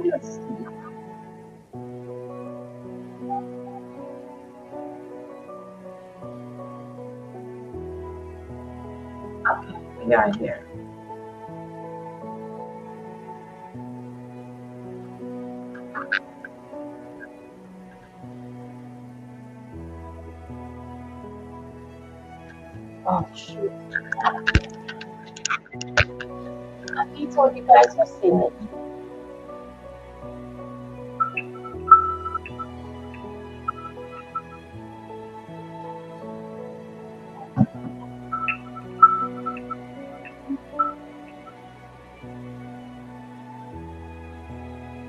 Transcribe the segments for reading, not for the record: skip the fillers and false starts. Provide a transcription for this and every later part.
Let's see. Okay, we got here. Oh shoot! I told you guys were seeing it.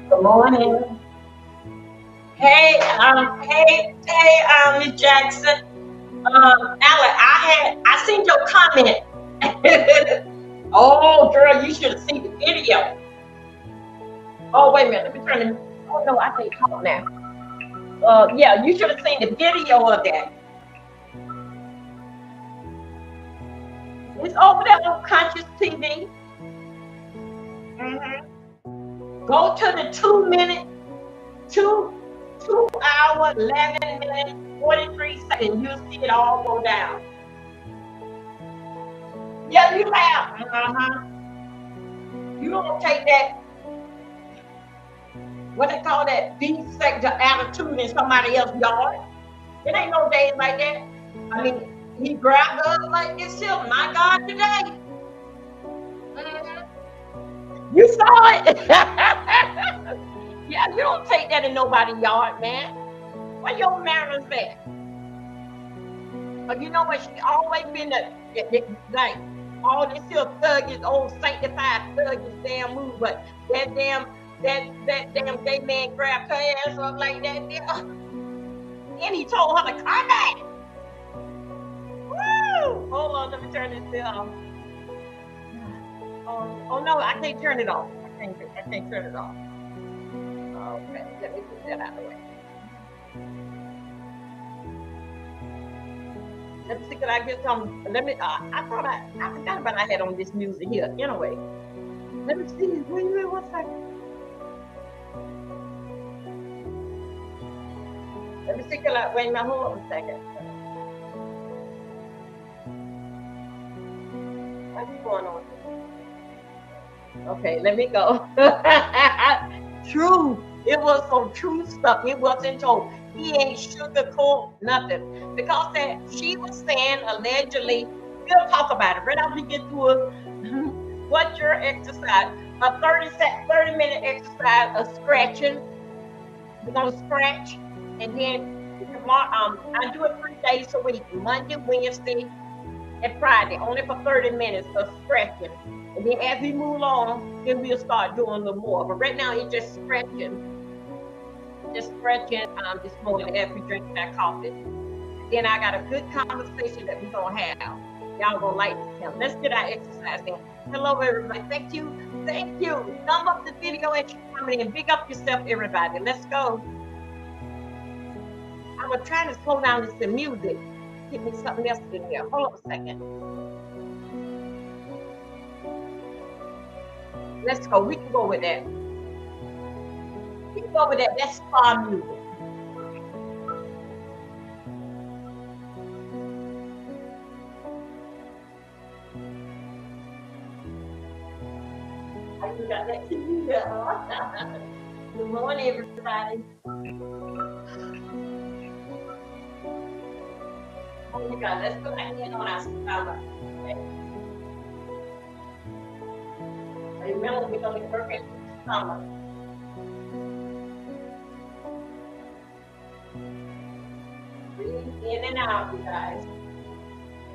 Good morning. Hey, Miss Jackson. Alex, I seen your comment. Oh, girl, you should have seen the video. Oh, wait a minute, let me turn it. Oh no, I can't talk now. Yeah, you should have seen the video of that. It's over there on Conscious TV. Hmm. Go to the 2 minute, two hour, 11 minute, 43 seconds. You'll see it all go down. Yeah, you laugh. You don't take that, what they call that, defect attitude in somebody else's yard. It ain't no days like that. I mean, he grabbed us like this here. My God, today. Mhm. You saw it. Yeah, you don't take that in nobody's yard, man. Where your manners at? But you know what? She always been like all this here thuggish, old sanctified thuggish damn move. But that damn that damn gay man grabbed her ass up like that. There. And he told her to come back. Woo! Hold on, let me turn this down. Oh no, I can't turn it off. I can't turn it off. Okay, let me put that out of the way. Let me see, could I get some? Let me. I forgot about I had on this music here. Anyway, let me see. Wait 1 second. Let me see. Could I wait? Now hold on a second. What's going on? Okay, let me go. True. It was some true stuff. It wasn't told. He ain't sugarcoat nothing. Because that she was saying allegedly, we'll talk about it right after we get through it. What's your exercise? A 30-minute exercise of scratching. We're gonna scratch and then tomorrow I do it 3 days a week, Monday, Wednesday, and Friday, only for 30 minutes of stretching. And then as we move along, then we'll start doing a little more. But right now it's just stretching this morning as we drink that coffee. Then I got a good conversation that we're gonna have. Y'all gonna like this. Let's get our exercise in. Hello everybody. Thank you. Thank you. Thumb up the video and coming in. Big up yourself, everybody. Let's go. I was trying to slow down this music. Give me something else in there. Hold on a second. Let's go. We can go with that. We can go with that. That's spa music. I just got that to you. Good morning, everybody. Oh my God, let's put our hand on our stomach. Okay. Remember, we're going to work at the stomach. Breathe in and out, you guys.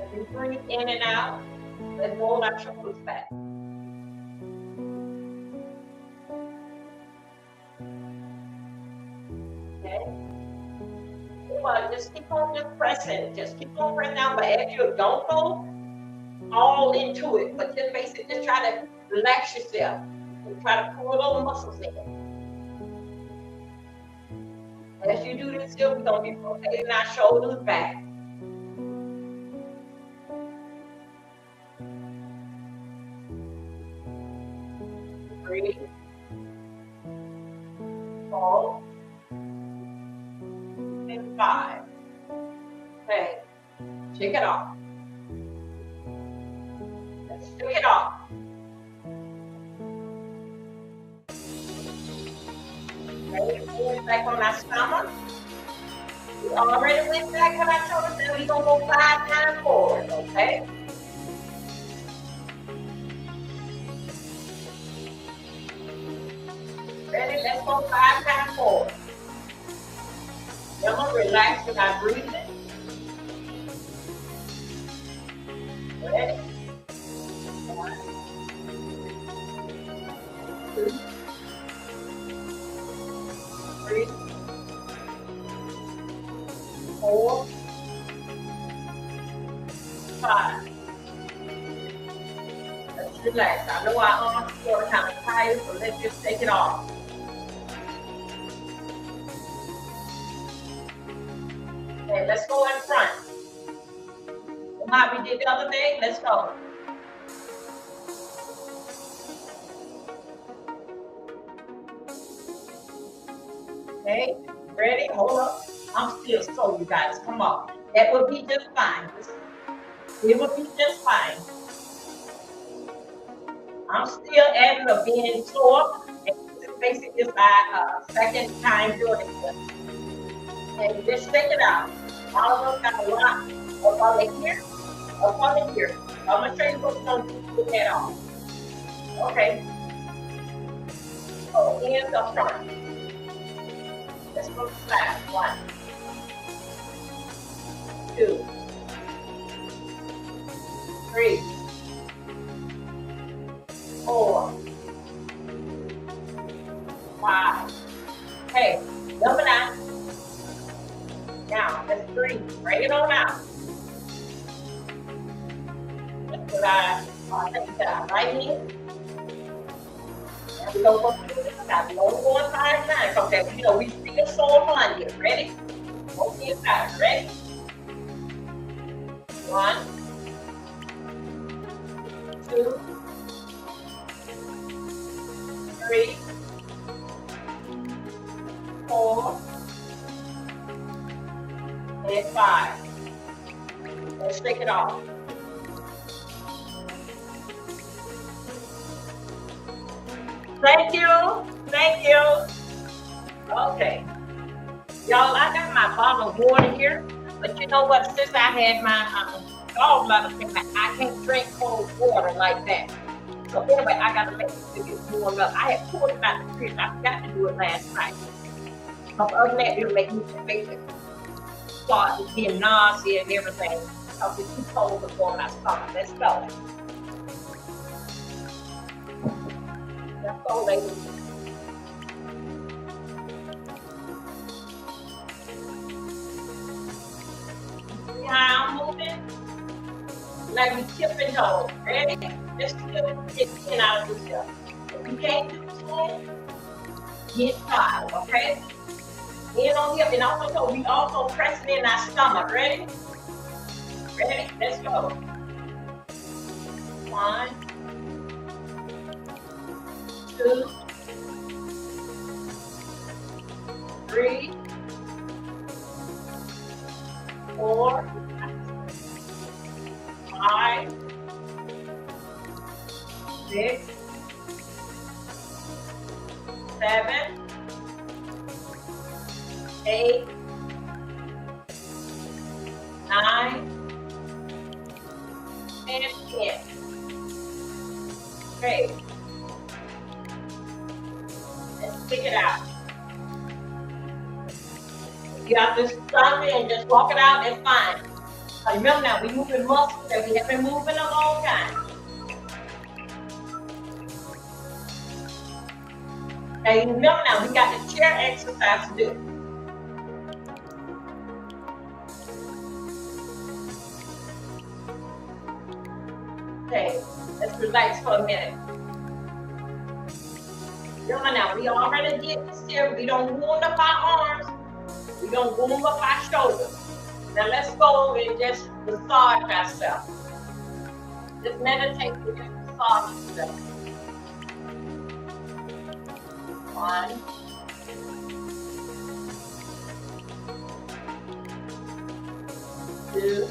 As we breathe in and out, let's roll our shoulders back. Okay? Well, just keep on just pressing. Just keep on pressing down. But if you don't go all into it, but just basically just try to relax yourself and try to pull those muscles in. As you do this, we're going to be rotating our shoulders back. Breathe. Okay. Shake it off. Let's shake it off. Okay, pull it back on our stomach. We already went back on our shoulders, and we're gonna go 5 times forward, okay? Ready? Let's go 5 times forward. Remember, relax with our breathing. Ready? 1, 2, 3, 4, 5. Let's relax. I know our arms are kind of tired, so let's just take it off. Okay, let's go in front. How we did the other day, let's go. Okay, ready? Hold up. I'm still slow, you guys. Come on. That will be just fine. It will be just fine. I'm still adding a being sore. And basically, it's my second time doing it. And just check it out. All of us got a lot up under here, up under here. I'm going to show you what we're going to do with that on. Okay. So, hands up front. Let's go to the side. 1, 2, 3, 4, 5. Hey, number 9. Now, let's breathe. Bring it on out. Let's put our right hand. And we don't go through this side. We don't go on 5 times. Okay, you know, we still sore on here. Ready? Go to your side. Ready? 1, 2, 3, 4, and 5. Let's shake it off. Thank you. Thank you. Okay. Y'all, I got my bottle of water here, but you know what? Since I had my gallbladder thing, I can't drink cold water like that. So anyway, I got to make it get warmed up. I had poured it out the fridge. I forgot to do it last night. But other than that, it'll make me start getting nausea and everything. Because it's too cold to warm my stomach. Let's go. Let's go, ladies. See how I'm moving? Like we tipping toes. Ready? Just get 10 out of this stuff. If you can't do 10, get 5, okay? In on hip, and also we also pressing in our stomach. Ready? Ready? Let's go. 1, 2, 3, 4, 5, 6, 7, 8, 9, and 10. Okay. Let's stick it out. You got this stomach and just walk it out, that's fine. Now remember now, we're moving muscles that we have been moving a long time. Okay, remember now, we got the chair exercise to do. Okay, let's relax for a minute. Remember now, we already did this here. We don't warm up our arms. We don't warm up our shoulders. Now let's go and just massage ourselves. Just meditate and just massage yourself. 1, 2, 2,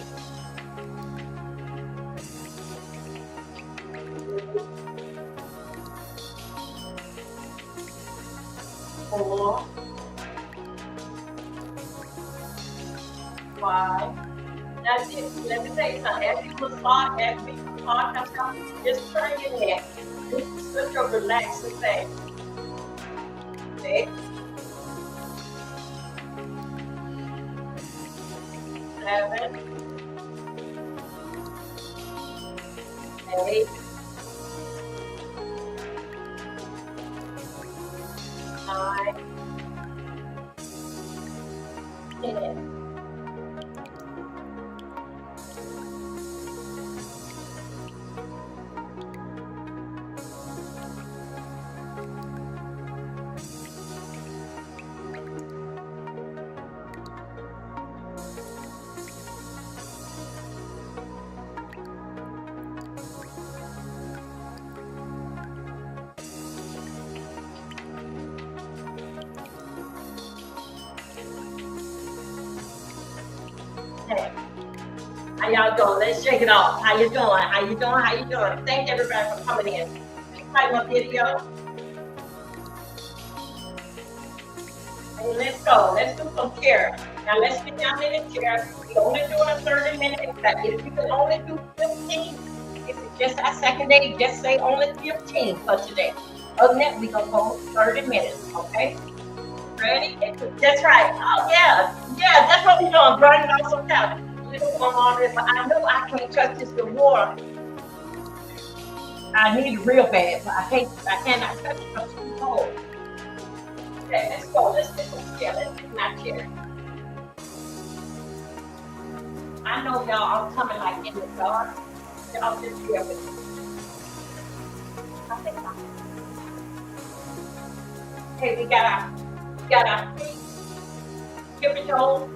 4, 5. That's it. Let me tell you something. As you massage comes out, just turn your neck. This is such a relaxing thing. 6, 7, 8, 9, 10. Okay. How y'all doing? Let's shake it off. How you doing? How you doing? How you doing? Thank everybody for coming in. Please like my video. And let's go. Let's do some chair. Now let's get down in the chair. We only doing a 30-minute exercise. If you can only do 15, if it's just our second day, just say only 15 for today. Other than that, we gonna go 30 minutes, okay? Ready? That's right. Oh yeah. Yeah, that's what we're doing. Burning off some calories. But I know I can't touch this with water. I need it real bad, but I cannot touch it because it's too cold. Okay, let's go. Let's get some chair. Let's get my chair. I know y'all are coming like in the dark. Y'all just here with me. Okay, we got our feet, tippy toes,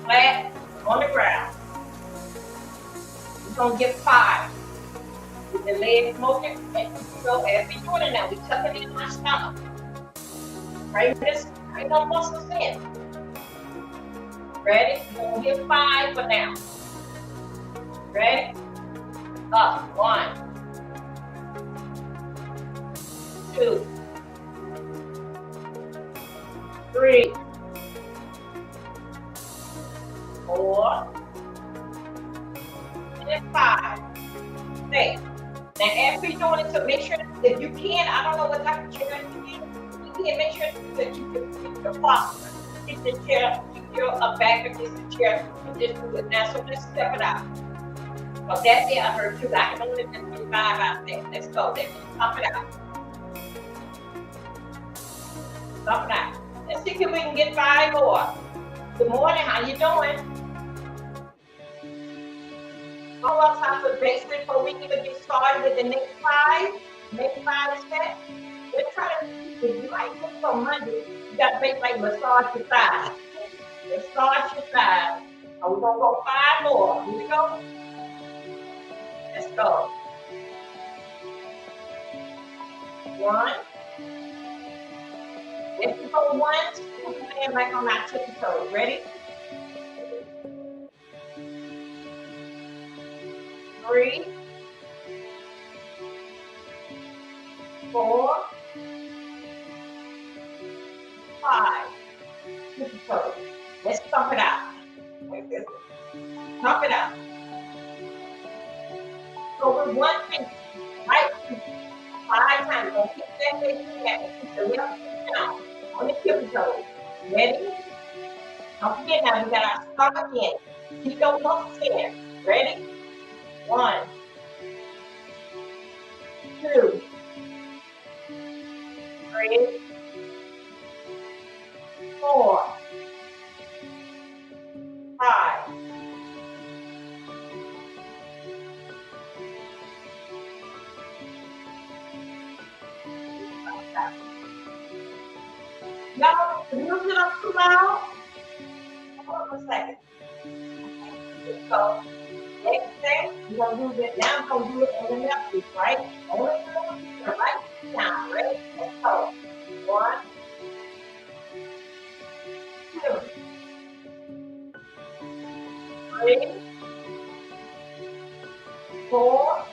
flat on the ground. We're gonna get 5. With the legs moving, and so as we doing it now, we tuck it in my stomach. Right, bring no muscles in. Ready? We're gonna get 5 for now. Ready? Up. 1, 2, 3, 4, and 5. 6. Now, as we're doing it, so make sure if you can, I don't know what type of chair you use. You can make sure that you can keep the posture. Keep the chair, keep your back against the chair, and just do it. Now, so let's step it out. But that day I heard too. I can only do 5 out there. Let's go. Let's pump it out. Pump it out. Let's see if we can get 5 more. Good morning. How you doing? Go outside for basically before we even get started with the next 5. Next 5 steps. Let's try to, if you like this on Monday, you got to make like massage your thighs. Massage your thighs. And we're going to go 5 more. Here we go. Let's go. 1. If you go 1, put your hand back on our tippy toes. Ready? 3, 4, 5. Tippy toes. Let's pump it out. Pump it out. So with 1 finger, right? 5 times. Don't keep that face together. Keep the left foot down on the tippy toes. Ready? Don't forget now, we got our stomach in. Keep those muscles in. Ready? 1, 2, 3, 4, 5. Y'all, the music up too loud? Hold on a second. Let's go. Next thing, we're going to do this. Now I'm going to do it on the left foot, right? Only do the right foot down. Ready? Let's go. 1, 2, 3, 3, 4,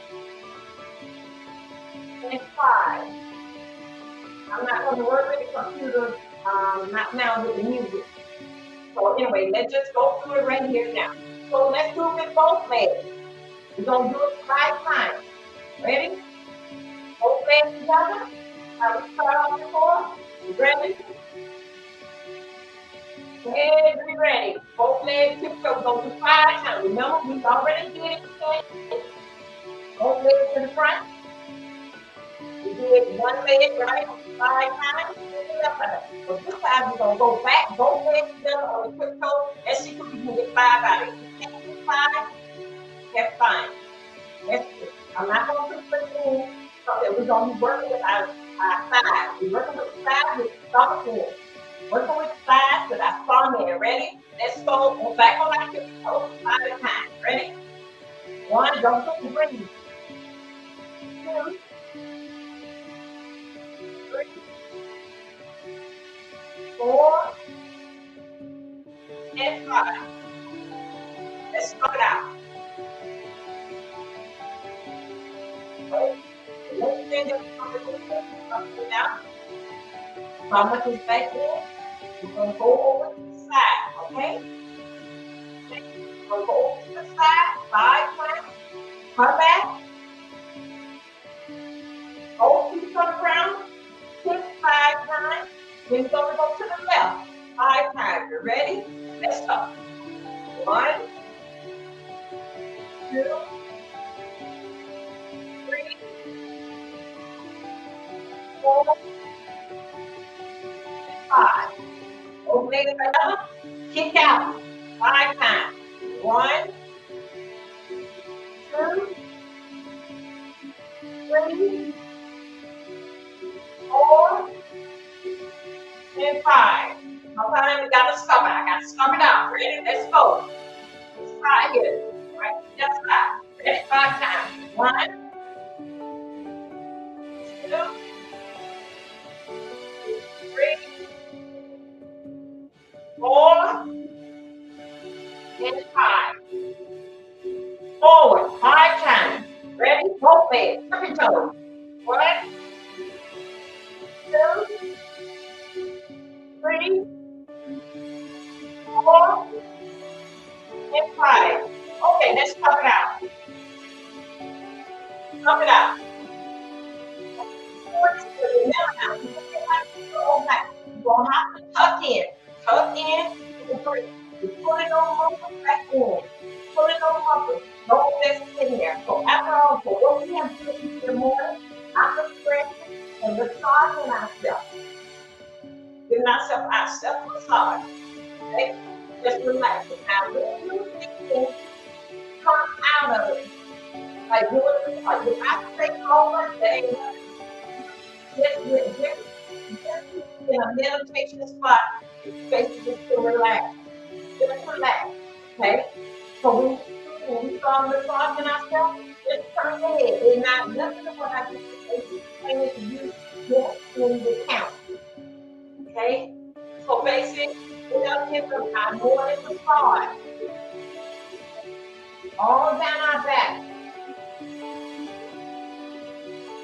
and 5. I'm not going to work with the computer, not now with the music. So anyway, let's just go through it right here now. So let's do it with both legs. We're going to do it 5 times. Ready? Both legs together. How we start off before? Ready? Everybody ready. Both legs tiptoe. Go to 5 times. Remember, we already did it today. Both legs to the front. We did one leg, right? 5 times. But this time we're going to go back. Both legs together on the tiptoe. Let's see if we can get 5 out of it. If you can't get 5, that's fine. That's good. I'm not going to put in something. We're going to be working with our 5. We're working with 5 with stomach in. Working with 5 with our thumb in. Ready? Let's go. Go back on our tiptoe 5 times. Ready? 1. Don't put the breathe. 2, 3, 4, and 5. Let's start it out. Okay. Let's stand up now. Stomach is back in. We're going to go over to the side, okay? We're going to go over to the side, 5 times. Come back. Both feet on the ground. Hip 5 times. Then we're going to go to the left 5 times. You ready? Let's go. 1, 2, 3, 4, 5. Both legs together. Kick out 5 times. 1, 2, 3, 4, and 5. Sometimes we gotta stop it. I gotta stop it out. Ready? Let's go. Let's try here. Right? Just that. Ready? 5 times. 1, 2, 3, 4, and 5. Forward 5 times. Ready? Both legs. Tippy toes. 1, 2, 3, 4, and 5. Okay, let's stop it out. Stop it out. Now, you're going to have to tuck in. Tuck in. You pull it over, back in. Pull it over. Don't let it in there. So after all, so what we have to do in the morning, after stretching and massaging ourselves. Giving ourselves our self-massage. Okay? Just relax it. Now, when you think come out of it, like doing the massage, you have to take over, that ain't nothing. Just in a meditation spot, it's basically to relax. Just relax. Okay? So when we start massaging ourselves, just turn your head. It's not nothing of what I just explained it to you just in the count. Okay? So basically, we have to get our morning massage. All down our back.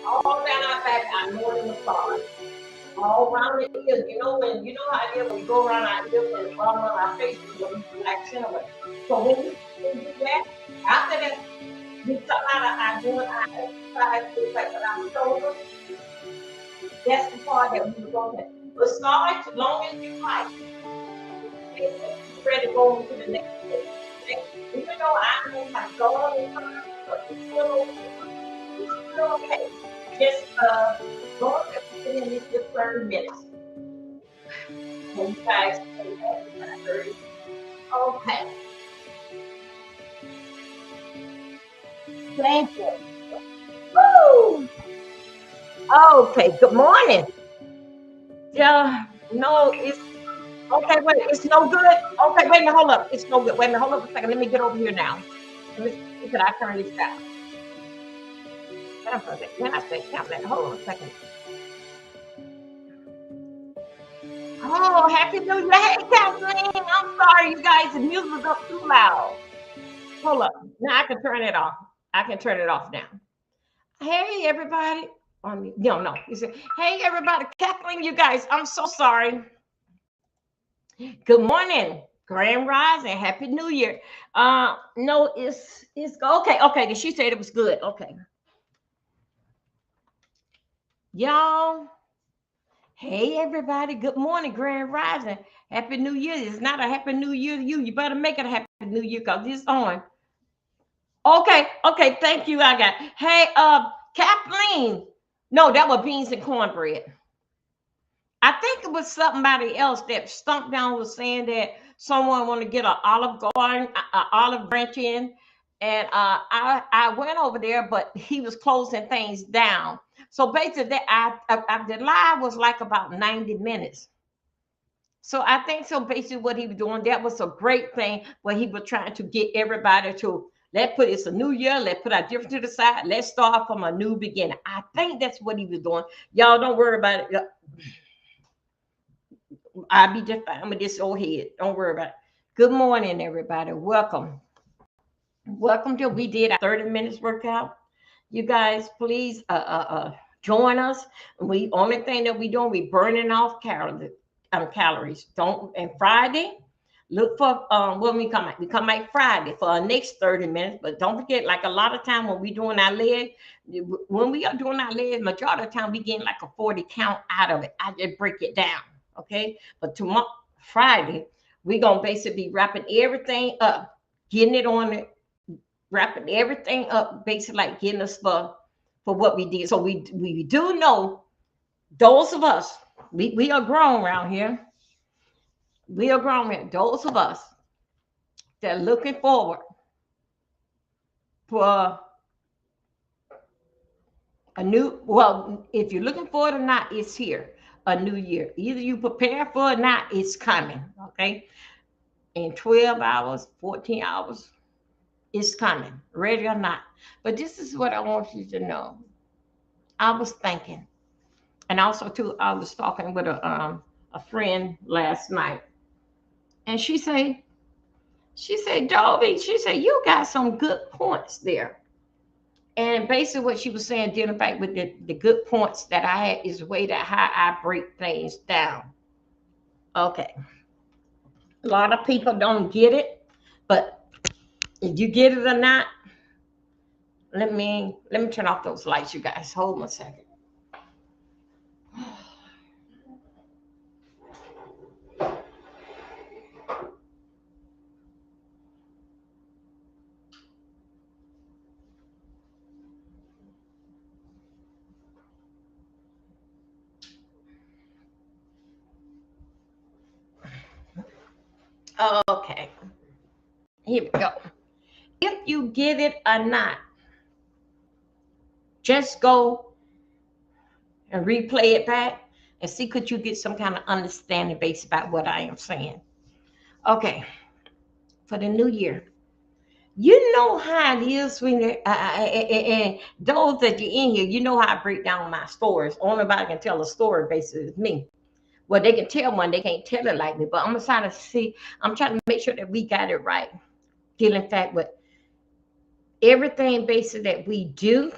All down our back, our morning massage. All around the ears. You know how it is when we go around our ears and all around our face, when we relax anyway. So when you do that, after that, we come out of doing our exercise, just like our shoulders. That's the part that we were going to massage as long as you like. Okay, you're ready to go into the next step. Okay? Even though I may have gone in time, but it's still okay. Just go in this just 30 minutes. When you guys take that 30. Okay. Thank you. Woo! Okay, good morning. Yeah, no, it's okay. Wait, it's no good. Okay, wait a minute, hold up. It's no good. Wait a minute, hold up a second. Let me get over here now. Let me see, can I turn this down? Then I say, hold on a second. Oh, Happy New Year. Hey, Kathleen. I'm sorry, you guys. The music was up too loud. Hold up. Now I can turn it off. I can turn it off now. Hey, everybody. No. You said, hey, everybody. Kathleen, you guys, I'm so sorry. Good morning. Grand Rising. Happy New Year. No, it's okay. Okay. She said it was good. Okay. Y'all. Hey, everybody. Good morning. Grand Rising. Happy New Year. It's not a Happy New Year to you. You better make it a Happy New Year because it's on. Okay. Thank you. I got. Hey, Kathleen. No, that was beans and cornbread. I think it was somebody else that Stump Down was saying that someone want to get an olive garden, an olive branch in, and I went over there, but he was closing things down. So basically, the live was like about 90 minutes. So I think so. Basically, what he was doing that was a great thing, where he was trying to get everybody to it's a new year. Let's put our difference to the side. Let's start from a new beginning. I think that's what he was doing. Y'all don't worry about it. I'll be just fine with this old head. Don't worry about it. Good morning, everybody. Welcome. Welcome to we did our 30 minutes workout. You guys, please join us. We only thing that we doing, we burning off calories. Don't and Friday, look for when we come out. We come out Friday for our next 30 minutes. But don't forget, like a lot of time when we doing our leg, when we are doing our leg, majority of the time we getting like a 40 count out of it. I just break it down. Okay, but tomorrow, Friday, we're gonna basically be wrapping everything up, getting it on it, wrapping everything up, basically like getting us for what we did. So we do know those of us, we are grown around here. We are grown here. Those of us that are looking forward for a new, well, if you're looking for it or not, it's here. A new year. Either you prepare for it or not, it's coming. Okay. In 12 hours, 14 hours, it's coming, ready or not. But this is what I want you to know. I was thinking, and also too, I was talking with a friend last night, and she said, Dolby, she said, you got some good points there. And basically what she was saying, dealing back with the good points that I had is the way that how I break things down. Okay. A lot of people don't get it, but if you get it or not, let me turn off those lights, you guys. Hold on a second. Okay. Here we go. If you get it or not, just go and replay it back and see could you get some kind of understanding based about what I am saying. Okay. For the new year. You know how it is when and those that you're in here, you know how I break down my stories. Only nobody can tell a story basically is me. Well, they can tell one, they can't tell it like me. But I'm trying to make sure that we got it right. Dealing fact with everything basically that we do.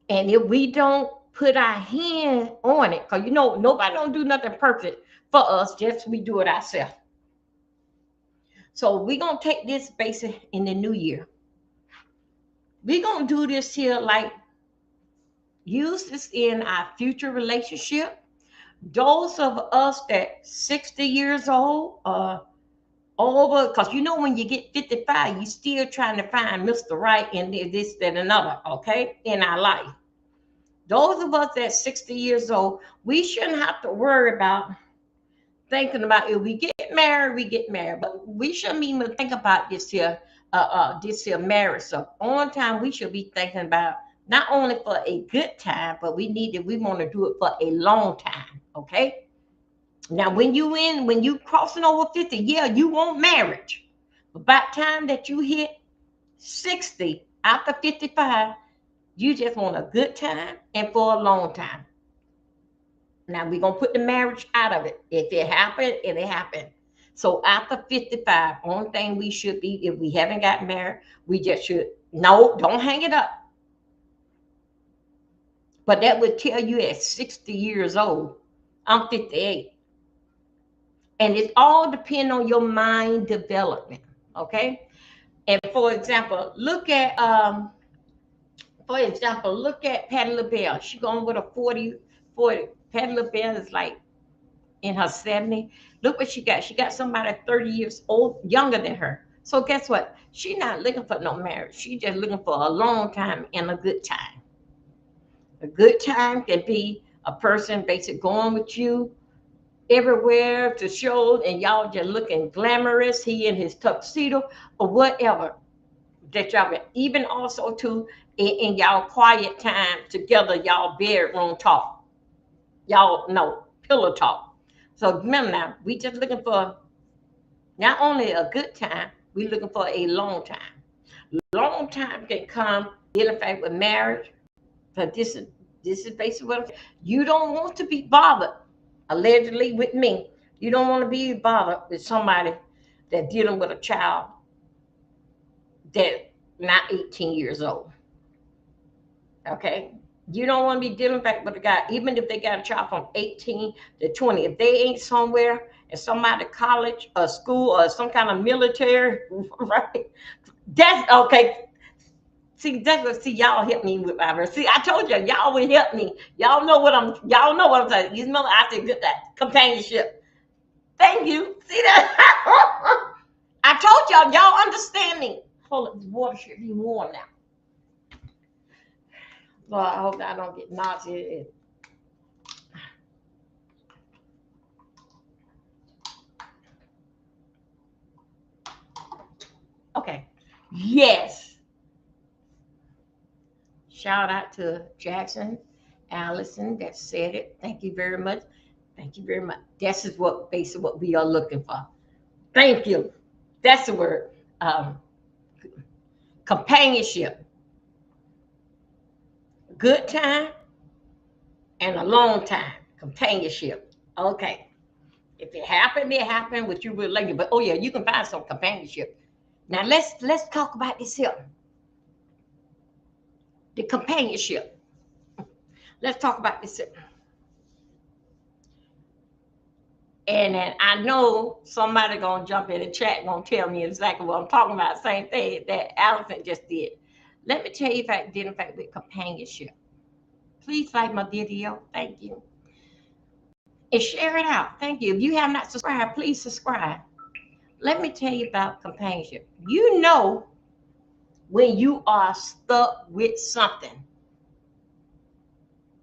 And if we don't put our hand on it, because nobody don't do nothing perfect for us, just we do it ourselves. So we're gonna take this basic in the new year. We're gonna do this here, like use this in our future relationship. Those of us that 60 years old, over, because when you get 55, you still trying to find Mr. Right and this, that, and another, okay, in our life. Those of us that 60 years old, we shouldn't have to worry about thinking about if we get married, we get married. But we shouldn't even think about this here marriage. So on time, we should be thinking about not only for a good time, but we want to do it for a long time. Okay. Now, when you crossing over 50, yeah, you want marriage. But by the time that you hit 60, after 55, you just want a good time and for a long time. Now we're gonna put the marriage out of it. If it happened, it happened. So after 55, only thing we should be, if we haven't got married, we just should, no, don't hang it up. But that would tell you at 60 years old, I'm 58. And it all depends on your mind development. Okay. And for example, look at Patti LaBelle. She going with a 40. Patti LaBelle is like in her 70. Look what she got. She got somebody 30 years old, younger than her. So guess what? She's not looking for no marriage. She's just looking for a long time and a good time. A good time can be a person basically going with you everywhere to show, and y'all just looking glamorous. He in his tuxedo or whatever that y'all can. Even also too in y'all quiet time together, y'all bedroom talk. Y'all know pillow talk. So remember now, we just looking for not only a good time, we looking for a long time. Long time can come in fact with marriage. But this is basically what you don't want to be bothered, allegedly with me. You don't want to be bothered with somebody that dealing with a child that not 18 years old. Okay? You don't want to be dealing back with a guy, even if they got a child from 18 to 20. If they ain't somewhere in somebody college or school or some kind of military, right? That's okay. See, that's what y'all help me with my verse. See, I told you, y'all will help me. Y'all know what I'm saying. You know, I said, get that companionship. Thank you. See that? I told y'all understand me. Hold up, this water should be warm now. Lord, I hope I don't get nauseous. Okay. Yes. Shout out to Jackson, Allison that said it. Thank you very much. Thank you very much. This is what basically what we are looking for. Thank you. That's the word. Um, Companionship. Good time and a long time. Companionship. Okay. If it happened, it happened with you related. But oh yeah, you can find some companionship. Now let's talk about this here. The companionship. Let's talk about this here. And then I know somebody gonna jump in the chat gonna tell me exactly what I'm talking about. Same thing that Allison just did. Let me tell you if I did in fact with companionship. Please like my video. Thank you. And share it out. Thank you. If you have not subscribed, please subscribe. Let me tell you about companionship. You know when you are stuck with something.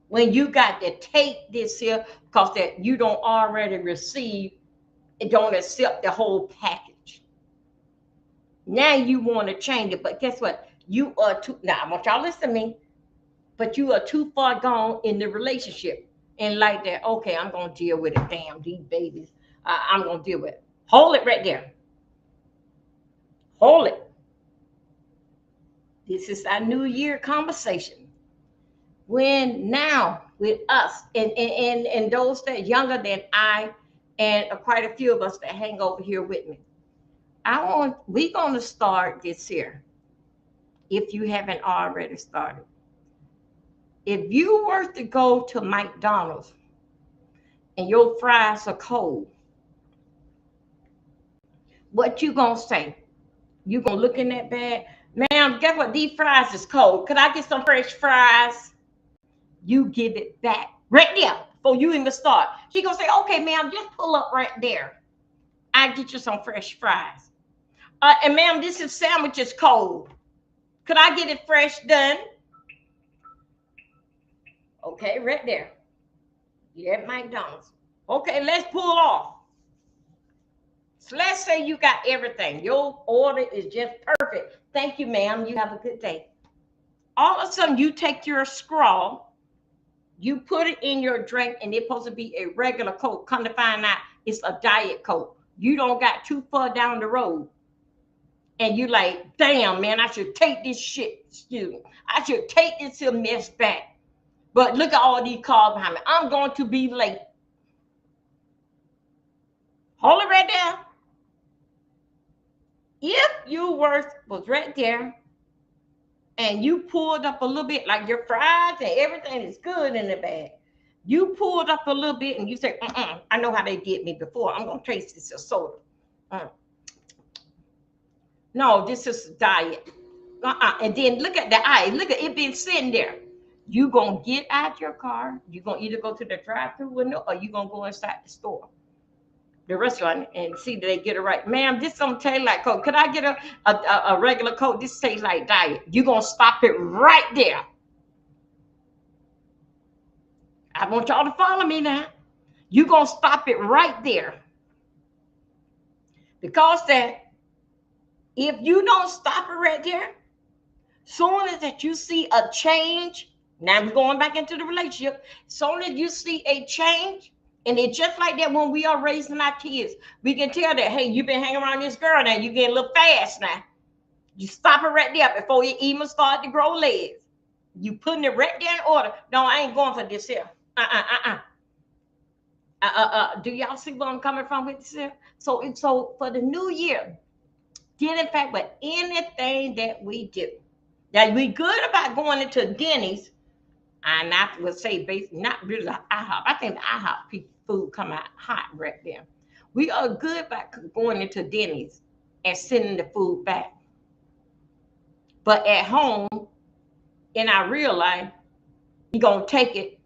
When you got to take this here because that you don't already receive, it don't accept the whole package. Now you want to change it, but guess what? You are too, now I want y'all to listen to me, but you are too far gone in the relationship. And like that, okay, I'm going to deal with it. Damn, these babies, I'm going to deal with it. Hold it right there. Hold it. This is our New Year conversation. When now with us and those that younger than I and quite a few of us that hang over here with me, we're going to start this here. If you haven't already started, if you were to go to McDonald's and your fries are cold, what you gonna say? You gonna look in that bag, ma'am? Guess what? These fries is cold. Could I get some fresh fries? You give it back right there before you even start. She gonna say, okay, ma'am, just pull up right there. I get you some fresh fries. And ma'am, this is sandwiches cold. Could I get it fresh done? Okay, right there. You're at McDonald's. Okay, let's pull off. So let's say you got everything. Your order is just perfect. Thank you, ma'am. You have a good day. All of a sudden, you take your straw, you put it in your drink, and it's supposed to be a regular Coke. Come to find out, it's a Diet Coke. You don't got too far down the road. And you like, damn, man, I should take this shit. Excuse me. I should take this mess back. But look at all these cars behind me. I'm going to be late. Hold it right there. If your worth was right there and you pulled up a little bit, like your fries and everything is good in the bag, you pulled up a little bit and you say, I know how they did me before. I'm going to taste this soda. No, this is a diet. And then look at the eye. Look at it been sitting there. You going to get out your car. You going to either go to the drive-through window or you going to go inside the store, the restaurant, and see that they get it right. Ma'am, this don't taste like Coke. Could I get a regular Coke? This tastes like diet. You're going to stop it right there. I want y'all to follow me now. You're going to stop it right there. Because that if you don't stop it right there, soon as that you see a change, now we're going back into the relationship, soon as you see a change, and it's just like that when we are raising our kids, we can tell that, hey, you've been hanging around this girl now, you getting a little fast now. You stop it right there before you even start to grow legs. You putting it right there in order. No, I ain't going for this here. Do y'all see where I'm coming from with this here? So for the new year, deal in fact with anything that we do. Now we good about going into Denny's, and I would say basically not really IHOP. I think the IHOP food come out hot right there. We are good about going into Denny's and sending the food back. But at home, in our real life, we gonna take it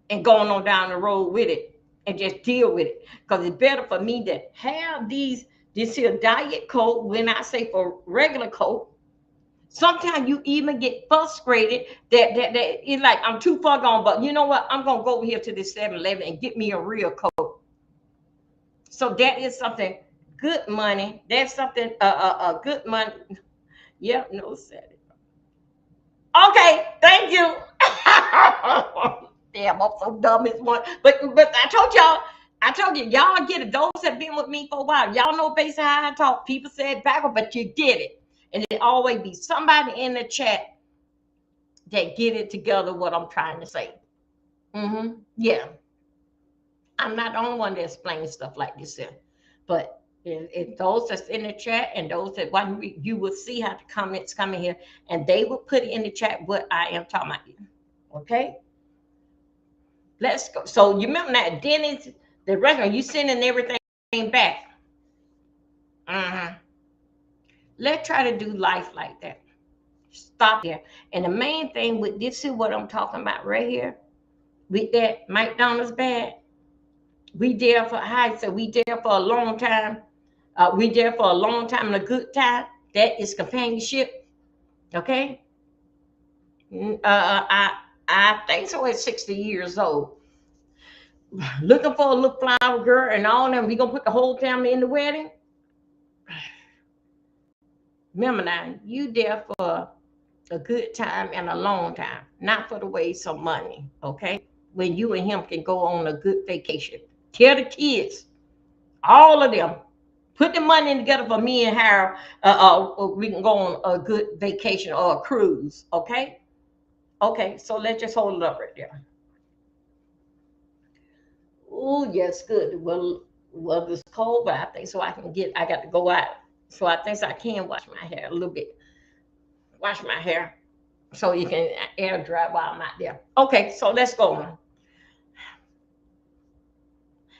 and going on down the road with it and just deal with it. Because it's better for me to have this here diet Coke when I say for regular Coke. Sometimes you even get frustrated that it's like I'm too far gone, but you know what? I'm gonna go over here to this 7-Eleven and get me a real Coke. So that is something good money. That's something good money. Yeah, no Saturday. Okay, thank you. Damn, I'm so dumb as one. But I told you, y'all get it. Those that been with me for a while, y'all know basically how I talk. People say it backward, but you get it. And it always be somebody in the chat that get it together what I'm trying to say. Yeah. I'm not the only one that explains stuff like this here. But if those that's in the chat and those that want to you will see how the comments come in here and they will put it in the chat what I am talking about. Okay? Let's go. So you remember that Denny's, the restaurant, you sending everything back. Let's try to do life like that. Stop there. And the main thing with this is what I'm talking about right here. With that McDonald's bag. We there for we there for a long time. We there for a long time and a good time. That is companionship. Okay. I think so at 60 years old. Looking for a little flower girl and all them. We gonna put the whole family in the wedding. Remember now, you there for a good time and a long time, not for the waste of money. Okay. When you and him can go on a good vacation. Tell the kids, all of them, put the money together for me and Harold. We can go on a good vacation or a cruise. Okay. Okay. So let's just hold it up right there. Oh, yes, good. Well, it's cold, but I think so I got to go out. So I think so I can wash my hair a little bit. Wash my hair so you can air dry while I'm out there. Okay, so let's go on.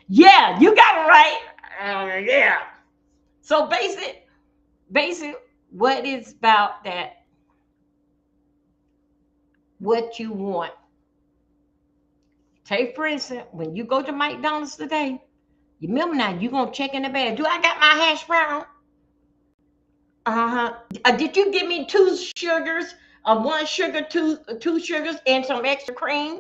Yeah, you got it right. Yeah. So basic, what is about that? What you want. Take for instance, when you go to McDonald's today, you remember now, you're going to check in the bag. Do I got my hash brown? Did you give me 2 sugars, 1 sugar, 2 sugars, and some extra cream?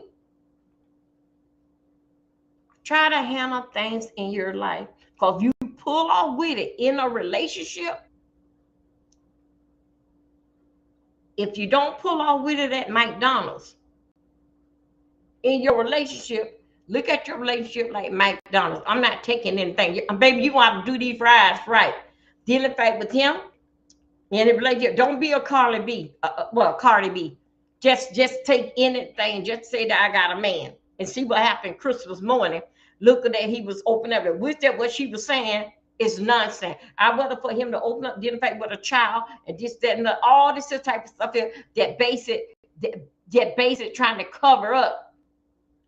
Try to handle things in your life. Because if you pull off with it in a relationship, if you don't pull off with it at McDonald's, in your relationship, look at your relationship like McDonald's. I'm not taking anything. Baby, you want to do these fries right. Deal in fact with him. And if relationship, don't be a Cardi B. Cardi B. Just take anything. Just say that I got a man. And see what happened Christmas morning. Look at that. He was open up. And with that, what she was saying, It's nonsense. I'd rather for him to open up, get in fact with a child and this, that, and all this type of stuff here that base it trying to cover up.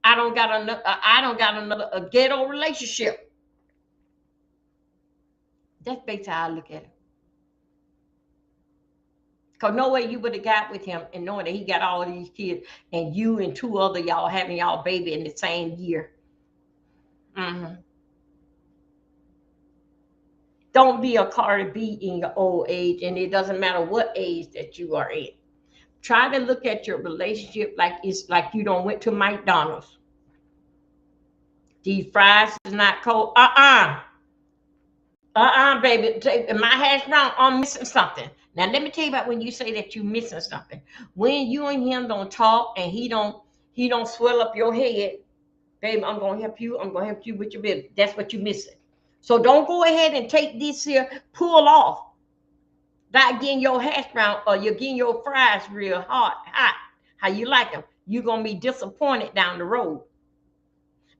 I don't got another a ghetto relationship. That's basically how I look at it. Because no way you would have got with him and knowing that he got all these kids and you and two other y'all having y'all baby in the same year. Mm-hmm. Don't be a Cardi B in your old age, and it doesn't matter what age that you are in. Try to look at your relationship like it's like you don't went to McDonald's. These fries is not cold. Baby. My hash brown, I'm missing something. Now let me tell you about when you say that you're missing something. When you and him don't talk and he don't swell up your head, baby, I'm gonna help you. I'm gonna help you with your business. That's what you're missing. So don't go ahead and take this here, pull off. Not getting your hash brown or you're getting your fries real hot, how you like them. You're gonna be disappointed down the road.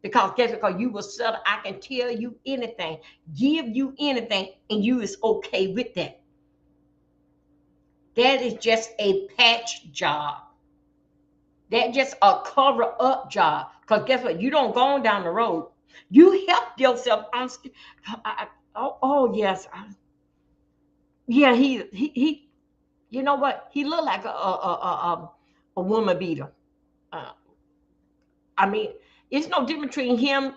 Because guess what? Because you will settle. I can tell you anything, give you anything, and you is okay with that. That is just a patch job. That's just a cover up job. Because guess what? You don't go on down the road. You help yourself. Yes. Yeah, he. You know what? He looked like a woman beater. I mean, it's no difference between him,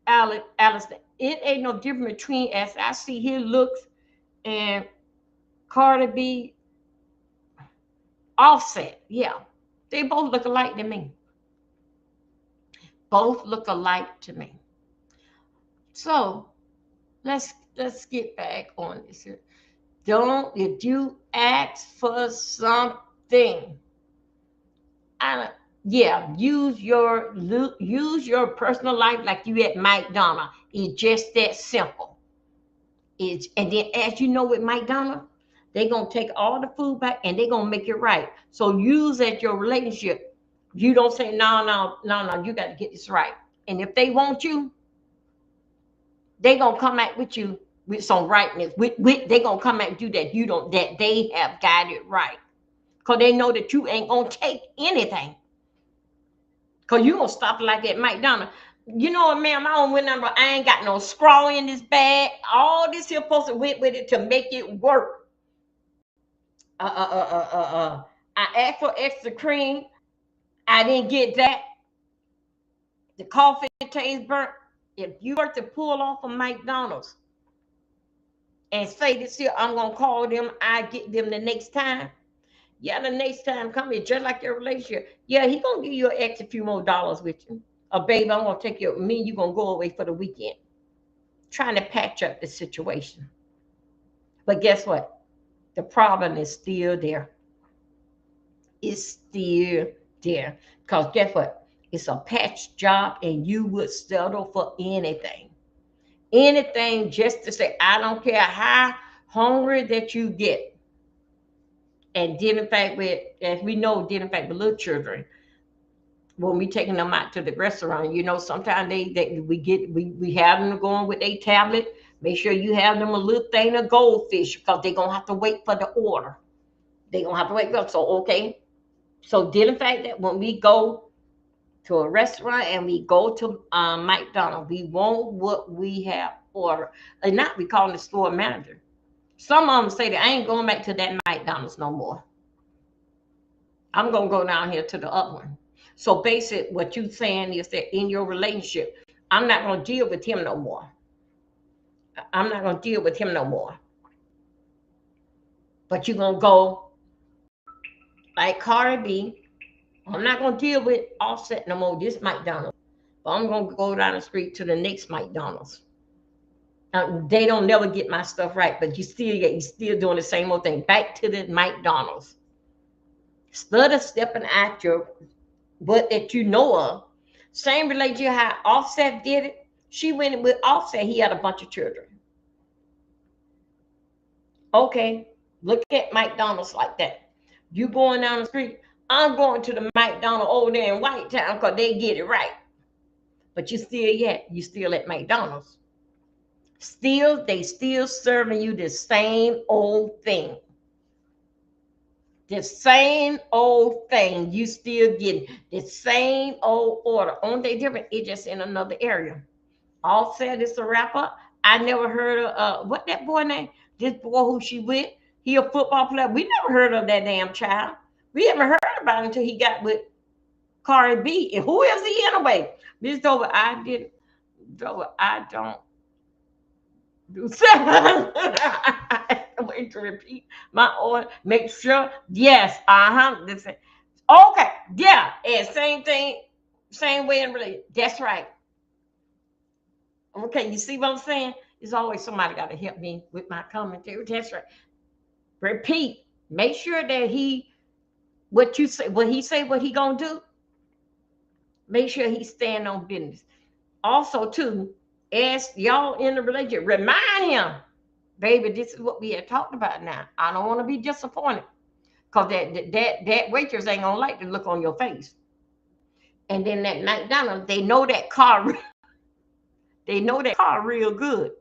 Alice. It ain't no difference between as I see his looks and Cardi B, Offset. Yeah, they both look alike to me. Both look alike to me. So let's get back on this here. Don't if you ask for something, use your personal life like you at McDonald's. It's just that simple. And then as you know with McDonald's, they're gonna take all the food back and they're gonna make it right. So use at your relationship. You don't say no, you got to get this right. And if they want you, they gonna come back with you with some rightness. They gonna come back with you that they have got it right. Because they know that you ain't gonna take anything. Because you gonna stop like at McDonald's. You know what, ma'am? I don't win number. I ain't got no straw in this bag. All this here supposed to went with it to make it work. I asked for extra cream. I didn't get that. The coffee tastes burnt. If you were to pull off of McDonald's and say this here, I'm gonna call them. I get them the next time. Yeah, the next time come here, just like your relationship. Yeah, he gonna give you an extra few more dollars with you. Baby, I'm gonna take you. Me, you gonna go away for the weekend, trying to patch up the situation. But guess what? The problem is still there. It's still there. Because guess what? It's a patch job, and you would settle for anything. Anything just to say, I don't care how hungry that you get. And then in fact, as we know, then in fact, with little children, when we taking them out to the restaurant, sometimes we have them going with a tablet. Make sure you have them a little thing of goldfish because they're gonna have to wait for the order. They're gonna have to wait for it. So okay. So did in fact that when we go to a restaurant and we go to McDonald's, we want what we have ordered. And not we call the store manager. Some of them say that I ain't going back to that McDonald's no more. I'm gonna go down here to the other one. So basically, what you saying is that in your relationship, I'm not gonna deal with him no more. I'm not gonna deal with him no more. But you're gonna go like Cardi B. I'm not gonna deal with Offset no more. This McDonald's, but I'm gonna go down the street to the next McDonald's. They don't never get my stuff right, but you still doing the same old thing. Back to the McDonald's. Instead of stepping out your butt that you know of, same relationship how Offset did it. She went with Offset. He had a bunch of children. Okay, look at McDonald's like that. You going down the street, I'm going to the McDonald's over there in White Town because they get it right. But you still at McDonald's. They still serving you the same old thing. The same old thing. You still getting the same old order. Only thing different, it just in another area. All said it's a rapper. I never heard of what that boy name? This boy who she with. He a football player. We never heard of that damn child. We haven't heard about it until he got with Cardi B. And who is he anyway? Miss Dover, I don't do seven. Wait to repeat my order. Make sure. Yes. Listen. Okay. Yeah. And same thing. Same way in relation. That's right. Okay. You see what I'm saying? There's always somebody got to help me with my commentary. That's right. Repeat. Make sure that what he say, what he gonna do. Make sure he stand on business. Also, too, as y'all in the relationship, remind him, baby, this is what we had talked about now. I don't want to be disappointed. Because that waitress ain't gonna like the look on your face. And then that McDonald's, they know that car real good.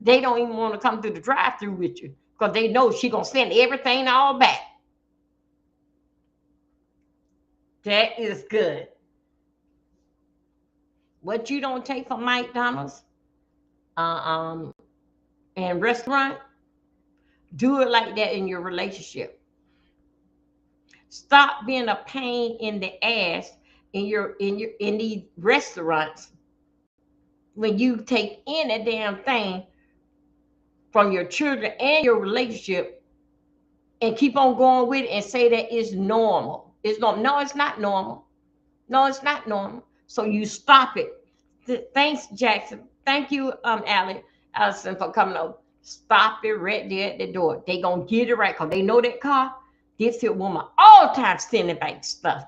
They don't even want to come through the drive-through with you because they know she gonna send everything all back. That is good. What you don't take from McDonald's and restaurant, do it like that in your relationship. Stop being a pain in the ass in these restaurants when you take any damn thing from your children and your relationship and keep on going with it and say that it's normal. It's normal. No, it's not normal. No, it's not normal. So you stop it. Thanks, Jackson. Thank you, Allison, for coming over. Stop it right there at the door. They gonna get it right because they know that car. This here woman all the time sending back stuff.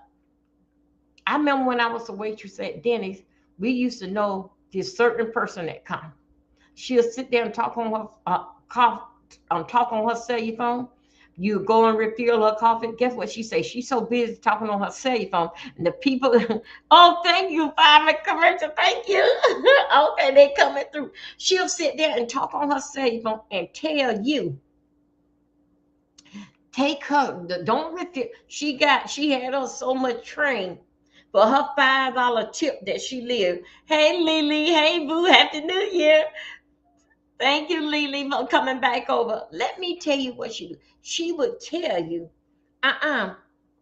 I remember when I was a waitress at Denny's, we used to know this certain person that come. She'll sit there and talk on her cell phone. You go and refill her coffee. Guess what she say? She's so busy talking on her cell phone. And the people, oh, thank you, fireman commercial. Thank you. Okay, they coming through. She'll sit there and talk on her cell phone and tell you. Take her, don't refill. She had us so much train for her $5 tip that she lived. Hey, Lily. Hey, Boo. Happy New Year. Thank you, Lily, for coming back over. Let me tell you what she do. She would tell you, Now,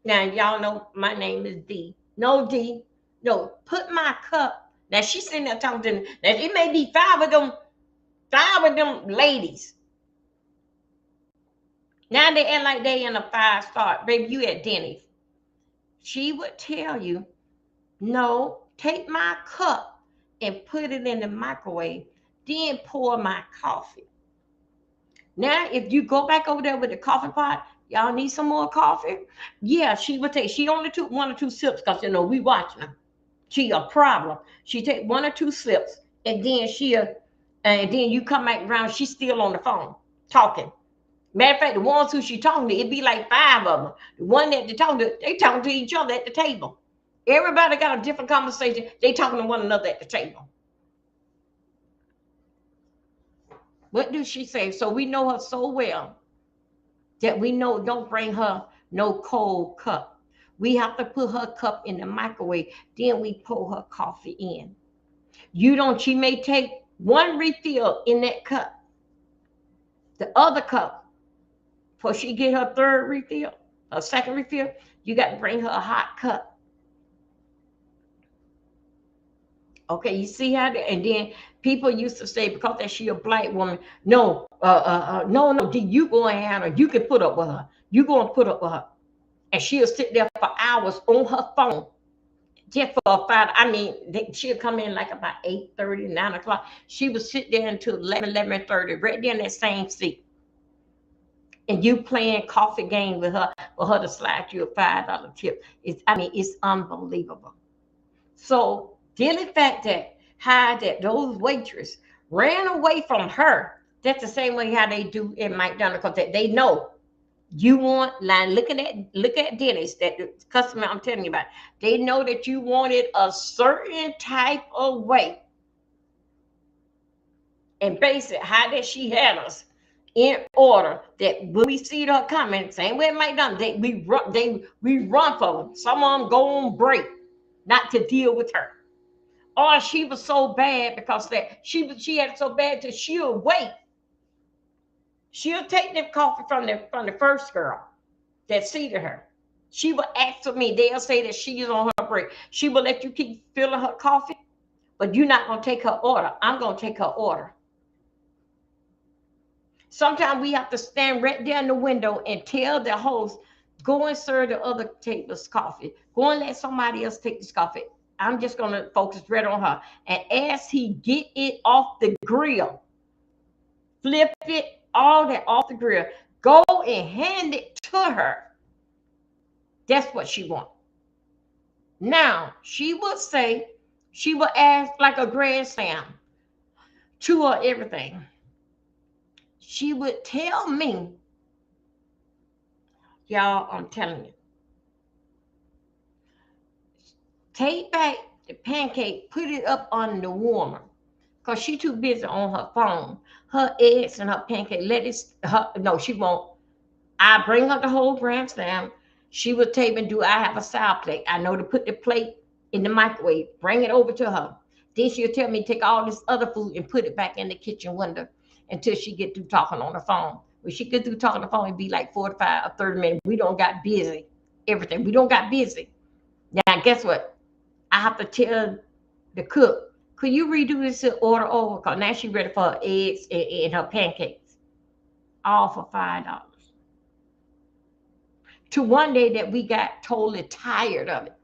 y'all know my name is D. No, D. No, put my cup. Now, she's sitting there talking to them. Now, it may be five of them ladies. Now they act like they in a 5-star. Baby, you at Denny's. She would tell you, no, take my cup and put it in the microwave. Then pour my coffee. Now, if you go back over there with the coffee pot, y'all need some more coffee? Yeah, she would take, she only took 1 or 2 sips because, we watching her. She a problem. She take 1 or 2 sips and then you come back around, she's still on the phone talking. Matter of fact, the ones who she talking to, it'd be like 5 of them. The one that they talking to each other at the table. Everybody got a different conversation. They talking to one another at the table. What does she say? So we know her so well that we know don't bring her no cold cup. We have to put her cup in the microwave. Then we pour her coffee in. She may take 1 refill in that cup. The other cup, before she get her 3rd refill, her 2nd refill, you got to bring her a hot cup. Okay, you see how and then people used to say because that she a black woman, no, you go and have her, you can put up with her. You go and put up with her. And she'll sit there for hours on her phone. Just for a 5, she'll come in like about 8:30, 9 o'clock. She would sit there until 11:30, right there in that same seat. And you playing coffee game with her for her to slide you a $5 tip. It's unbelievable. So the fact that those waitresses ran away from her, that's the same way how they do in McDonald's, because they know you want, look at Dennis, that the customer I'm telling you about. They know that you wanted a certain type of way. and base it how that she had us in order that when we see her coming, same way it might done, we run for them. Some of them go on break, not to deal with her. Or she was so bad because that she had it so bad that she'll wait. She'll take the coffee from the first girl that seated her. She will ask for me. They'll say that she is on her break. She will let you keep filling her coffee, but you're not gonna take her order. I'm gonna take her order. Sometimes we have to stand right there in the window and tell the host, go and serve the other tables coffee. Go and let somebody else take this coffee. I'm just gonna focus right on her. And as he get it off the grill, flip it, all that off the grill, go and hand it to her. That's what she wants. Now, she would say, she would ask like a grandstand to her everything. She would tell me, y'all, I'm telling you, take back the pancake, put it up on the warmer, because she too busy on her phone. Her eggs and her pancake, no, she won't. I bring her the whole grandstand. She would take me, do I have a salad plate? I know to put the plate in the microwave, bring it over to her. Then she'll tell me to take all this other food and put it back in the kitchen window until she get through talking on the phone. When she get through talking on the phone, it'd be like 45 or 30 minutes. We don't got busy. Everything. We don't got busy. Now, guess what? I have to tell the cook, could you redo this order over? Because now she's ready for her eggs and her pancakes. All for $5. To one day that we got totally tired of it.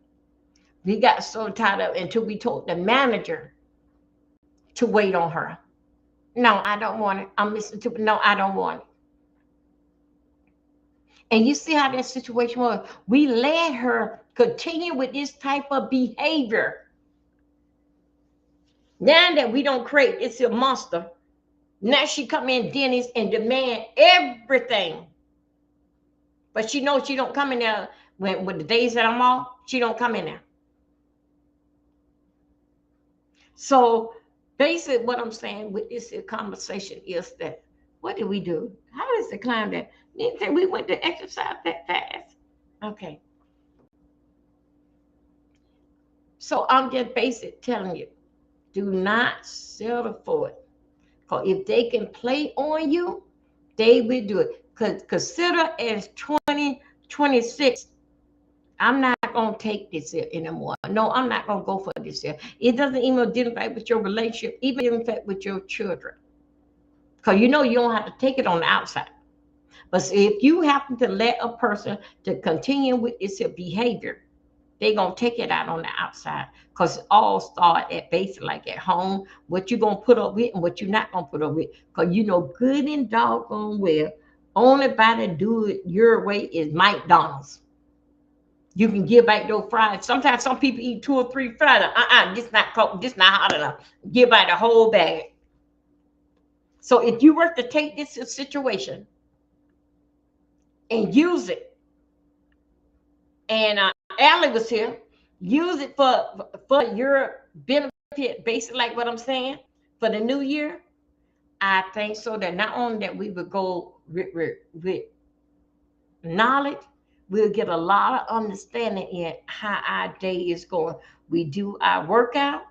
We got so tired of it until we told the manager to wait on her. No, I don't want it. I'm listening to it. No, I don't want it. And you see how that situation was. We let her continue with this type of behavior. Now that we don't create, it's a monster. Now she come in Denny's and demand everything. But she knows she don't come in there when the days that I'm off, she don't come in there. So basically what I'm saying with this conversation is that, what did we do? How is the climb that? Didn't say we went to exercise that fast. Okay. So I'm just basically telling you, do not settle for it. Because if they can play on you, they will do it. Because consider as 2026, I'm not going to take this here anymore. No, I'm not going to go for this here. It doesn't even identify with your relationship, even identify with your children. Because you know you don't have to take it on the outside. But if you happen to let a person to continue with this behavior, they're going to take it out on the outside. Because it all starts at basically like at home, what you're going to put up with and what you're not going to put up with. Because you know good and doggone well, only body do it your way is McDonald's. You can give back those fries. Sometimes some people eat 2 or 3 fries. This not hot enough. Give back the whole bag. So if you were to take this situation and use it, and Allie was here, use it for your benefit, basically like what I'm saying, for the new year, I think so that not only that we would go with knowledge, we'll get a lot of understanding in how our day is going. We do our workout,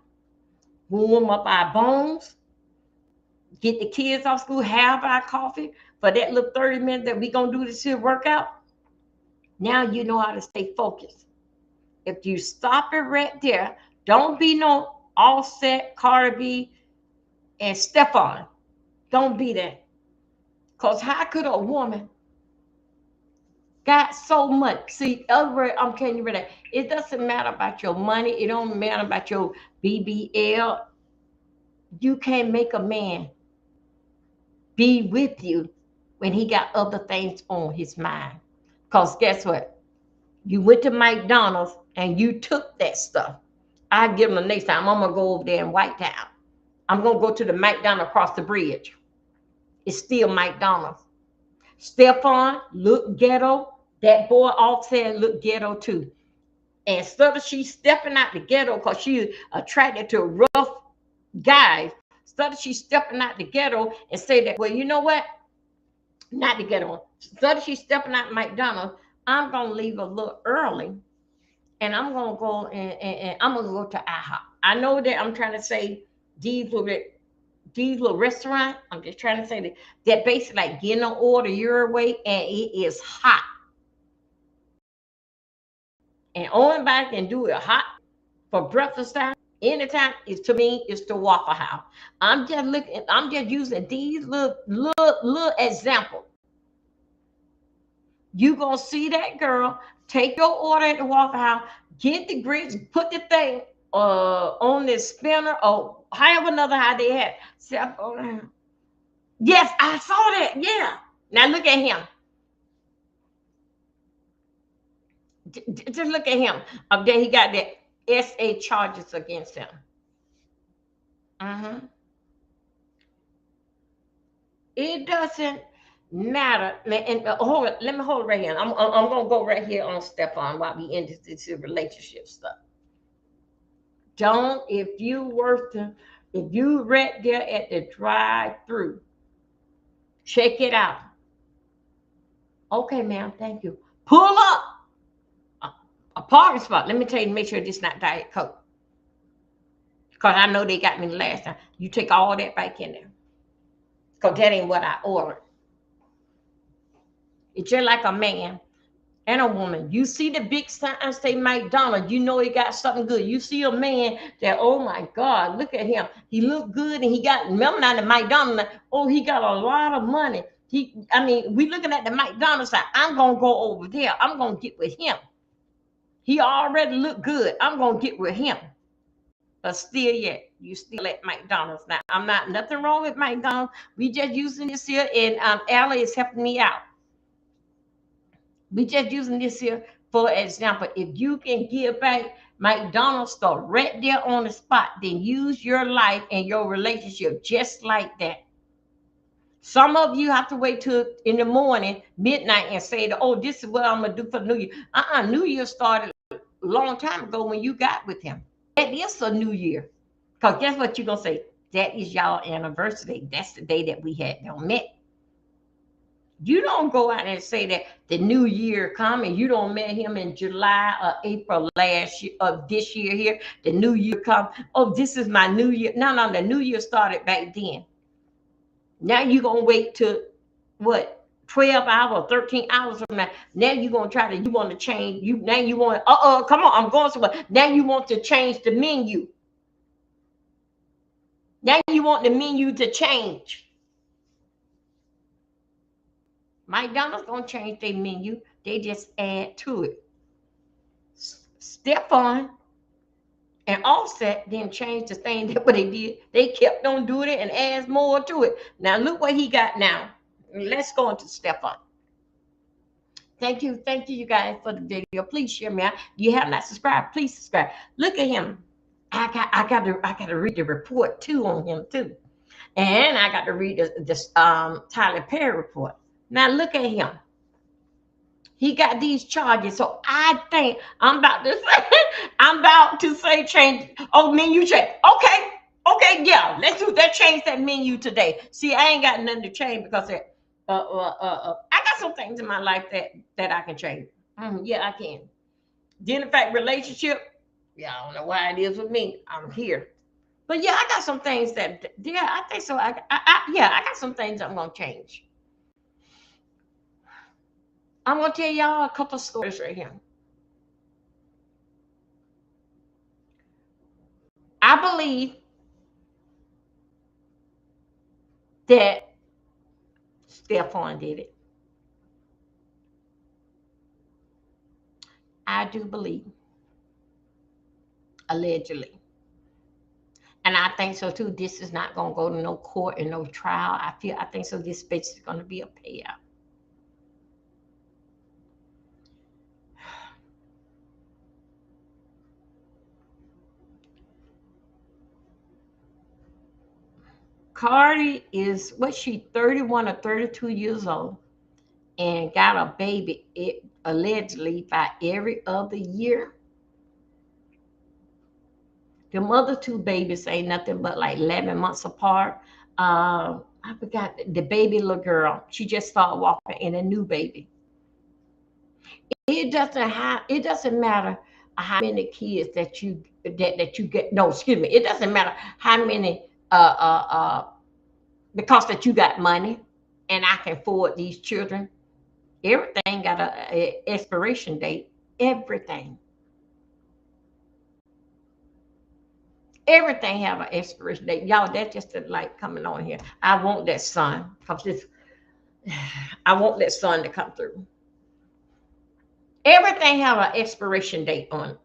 warm up our bones, get the kids off school, have our coffee for that little 30 minutes that we going to do this here workout. Now you know how to stay focused. If you stop it right there, don't be no Offset, Cardi B, and Stephon. Don't be that. Because how could a woman got so much? See, other word, I'm telling you right now, it doesn't matter about your money. It don't matter about your BBL. You can't make a man be with you when he got other things on his mind. Because guess what? You went to McDonald's and you took that stuff. I give them the next time. I'm going to go over there in White Town. I'm going to go to the McDonald's across the bridge. It's still McDonald's. Stephon look ghetto. That boy Offset look ghetto too. And instead of she stepping out the ghetto because she attracted to rough guys, Instead of she stepping out the ghetto and say that, well, you know what? Not the ghetto. Instead of she stepping out McDonald's, I'm gonna leave a little early, and I'm gonna go and I'm gonna go to IHOP. I know that I'm trying to say these little restaurant. I'm just trying to say that basically like getting an order your way, and it is hot. And only anybody can do it hot for breakfast time anytime is to me is the Waffle House. I'm just using these little examples. You gonna see that girl take your order at the Waffle House, get the grits, put the thing on this spinner or however another how they had. See, yes, I saw that. Yeah. Now look at him. Just look at him. Up there, he got the SA charges against him. Mhm. It doesn't matter. And hold it, let me hold it right here. I'm gonna go right here on Stephon while we in this relationship stuff. Don't if you worth to if you right there at the drive-through, check it out. Okay, ma'am, thank you. Pull up a, a parking spot. Let me tell you, make sure this not Diet Coke. Because I know they got me the last time. You take all that back in there. Because that ain't what I ordered. It's just like a man and a woman. You see the big sign say McDonald's, you know he got something good. You see a man that, oh my God, look at him. He look good and he got, remember now the McDonald's, oh, he got a lot of money. We looking at the McDonald's side. I'm gonna go over there. I'm gonna get with him. He already look good. I'm gonna get with him. But still yet, you still at McDonald's. Now, I'm not nothing wrong with McDonald's. We just using this here, and Allie is helping me out. We just using this here for example. If you can give back McDonald's store right there on the spot, then use your life and your relationship just like that. Some of you have to wait till in the morning, midnight, and say, "Oh, this is what I'm gonna do for New Year." New Year started a long time ago when you got with him. That is a new year. Because guess what you're gonna say? That is y'all anniversary. That's the day that we had them met. You don't go out and say that the new year coming. You don't met him in July or April last year of this year here. The new year come. Oh, this is my new year. No, the new year started back then. Now you're gonna wait till what 12 hours, 13 hours from now. Now you're gonna you want to change. You want come on, I'm going somewhere. Now you want to change the menu. Now you want the menu to change. McDonald's gonna change their menu. They just add to it. Stephon and Offset didn't change the thing that what they did. They kept on doing it and adds more to it. Now look what he got now. Let's go into Stephon. Thank you, you guys for the video. Please share me out. You have not subscribed, please subscribe. Look at him. I got to read the report too on him too. And I got to read this Tyler Perry report. Now look at him. He got these charges. So I think I'm about to say change. Oh, menu change. Okay, yeah. Let's do that. Change that menu today. See, I ain't got nothing to change because I got some things in my life that I can change. Yeah, I can. Then in fact, relationship. Yeah, I don't know why it is with me. I'm here. But yeah, I got some things I think so. I got some things I'm gonna change. I'm gonna tell y'all a couple stories right here. I believe that Stephon did it. I do believe, allegedly. And I think so too. This is not gonna go to no court and no trial. I think so. This bitch is gonna be a payout. Cardi is what she 31 or 32 years old and got a baby allegedly by every other year. Them other two babies ain't nothing but like 11 months apart. I forgot the baby little girl. She just started walking, and a new baby. It doesn't matter how many kids that you get. No, excuse me. It doesn't matter how many because that you got money and I can afford these children. Everything got a expiration date. Everything. Everything have an expiration date. Y'all, that's just the light coming on here. I want that sun. Cause this I want that sun to come through. Everything have an expiration date on it.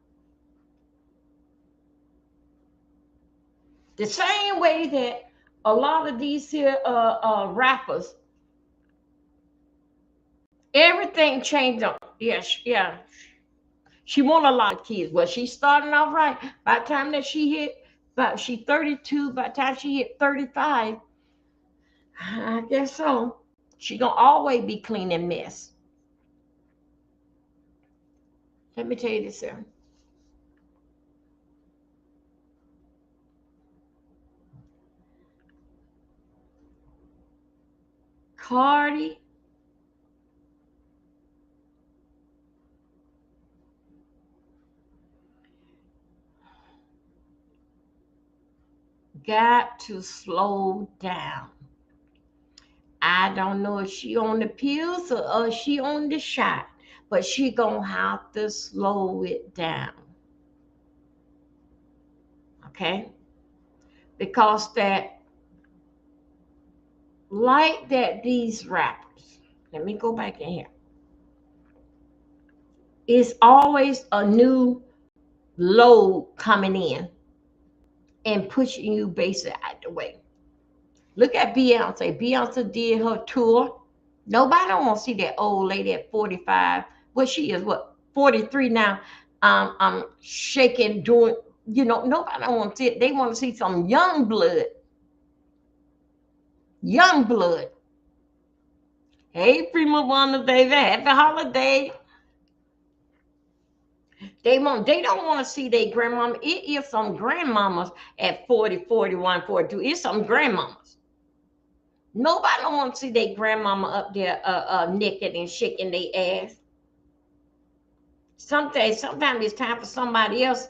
The same way that a lot of these here rappers, everything changed on. Yes, yeah. She want a lot of kids. Well, she's starting off right. By the time that she hit, but she 32. By the time she hit 35, I guess so. She gonna always be clean and mess. Let me tell you this here. Cardi got to slow down. I don't know if she on the pills or she on the shot, but she gonna have to slow it down. Okay? Because that like that these rappers, let me go back in here. It's always a new load coming in and pushing you basically out the way. Look at Beyonce. Beyonce did her tour. Nobody don't want to see that old lady at 45. Well, she is what 43 now. Shaking, doing. Nobody don't want to see it. They want to see some young blood. Young blood. Hey, Prima Wanda, baby, happy holiday. They don't want to see their grandmama. It is some grandmamas at 40, 41, 42. It's some grandmamas. Nobody don't want to see their grandmama up there naked and shaking their ass. Sometimes it's time for somebody else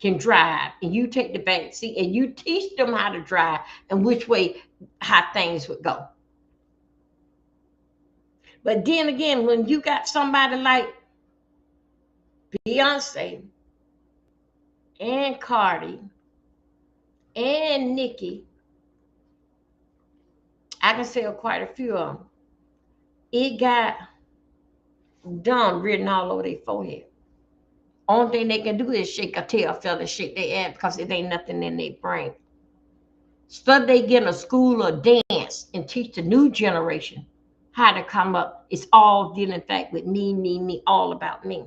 can drive and you take the back seat and you teach them how to drive and which way how things would go. But then again, when you got somebody like Beyonce and Cardi and Nicki, I can say quite a few of them. It got dumb written all over their forehead. Only thing they can do is shake a tail feather, shake their ass because it ain't nothing in their brain. So they get a school of dance and teach the new generation how to come up. It's all dealing fact with me, all about me.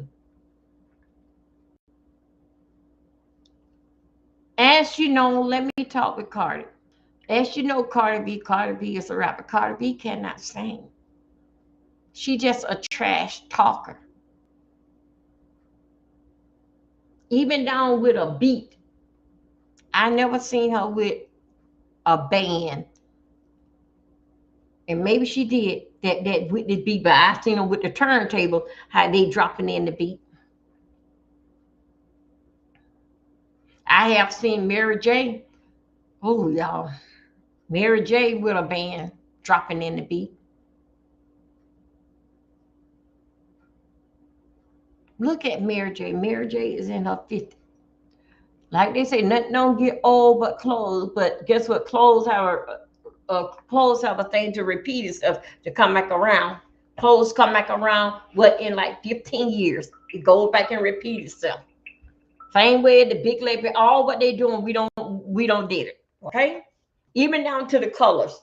As you know, let me talk with Cardi. As you know, Cardi B is a rapper. Cardi B cannot sing. She just a trash talker. Even down with a beat. I never seen her with a band. And maybe she did that with the beat, but I seen her with the turntable, how they dropping in the beat. I have seen Mary J. Oh, y'all. Mary J with a band dropping in the beat. Look at Mary J. Mary J is in her 50s. Like they say, nothing don't get old but clothes. But guess what? Clothes have a thing to repeat itself to come back around. Clothes come back around. What in like 15 years? It goes back and repeat itself. Same way the big label, all what they doing, we don't did it. Okay? Even down to the colors.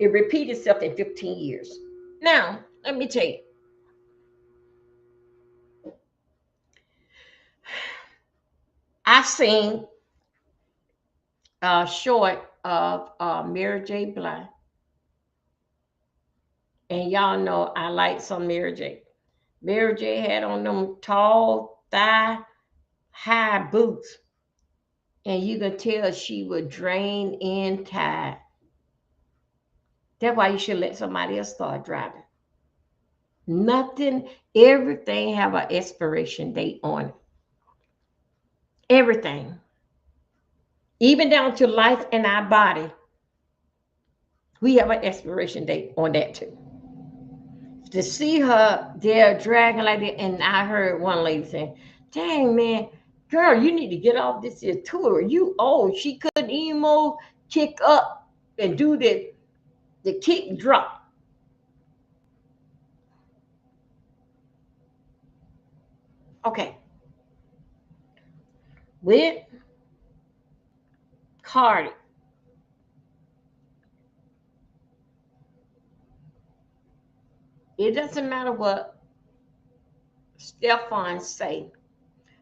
It repeats itself in 15 years. Now, let me tell you. I seen a short of Mary J. Blige. And y'all know I like some Mary J. Mary J had on them tall thigh high boots. And you can tell she was drained and tired. That's why you should let somebody else start driving. Nothing, everything have an expiration date on it. Everything. Even down to life in our body. We have an expiration date on that too. To see her there dragging like that, and I heard one lady saying, dang man, girl, you need to get off this here tour. You old. She couldn't even kick up and do the kick drop. Okay. With Cardi, it doesn't matter what Stefan say,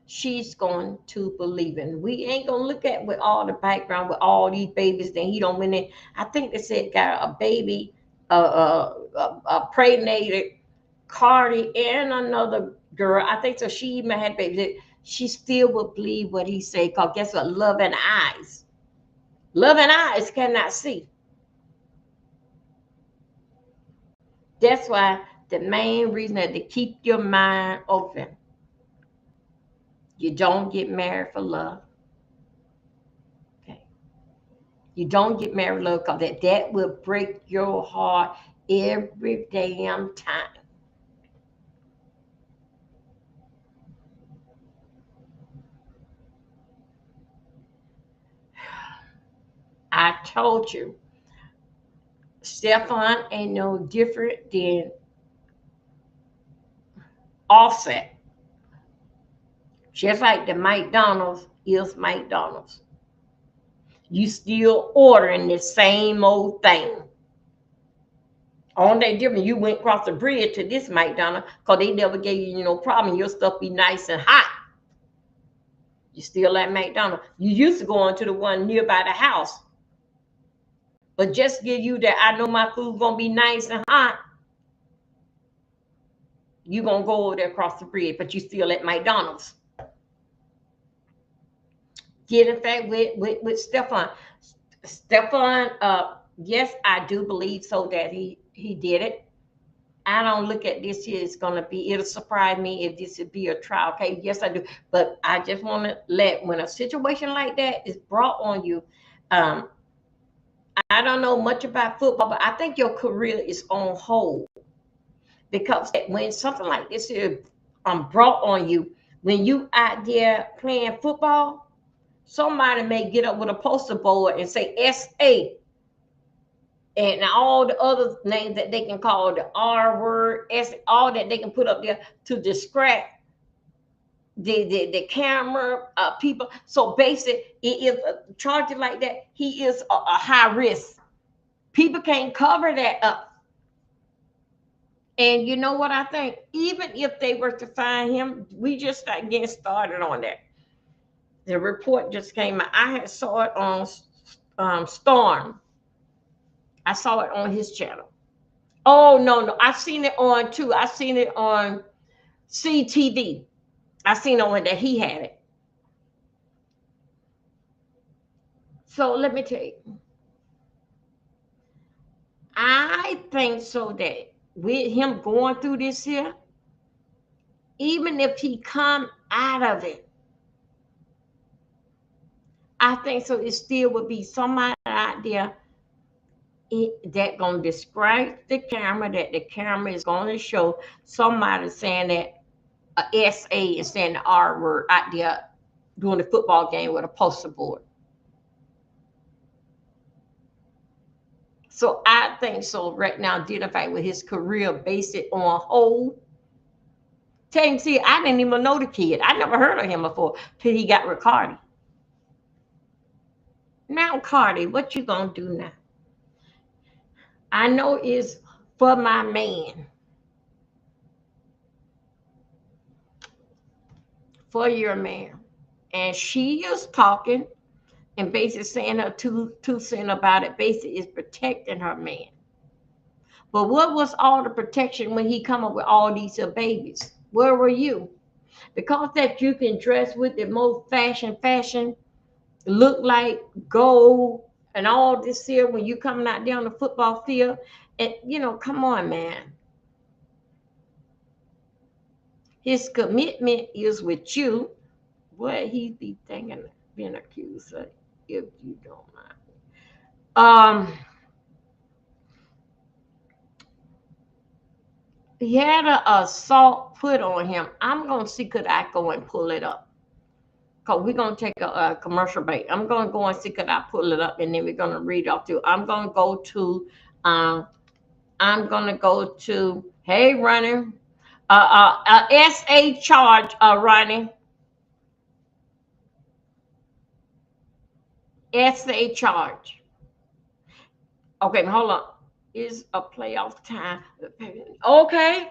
she's going to believe in. We ain't gonna look at with all the background with all these babies. Then he don't win it. I think they said got a baby, a pregnated Cardi and another girl. I think so. She even had babies. She still would believe what he said. Cause guess what? Love and eyes cannot see. That's why the main reason that to keep your mind open. You don't get married for love. Okay. You don't get married for love because that will break your heart every damn time. I told you, Stefan ain't no different than Offset. Just like the McDonald's is McDonald's. You still ordering the same old thing. Only different, you went across the bridge to this McDonald's because they never gave you no problem. Your stuff be nice and hot. You still at McDonald's. You used to go on to the one nearby the house. But just give you that I know my food gonna be nice and hot. You gonna go over there across the bridge, but you still at McDonald's. Get in fact with Stefan. Stefan, yes, I do believe so that he did it. I don't look at this here. It's gonna be. It'll surprise me if this would be a trial. Okay, yes, I do. But I just want to let when a situation like that is brought on you. Um, I don't know much about football, but I think your career is on hold because when something like this is brought on you, when you out there playing football, somebody may get up with a poster board and say SA and all the other names that they can call the R word, S, all that they can put up there to distract the camera people. So basically, it is a charge like that. He is a high risk. People can't cover that up. And you know what I think? Even if they were to find him, we just start getting started on that. The report just came out. I had saw it on Storm. I saw it on his channel. Oh no, I've seen it on too. I've seen it on CTV. I seen it on that he had it. So let me tell you, I think so that with him going through this here, even if he come out of it, I think so it still would be somebody out there that gonna describe the camera, that the camera is gonna show somebody saying that a SA is saying the R word out there doing the football game with a poster board. So I think so right now, identify with his career, base it on hold. Tell him, see, I didn't even know the kid. I never heard of him before till he got with Cardi. Now, Cardi, what you gonna do now? I know it's for my man, for your man. And she is talking and basically saying her two cents about it, basically is protecting her man. But what was all the protection when he come up with all these babies? Where were you? Because that you can dress with the most fashion, look like gold and all this here when you coming out there on the football field. And come on, man. His commitment is with you. What he be thinking of being accused of, if you don't mind. He had an assault put on him. I'm gonna see could I go and pull it up. Cause we're gonna take a commercial break. I'm gonna go and see could I pull it up, and then we're gonna read off to. Um, I'm gonna go to. Hey, running. SA charge. Running. SA charge. Okay, hold on. Is a playoff time. Okay.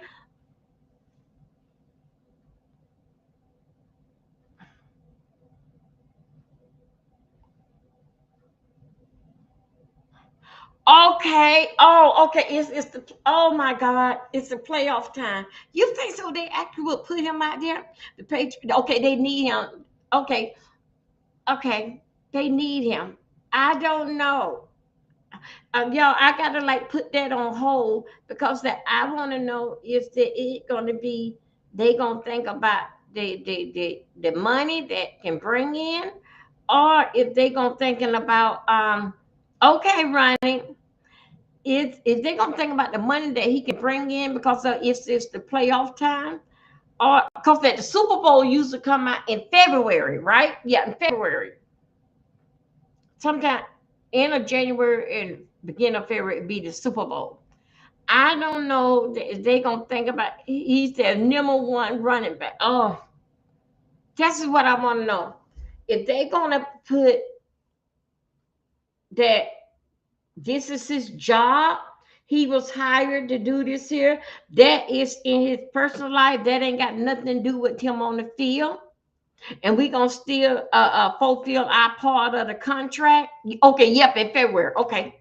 Okay. Oh, okay. It's the oh my God. It's the playoff time. You think so? They actually would put him out there. The page. Okay, they need him. Okay. Okay. They need him. I don't know. Y'all, I gotta like put that on hold because that I want to know if it gonna be they gonna think about the money that can bring in, or if they gonna thinking about okay, Ronnie, if they gonna think about the money that he can bring in because of if it's the playoff time, or because that the Super Bowl used to come out in February, right? Yeah, in February, sometime end of January and beginning of February it'd be the Super Bowl. I don't know if they gonna think about he's their number one running back. Oh, this is what I want to know. If they gonna put that this is his job, he was hired to do this here. That is in his personal life. That ain't got nothing to do with him on the field. And we gonna still fulfill our part of the contract. Okay, yep, in February. Okay,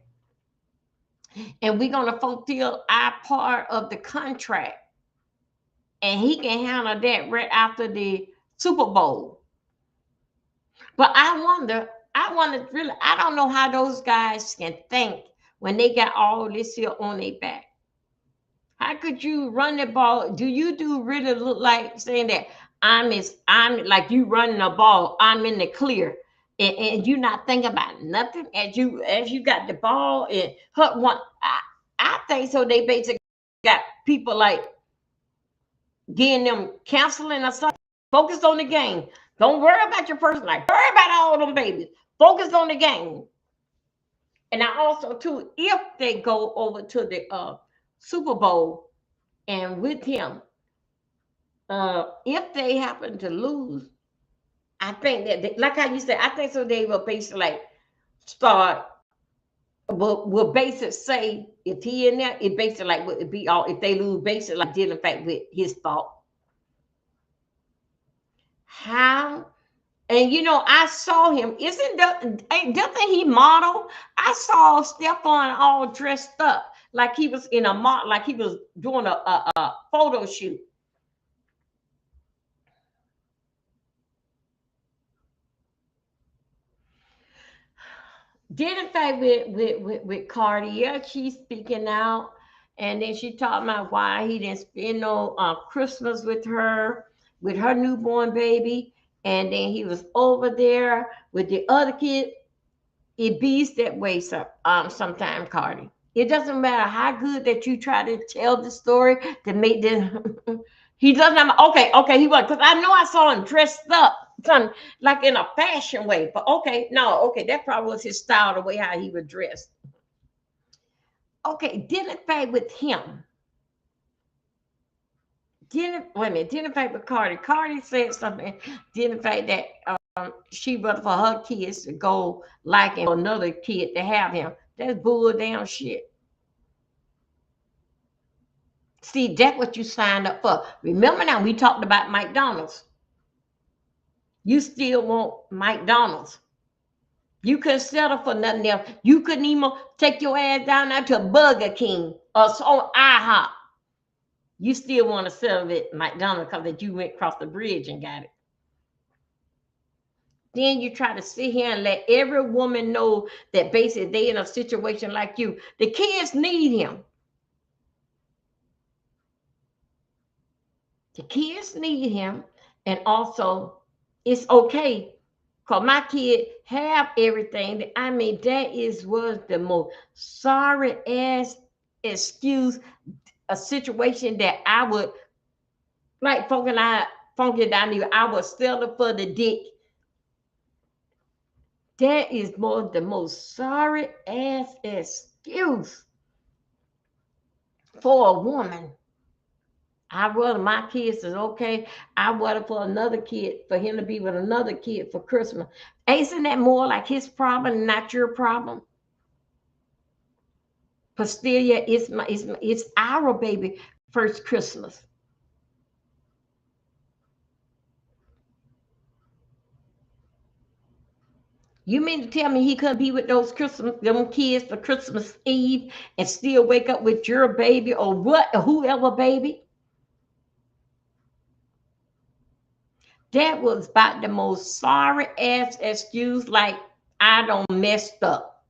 and we're gonna fulfill our part of the contract, and he can handle that right after the Super Bowl. But I wonder really, I don't know how those guys can think when they got all this here on their back. How could you run the ball? Do you do really look like saying that I'm like you running a ball, I'm in the clear. And you not thinking about nothing as you got the ball and hut one. I think so. They basically got people like getting them counseling or something. Focus on the game. Don't worry about your personal life. Worry about all them babies. Focus on the game. And I also too, if they go over to the Super Bowl and with him, if they happen to lose, I think that like how you said, I think so. They will basically like start. Will basically say if he in there, it basically like would be all. If they lose, basically like dealing fact with his thought. How And I saw him. Doesn't he model? I saw Stefan all dressed up like he was in a mod, like he was doing a photo shoot. Did in fact with Cardi, yeah, she's speaking out, and then she talking about why he didn't spend no Christmas with her newborn baby, and then he was over there with the other kid. It bees that way sometime, Cardi. It doesn't matter how good that you try to tell the story to make the he doesn't have okay, he was because I know I saw him dressed up some like in a fashion way. But okay, no, okay, that probably was his style, the way how he was dressed. Okay, didn't fight with him. Didn't wait a minute, didn't fight with Cardi. Cardi said something, didn't fight that she rather for her kids to go like another kid to have him. That's bull damn shit. See, that's what you signed up for. Remember now, we talked about McDonald's. You still want McDonald's. You couldn't settle for nothing else. You couldn't even take your ass down there to Burger King or so IHOP. You still want to settle at McDonald's because that you went across the bridge and got it. Then you try to sit here and let every woman know that basically they in a situation like you. The kids need him. The kids need him. And also, it's okay. Because my kid have everything. I mean, that was the most sorry ass excuse, a situation that I would, like Funky down here, I would settle for the dick. That is the most sorry ass excuse for a woman. I rather my kids is okay. I rather for another kid, for him to be with another kid for Christmas. Isn't that more like his problem, not your problem? Pastilia is it's our baby first Christmas. You mean to tell me he couldn't be with them kids for Christmas Eve and still wake up with your baby or what, or whoever baby? That was about the most sorry ass excuse, like I don't messed up.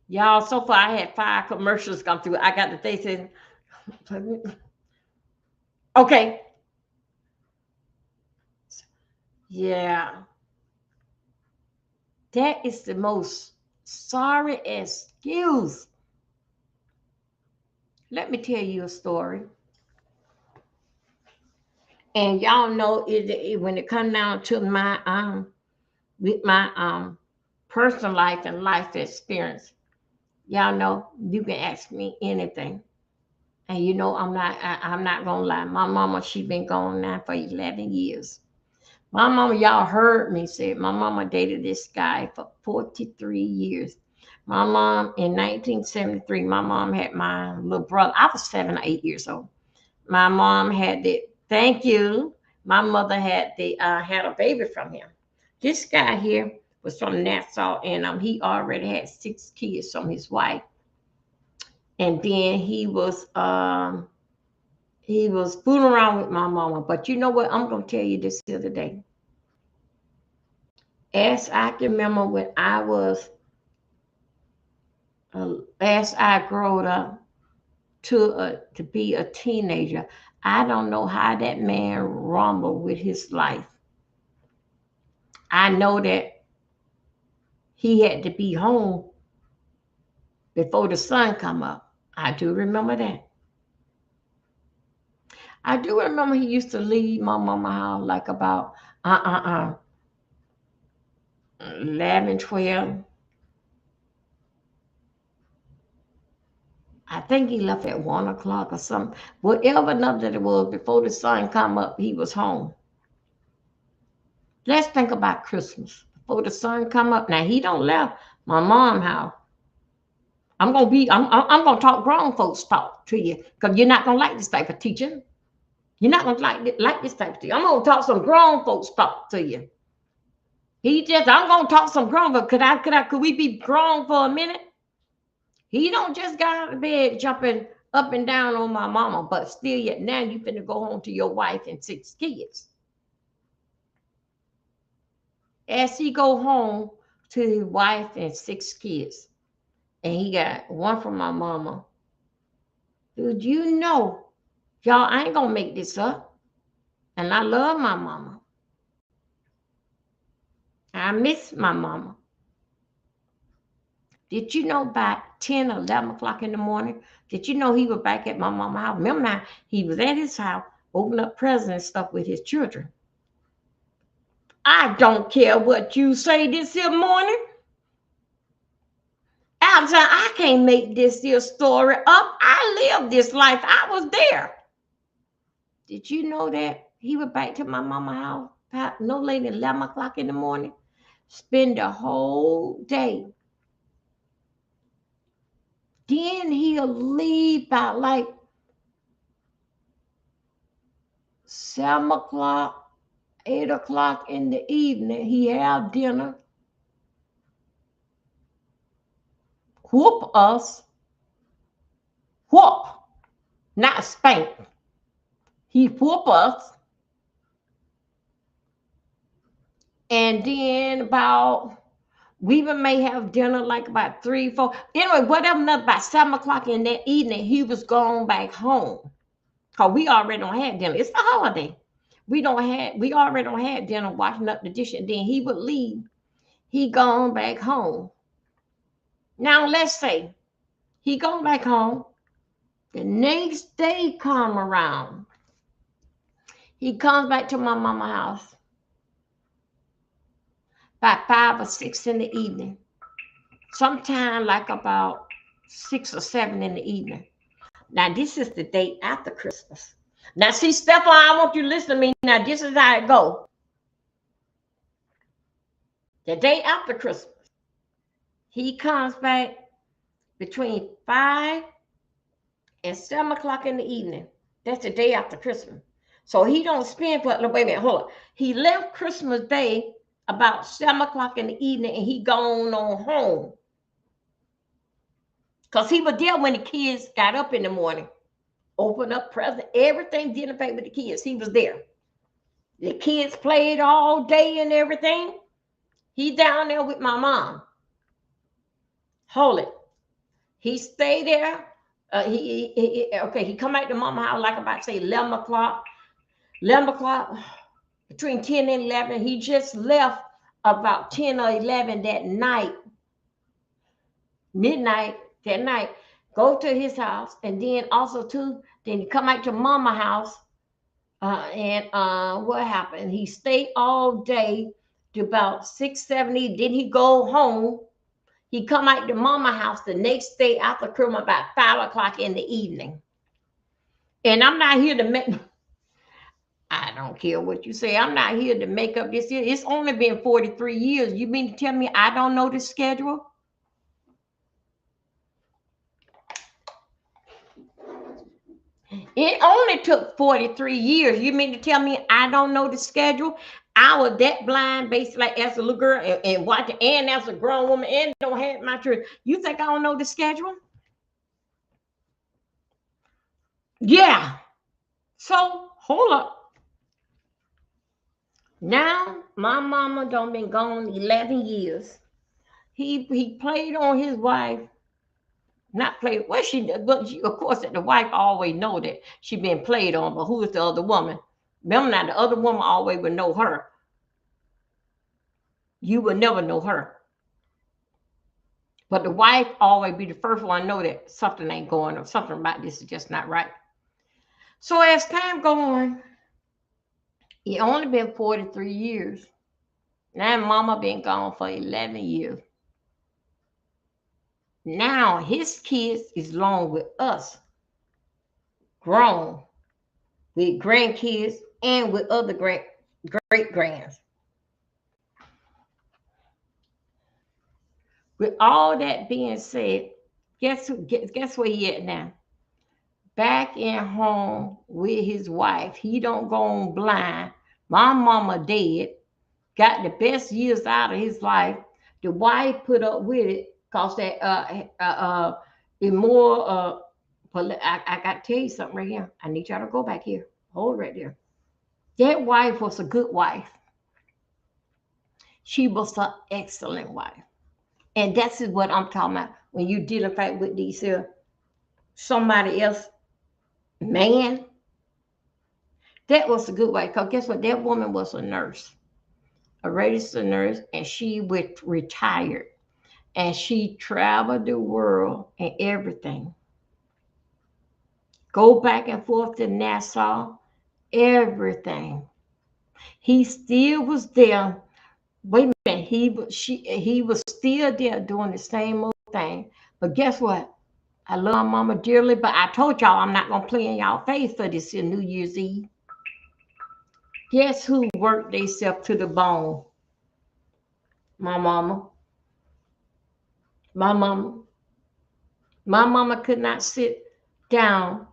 Y'all, so far I had 5 commercials come through. I got the thing saying, okay. Yeah. That is the most sorry excuse. Let me tell you a story. And y'all know when it comes down to my with my personal life and life experience, y'all know you can ask me anything. And you know I'm not gonna lie. My mama, she been gone now for 11 years. My mama, y'all heard me say it. My mama dated this guy for 43 years. My mom in 1973, my mom had my little brother. I was 7 or 8 years old. My mom had the thank you. My mother had a baby from him. This guy here was from Nassau, and he already had 6 kids from his wife. And then he was fooling around with my mama. But you know what? I'm gonna tell you this the other day. As I can remember when I was as I grew up to be a teenager, I don't know how that man rumbled with his life. I know that he had to be home before the sun come up. I do remember that. I do remember he used to leave my mama house like about 11, 12. I think he left at 1 o'clock or something. Whatever number it was, before the sun come up, he was home. Let's think about Christmas. Before the sun come up. Now he don't left my mom house. I'm gonna talk grown folks talk to you because you're not gonna like this type of teaching. You're not gonna like this type of teaching. I'm gonna talk some grown folks talk to you. I'm gonna talk some grown folks. Could we be grown for a minute? He don't just got out of bed jumping up and down on my mama, but still yet now you finna go home to your wife and 6 kids. As he go home to his wife and 6 kids, and he got one from my mama. Dude, you know, y'all, I ain't gonna make this up. And I love my mama. I miss my mama. Did you know by 10 or 11 o'clock in the morning? Did you know he was back at my mama's house? Remember now, he was at his house, opening up presents and stuff with his children. I don't care what you say this here morning. Outside, I can't make this here story up. I lived this life. I was there. Did you know that he went back to my mama's house about no later than 11 o'clock in the morning? Spend the whole day. Then he'll leave about like 7 o'clock, 8 o'clock in the evening. He have dinner. Whoop us. Whoop. Not spank. He whoop us. And then about we even may have dinner like about 3, 4. Anyway, whatever, not about 7 o'clock in that evening, he was going back home. Cause we already don't have dinner. It's the holiday. We already don't have dinner, washing up the dishes. And then he would leave. He gone back home. Now let's say he gone back home. The next day come around. He comes back to my mama house by 5 or 6 in the evening. Sometime like about 6 or 7 in the evening. Now this is the day after Christmas. Now see, Stephan, I want you to listen to me. Now this is how it goes. The day after Christmas, he comes back between 5 and 7 o'clock in the evening. That's the day after Christmas. So he don't spend, wait a minute, hold on. He left Christmas Day about 7 o'clock in the evening and he gone on home. Because he was there when the kids got up in the morning, opened up present, everything, dinner paid with the kids. He was there. The kids played all day and everything. He down there with my mom. Hold it. He stayed there. He come back to mama house like about say 11 o'clock. 11 o'clock, between 10 and 11. He just left about 10 or 11 that night. Midnight that night. Go to his house. And then also too, then he come back to mama house. What happened? He stayed all day to about 6, 7. Then he go home. He come out to mama house the next day after Christmas about 5 o'clock in the evening. And I'm not here to make, I don't care what you say. I'm not here to make up this year. It's only been 43 years. You mean to tell me I don't know the schedule? It only took 43 years. You mean to tell me I don't know the schedule? I was that blind, basically, like as a little girl and watching, and as a grown woman, and don't have my church. You think I don't know the schedule? Yeah. So hold up. Now my mama done been gone 11 years. He played on his wife. Not played. Well, of course, the wife always know that she been played on. But who is the other woman? Remember now, the other woman always would know her. You would never know her. But the wife always be the first one to know that something ain't going or something about this is just not right. So as time go on, it only been 43 years. Now mama been gone for 11 years. Now his kids is along with us, grown, with grandkids and with other great grands. With all that being said, guess where he at now? Back in home with his wife. He don't go on blind. My mama dead. Got the best years out of his life. The wife put up with it because that it more I got to tell you something right here. I need y'all to go back here. Hold right there. That wife was a good wife. She was an excellent wife. And that's what I'm talking about. When you dealing with these somebody else, man, that was a good wife. Because guess what? That woman was a nurse, a registered nurse, and she retired. And she traveled the world and everything. Go back and forth to Nassau, everything. He still was there. Wait a minute, he was still there doing the same old thing. But guess what? I love my mama dearly, but I told y'all I'm not gonna play in y'all face for this here New Year's Eve. Guess who worked themselves to the bone? My mama. My mama. My mama could not sit down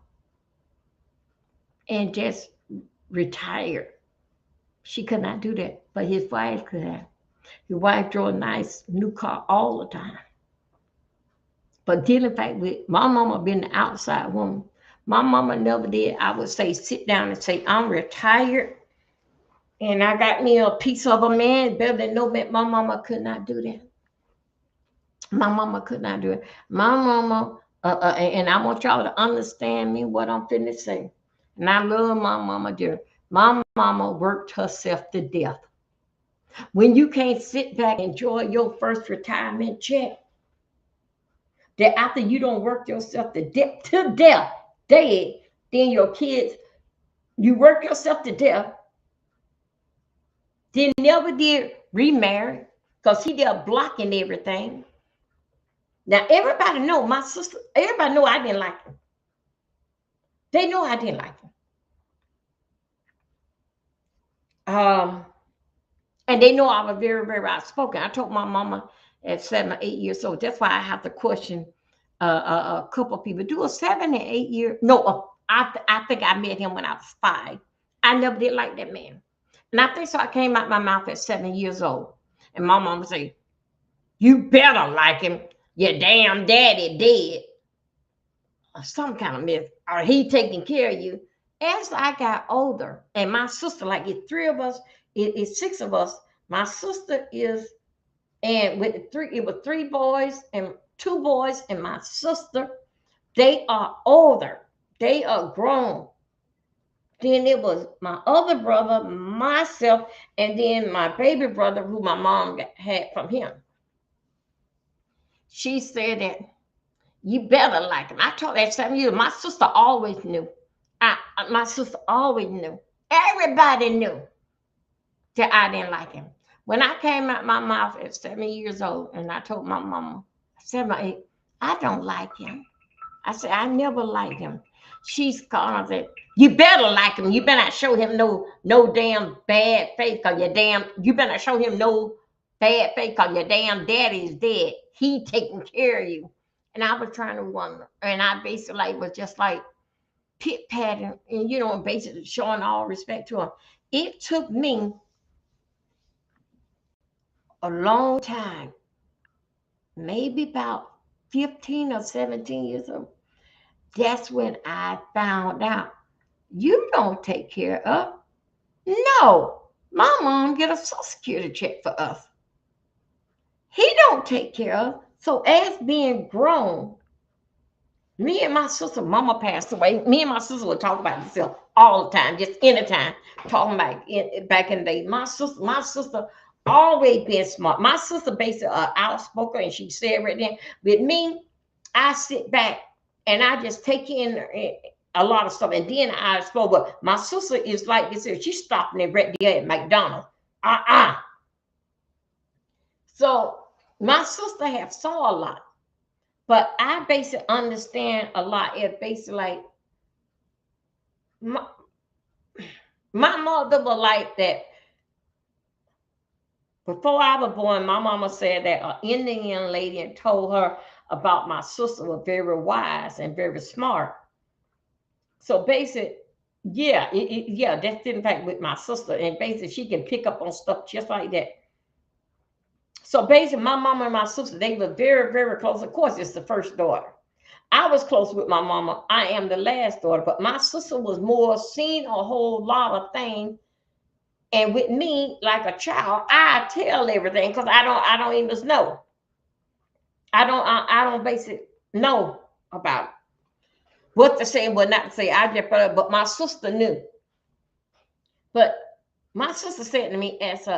and just retire. She could not do that, but his wife could have. His wife drove a nice new car all the time. But dealing back with my mama being the outside woman, my mama never did, I would say, sit down and say, I'm retired. And I got me a piece of a man better than no man. My mama could not do that. My mama could not do it. My mama, and I want y'all to understand me what I'm finna say. And I love my mama, dear. My mama worked herself to death. When you can't sit back and enjoy your first retirement check, that after you don't work yourself to death, dead, then your kids, you work yourself to death, then never did remarry, because he there blocking everything. Now everybody know my sister, everybody know I didn't like him. They know I didn't like him. And they know I was very, very outspoken. I told my mama at 7 or 8 years old. That's why I have to question a couple of people. Do a 7 and 8 year? No, I think I met him when I was 5. I never did like that man, and I think so. I came out my mouth at 7 years old, and my mama say, "You better like him. Your damn daddy dead, or some kind of myth, or he taking care of you." As I got older, and my sister, like it's 3 of us, it's 6 of us. My sister is, and with the 3, it was 3 boys and 2 boys, and my sister. They are older. They are grown. Then it was my other brother, myself, and then my baby brother, who my mom had from him. She said that you better like him. I told her at 7 years. My sister always knew. My sister always knew. Everybody knew that I didn't like him. When I came out my mouth at 7 years old, and I told my mama, 7 or 8, I don't like him. I said, I never liked him. She's calling and said, you better like him. You better not show him no damn bad faith, because you better not show him no bad faith, because your damn daddy is dead. He taking care of you. And I was trying to wonder. And I basically was just like pit patting and, basically showing all respect to him. It took me a long time, maybe about 15 or 17 years old. That's when I found out you don't take care of. No, my mom get a Social Security check for us. He don't take care of. So as being grown, me and my sister, mama passed away. Me and my sister would talk about this all the time, just anytime, talking about it back in the day. My sister always been smart. My sister basically outspoken, and she said right then. With me, I sit back and I just take in a lot of stuff, and then I spoke. But my sister is like this. She's stopping it right there at McDonald's. So my sister have saw a lot, but I basically understand a lot. It basically like my mother was like that. Before I was born, my mama said that an Indian lady told her about my sister was very wise and very smart. So basically, yeah, that's the impact with my sister. And basically, she can pick up on stuff just like that. So basically, my mama and my sister, they were very, very close. Of course, it's the first daughter. I was close with my mama. I am the last daughter, but my sister was more seen a whole lot of things. And with me, like a child, I tell everything because I don't even know. I don't basically know about it. What to say and what not to say. I just, but my sister knew. But my sister said to me, as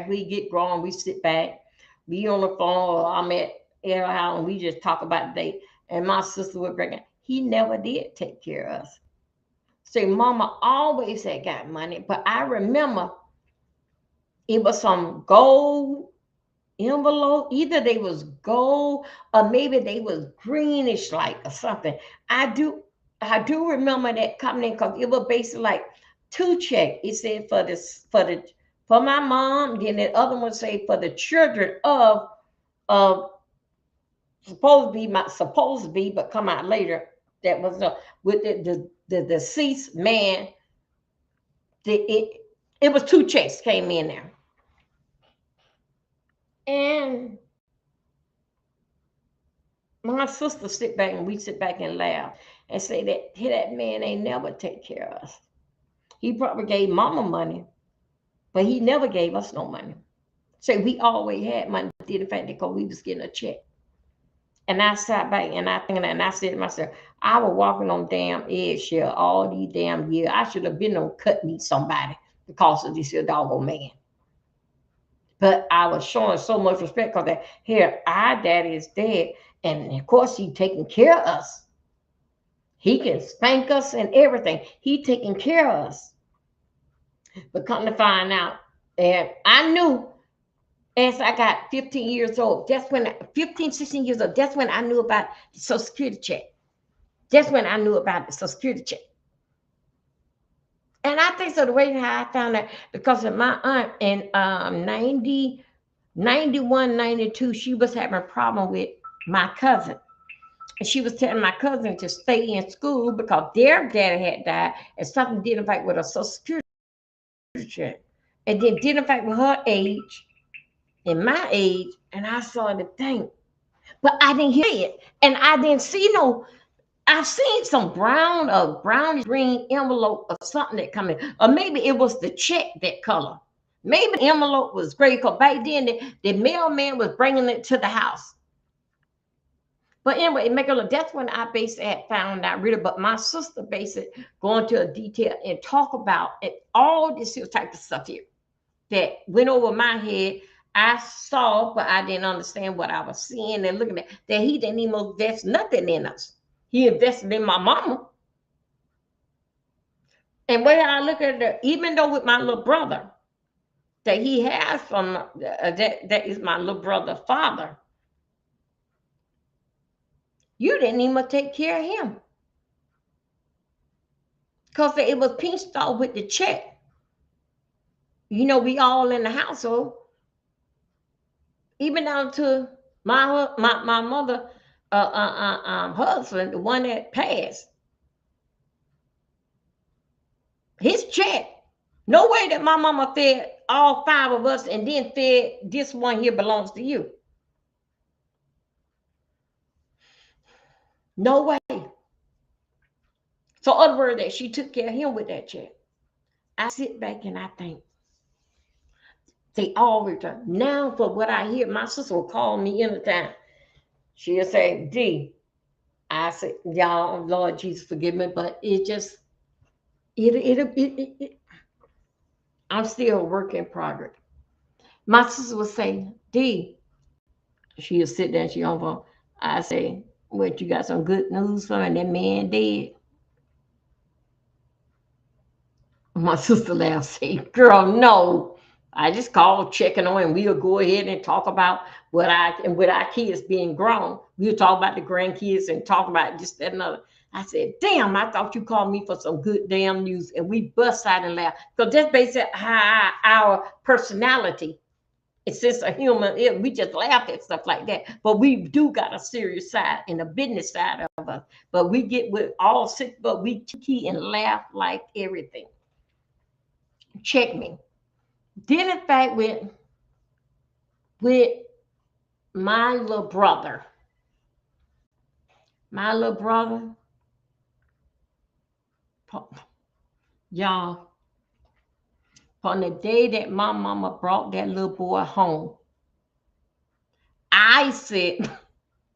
we get grown, we sit back, we on the phone, or I'm at our house, and we just talk about the day. And my sister would bring it. He never did take care of us. So mama always had got money, but I remember it was some gold envelope. Either they was gold or maybe they was greenish like or something. I do remember that coming in because it was basically like 2 checks. It said for my mom, then the other one say for the children of supposed to be, but come out later. That was with the deceased man. It was 2 checks came in there. And my sister sit back and we sit back and laugh and say that man ain't never take care of us. He probably gave mama money, but he never gave us no money. So we always had money, did the fact because we was getting a check. And I sat back and I thinking, and I said to myself, I was walking on damn eggshell all these damn years. I should have been on cut meat somebody because of this here doggone man. But I was showing so much respect because that here our daddy is dead, and of course he taking care of us. He can spank us and everything. He taking care of us. But come to find out, and I knew as I got 15 years old, that's when 15, 16 years old, that's when I knew about the Social Security check. That's when I knew about the Social Security check. And I think so the way how I found out, because of my aunt in 90, 91, 92, she was having a problem with my cousin. And she was telling my cousin to stay in school because their daddy had died and something didn't fight with a Social Security check. And then didn't fight with her age and my age. And I saw the thing. But I didn't hear it. And I didn't see no, I've seen some brown or brownish green envelope or something that come in. Or maybe it was the check that color. Maybe the envelope was gray because back then the mailman was bringing it to the house. But anyway, that's when I basically found out really. But my sister basically go into a detail and talk about it, all this type of stuff here that went over my head. I saw, but I didn't understand what I was seeing and looking at. That he didn't even invest nothing in us. He invested in my mama. And when I look at it, even though with my little brother, that he has from that is my little brother's father, you didn't even take care of him. Because it was pinched off with the check. You know, we all in the household. Even down to my mother husband, the one that passed. His check. No way that my mama fed all 5 of us and then fed this one here belongs to you. No way. So other words that she took care of him with that check. I sit back and I think, they all return. Now for what I hear, my sister will call me anytime. She'll say, D, I said, y'all, Lord Jesus, forgive me, but it just, I'm still a work in progress. My sister would say, D, she'll sit there and she on phone. I say, what, you got some good news for me? That man dead. My sister laughs, say, girl, no. I just called checking on, and we'll go ahead and talk about with our kids being grown. We'll talk about the grandkids and talk about just that and other. I said, damn, I thought you called me for some good damn news. And we bust out and laugh. Because that's basically how our personality. It's just a human, we just laugh at stuff like that. But we do got a serious side and a business side of us. But we get with all sick, but we key and laugh like everything. Check me. Then in fact with my little brother, y'all, on the day that my mama brought that little boy home, I said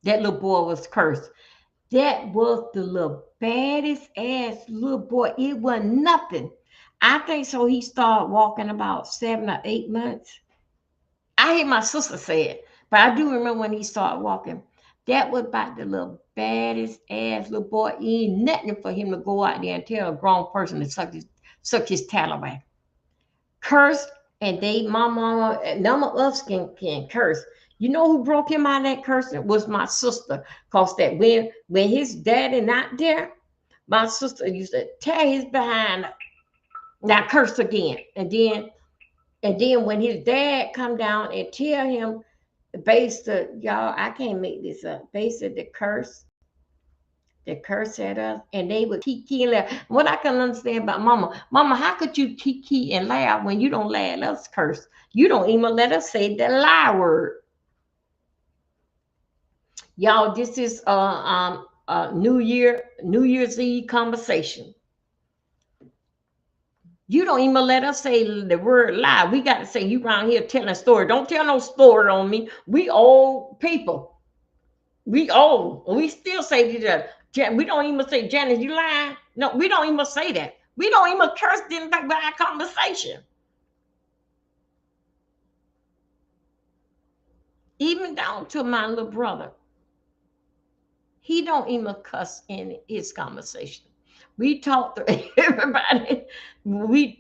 that little boy was cursed. That was the little baddest ass little boy. It wasn't nothing. I think so. He started walking about 7 or 8 months. I hear my sister say it, but I do remember when he started walking. That was about the little baddest ass little boy. It ain't nothing for him to go out there and tell a grown person to suck his tail away. Curse, and my mama, none of us can curse. You know who broke him out of that cursing? Was my sister. Because that when his daddy not there, my sister used to tear his behind up. Now curse again. And then when his dad come down and tell him, based on, y'all, I can't make this up, based on the curse at us, and they would kiki and laugh. What I can understand about mama, how could you kiki and laugh when you don't let us curse? You don't even let us say the lie word. Y'all, this is New Year's Eve conversation. You don't even let us say the word lie. We got to say you around here telling a story. Don't tell no story on me. We old people. We old. We still say to each we don't even say, Janice, you lying. No, we don't even say that. We don't even curse them back by our conversation. Even down to my little brother. He don't even cuss in his conversation. We talk to everybody.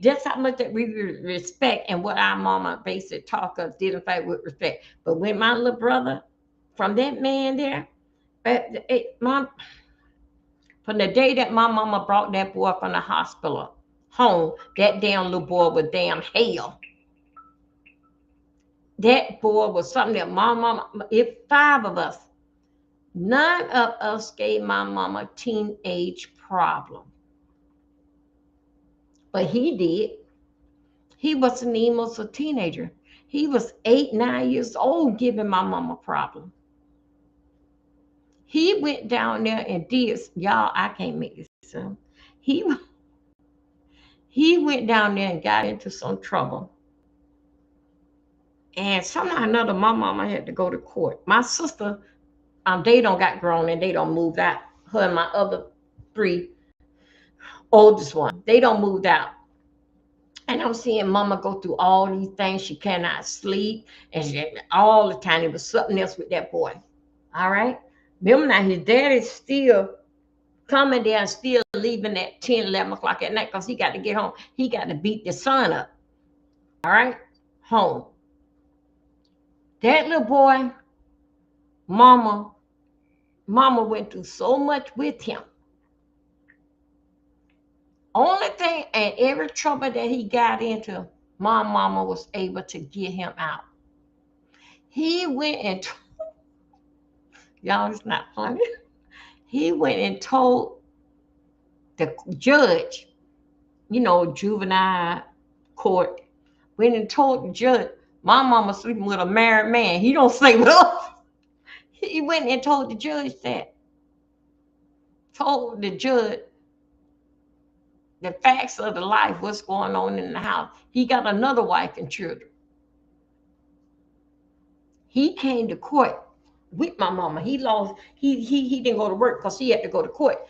That's how much that we respect and what our mama basically talk us did in fact with respect. But when my little brother, from that man there, from the day that my mama brought that boy from the hospital home, that damn little boy was damn hell. That boy was something that my mama, if 5 of us, none of us gave my mama teenage problem. But he did. He wasn't even a teenager. He was 8, 9 years old giving my mama problem. He went down there and did, y'all, I can't make this up. He went down there and got into some trouble. And somehow or another, my mama had to go to court. My sister, they don't got grown and they don't move out. Her and my other 3 oldest one, they don't move out. And I'm seeing mama go through all these things. She cannot sleep. And all the time, it was something else with that boy. All right. Remember now, his dad is still coming there and still leaving at 10, 11 o'clock at night because he got to get home. He got to beat the sun up. All right. Home. That little boy, mama went through so much with him. Only thing, and every trouble that he got into, my mama was able to get him out. He went and y'all, it's not funny. He went and told the judge, juvenile court, went and told the judge, my mama sleeping with a married man. He don't sleep with us. He went and told the judge that. Told the judge the facts of the life, what's going on in the house. He got another wife and children. He came to court with my mama. He lost, he didn't go to work because he had to go to court.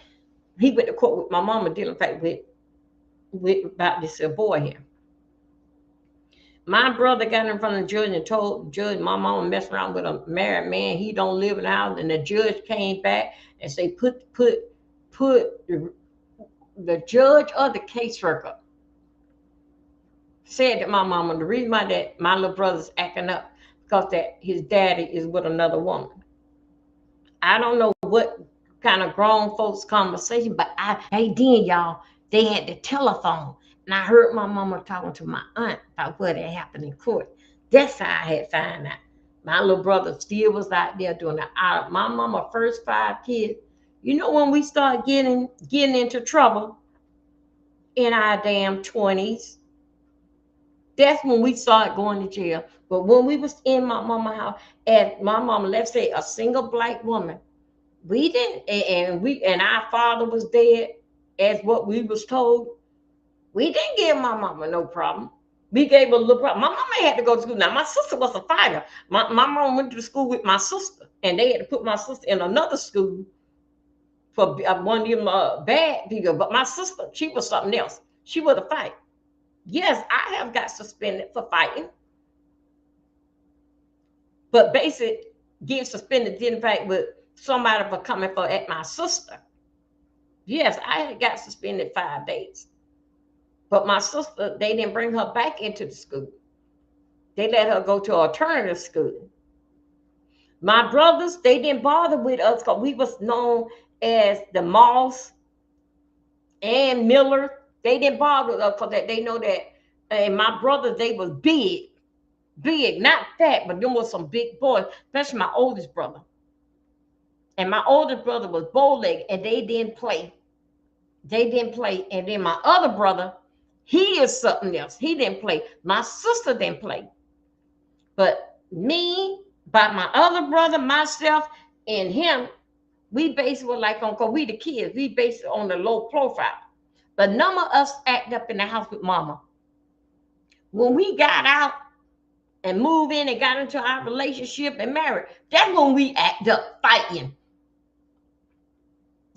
He went to court with my mama dealing fact with about this boy here. My brother got in front of the judge and told the judge my mama messing around with a married man. He don't live in the house. And the judge came back and say, put the judge or the caseworker said that my mama, the reason why that my little brother's acting up because that his daddy is with another woman. I don't know what kind of grown folks conversation, but y'all, they had the telephone. And I heard my mama talking to my aunt about what had happened in court. That's how I had found out. My little brother still was out there doing that. My mama first 5 kids. You know when we start getting into trouble in our damn 20s, that's when we started going to jail. But when we was in my mama house, and my mama, let's say a single black woman, we didn't, and our father was dead, as what we was told. We didn't give my mama no problem. We gave her a little problem. My mama had to go to school. Now, my sister was a fighter. My mom went to school with my sister, and they had to put my sister in another school for one of them bad people. But my sister, she was something else. She was a fight. Yes, I have got suspended for fighting. But basically, getting suspended didn't fight with somebody for coming for at my sister. Yes, I had got suspended 5 days. But my sister, they didn't bring her back into the school. They let her go to alternative school. My brothers, they didn't bother with us because we was known as the Moss and Miller. They didn't bother with us because they know that. And my brothers, they was big, not fat, but them was some big boys, especially my oldest brother. And my oldest brother was bow-legged, and they didn't play. And then my other brother, he is something else. He didn't play. My sister didn't play. But me, by my other brother, myself, and him, we basically were like on, because we the kids, we based on the low profile. But none of us act up in the house with mama. When we got out and moved in and got into our relationship and married, that's when we act up fighting.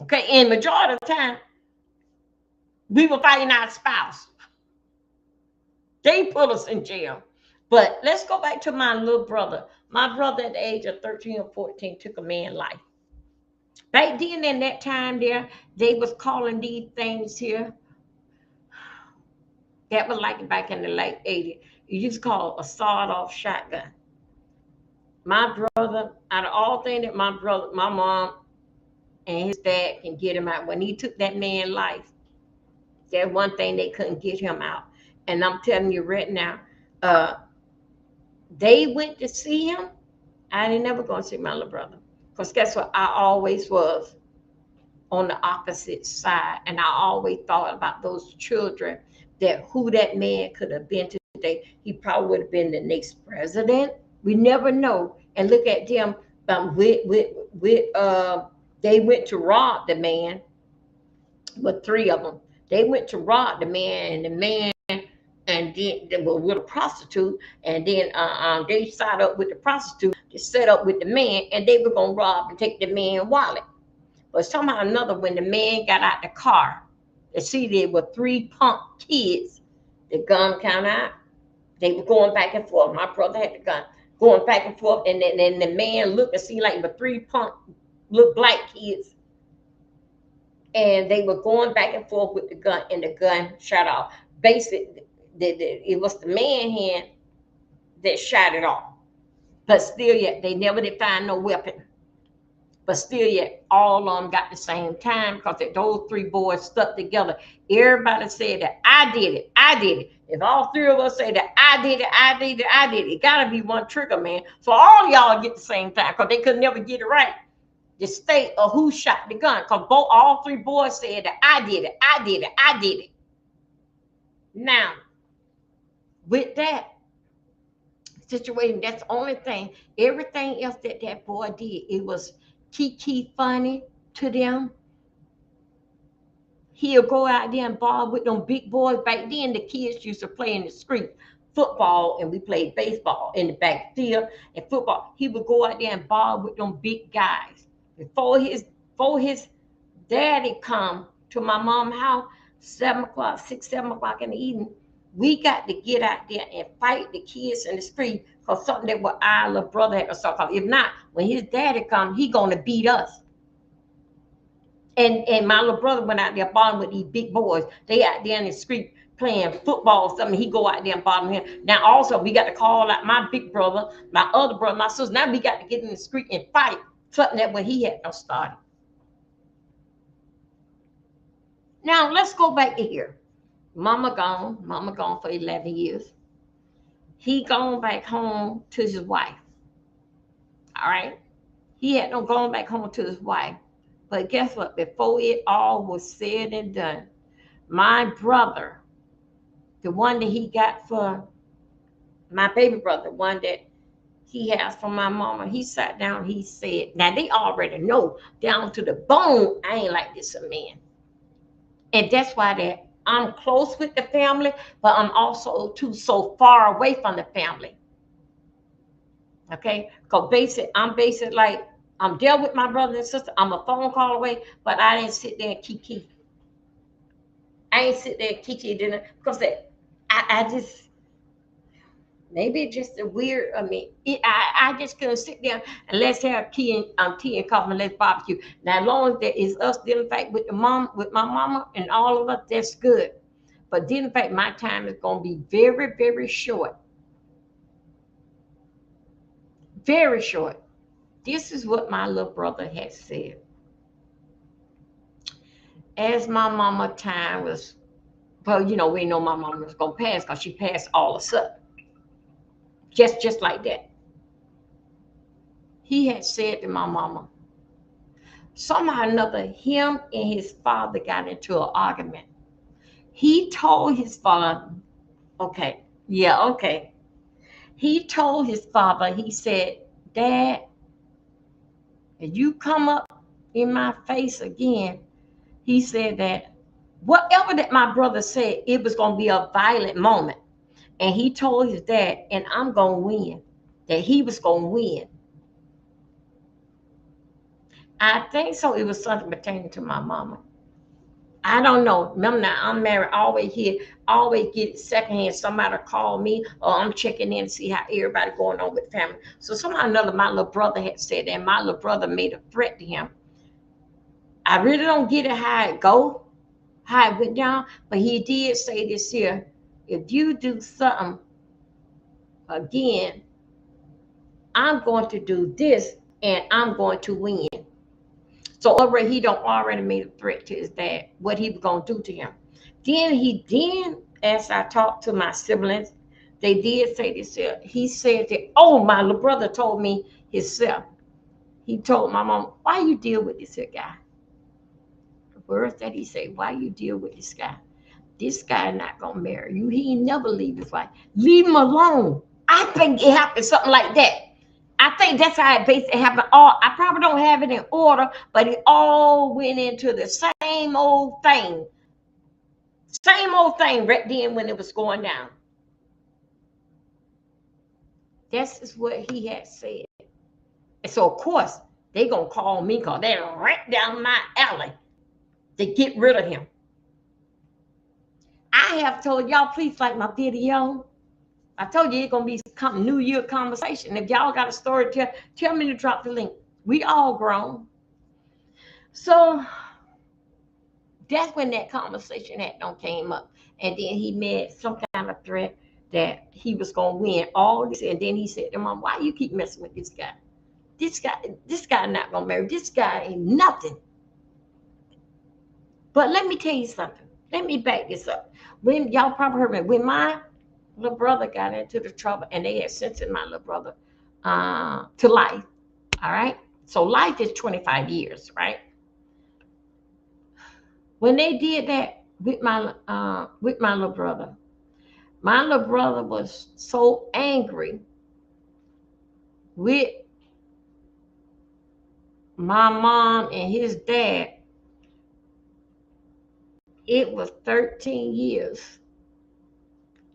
Okay, and majority of the time, we were fighting our spouse. They put us in jail. But let's go back to my little brother. My brother at the age of 13 or 14 took a man's life. Back then in that time there, they was calling these things here. That was like back in the late 80s. You used to call a sawed-off shotgun. My brother, out of all things that my brother, my mom, and his dad can get him out. When he took that man's life, there's one thing they couldn't get him out. And I'm telling you right now, they went to see him. I ain't never gonna see my little brother. Because guess what? I always was on the opposite side. And I always thought about those children, that who that man could have been today. He probably would have been the next president. We never know. And look at them they went to rob the man, with three of them. They went to rob the man, and the man, and then they were with a prostitute, and then they side up with the prostitute to set up with the man, and they were gonna rob and take the man's wallet. But somehow or another, when the man got out the car, they see there were three punk kids. The gun came out. They were going back and forth. My brother had the gun, going back and forth, and then the man looked and see like the three punk little black kids, and they were going back and forth with the gun, and the gun shot off. Basically, it was the man hand that shot it off. But still yet, they never did find no weapon. But still yet, all of them got the same time, because those three boys stuck together. Everybody said that I did it, I did it. If all three of us say that I did it, I did it, I did it, it gotta be one trigger man. So all y'all get the same time, because they could never get it right. The state of who shot the gun, because all three boys said that I did it, I did it, I did it. Now, with that situation, that's the only thing. Everything else that that boy did, it was kiki funny to them. He'll go out there and ball with them big boys. Back then, the kids used to play in the street football, and we played baseball in the backfield and football. He would go out there and ball with them big guys. Before his daddy come to my mom's house, 7 o'clock, 6, 7 o'clock in the evening, we got to get out there and fight the kids in the street for something that what our little brother had to suffer. If not, when his daddy come, he gonna beat us. And my little brother went out there balling with these big boys. They out there in the street playing football or something. He go out there and bother him. Now also we got to call out my big brother, my other brother, my sister. Now we got to get in the street and fight something that when he had no started. Now let's go back to here. Mama gone for 11 years. He gone back home to his wife. All right. He had no gone back home to his wife. But guess what? Before it all was said and done, my brother, the one that he got for my baby brother, one that he has for my mama, he sat down, he said, now they already know down to the bone, I ain't like this a man. And that's why that I'm close with the family, but I'm also too so far away from the family. Okay? Because I'm basically like, I'm there with my brother and sister. I'm a phone call away, but I didn't sit there and kiki. I ain't sit there and kiki dinner because I just, maybe it's just a weird, I just couldn't sit there and let's have tea and coffee and let's barbecue. Now, as long as there is us dealing fact with my mama and all of us, that's good. But dealing fact, my time is going to be very, very short. Very short. This is what my little brother had said. As my mama time was, well, you know, we know my mama was going to pass because she passed all of a sudden. Just like that. He had said to my mama, somehow or another, him and his father got into an argument. He told his father, okay. He told his father, he said, Dad, if you come up in my face again, he said that whatever that my brother said, it was going to be a violent moment. And he told his dad, and I'm going to win, that he was going to win. I think so. It was something pertaining to my mama. I don't know. Remember now, I'm married. Always here, always get it secondhand. Somebody call me, or I'm checking in to see how everybody going on with family. So somehow or another, my little brother had said that. My little brother made a threat to him. I really don't get it how it go, how it went down, but he did say this here: if you do something again, I'm going to do this, and I'm going to win. So already he don't already made a threat to his dad, what he was gonna do to him. Then as I talked to my siblings, they did say this. He said that, oh, my little brother told me himself. He told my mom, why you deal with this guy? The words that he said, why you deal with this guy? This guy not gonna marry you. He ain't never leave his wife. Leave him alone. I think it happened something like that. I think that's how it basically happened. I probably don't have it in order, but it all went into the same old thing. Same old thing right then when it was going down. This is what he had said. And so, of course, they going to call me because they're right down my alley to get rid of him. I have told y'all, please like my video. I told you it's going to be some New Year conversation. If y'all got a story to tell me to drop the link. We all grown. So that's when that conversation came up. And then he made some kind of threat that he was going to win all this. And then he said to Mom, why you keep messing with this guy? This guy not going to marry. This guy ain't nothing. But let me tell you something. Let me back this up. When y'all probably heard me, when my little brother got into the trouble and they had sentenced my little brother to life. All right. So life is 25 years, right? When they did that with my little brother was so angry with my mom and his dad. It was 13 years.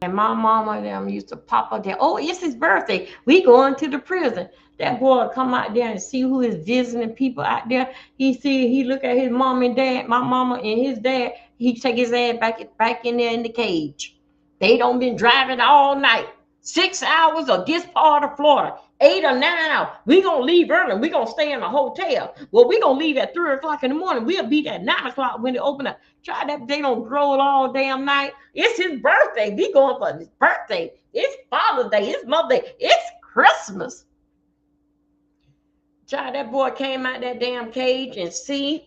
And my mama and them used to pop up there. Oh, it's his birthday. We going to the prison. That boy would come out there and see who is visiting people out there. He look at his mom and dad, my mama and his dad. He take his ass back in there in the cage. They don't been driving all night. 6 hours of this part of Florida. 8 or 9 hours. We gonna leave early. We gonna stay in a hotel. Well, we gonna leave at 3 o'clock in the morning. We'll be there at 9 o'clock when they open up. Try that. They don't grow all damn night. It's his birthday. We going for his birthday. It's Father's Day. It's Mother's Day. It's Christmas. Child, that boy came out that damn cage and see.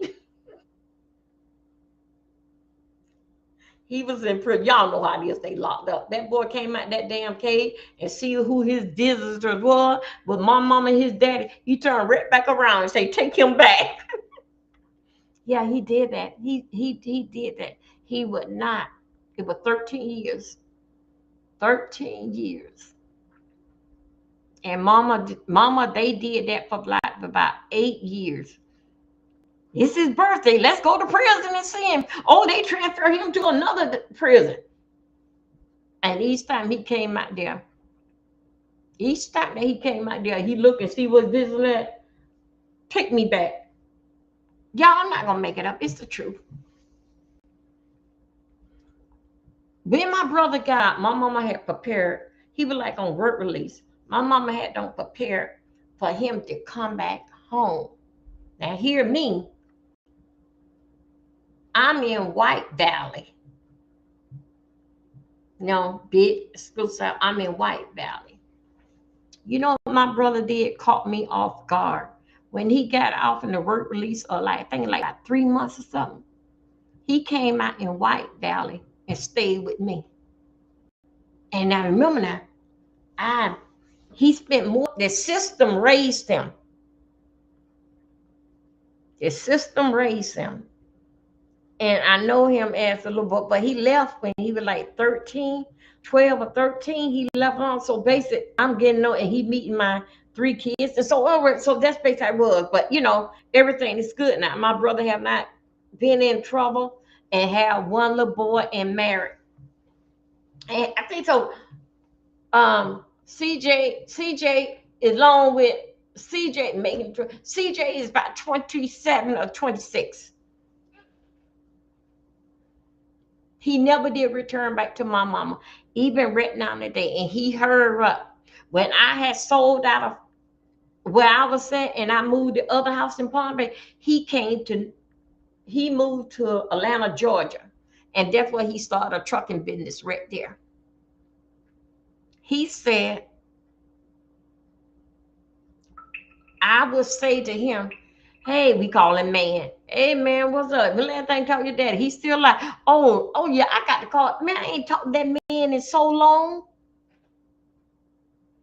He was in prison. Y'all know how it is. They locked up. That boy came out that damn cage and see who his visitors were with my mama and his daddy. He turned right back around and say, take him back. Yeah, he did that. He did that. He would not. It was 13 years. 13 years. And mama, they did that for about 8 years. It's his birthday. Let's go to prison and see him. Oh, they transfer him to another prison. And each time he came out there, he looked and see what's visiting at. Take me back. Y'all, I'm not going to make it up. It's the truth. When my brother got out, my mama had prepared. He was like on work release. My mama had done prepared for him to come back home. Now, hear me. I'm in White Valley. No, big exclusive. I'm in White Valley. You know what my brother did? Caught me off guard. When he got off in the work release, or I think like 3 months or something, he came out in White Valley and stayed with me. And I remember now, he spent more. The system raised him. The system raised him. And I know him as a little boy, but he left when he was like 13, 12 or 13. He left on. So basically, I'm getting on, and he meeting my 3 kids. And so that's basically how it was. But, everything is good now. My brother have not been in trouble. and have one little boy and married. And I think so. CJ is along with CJ making CJ is about 27 or 26. He never did return back to my mama, even right now today. And he heard her up. When I had sold out of where I was at and I moved the other house in Palm Bay, he moved to Atlanta, Georgia. And that's where he started a trucking business right there. He said, I would say to him, hey, we call him man. Hey man, what's up? When last time you talk to your daddy? He's still like, oh yeah, I got to call. Man, I ain't talked to that man in so long.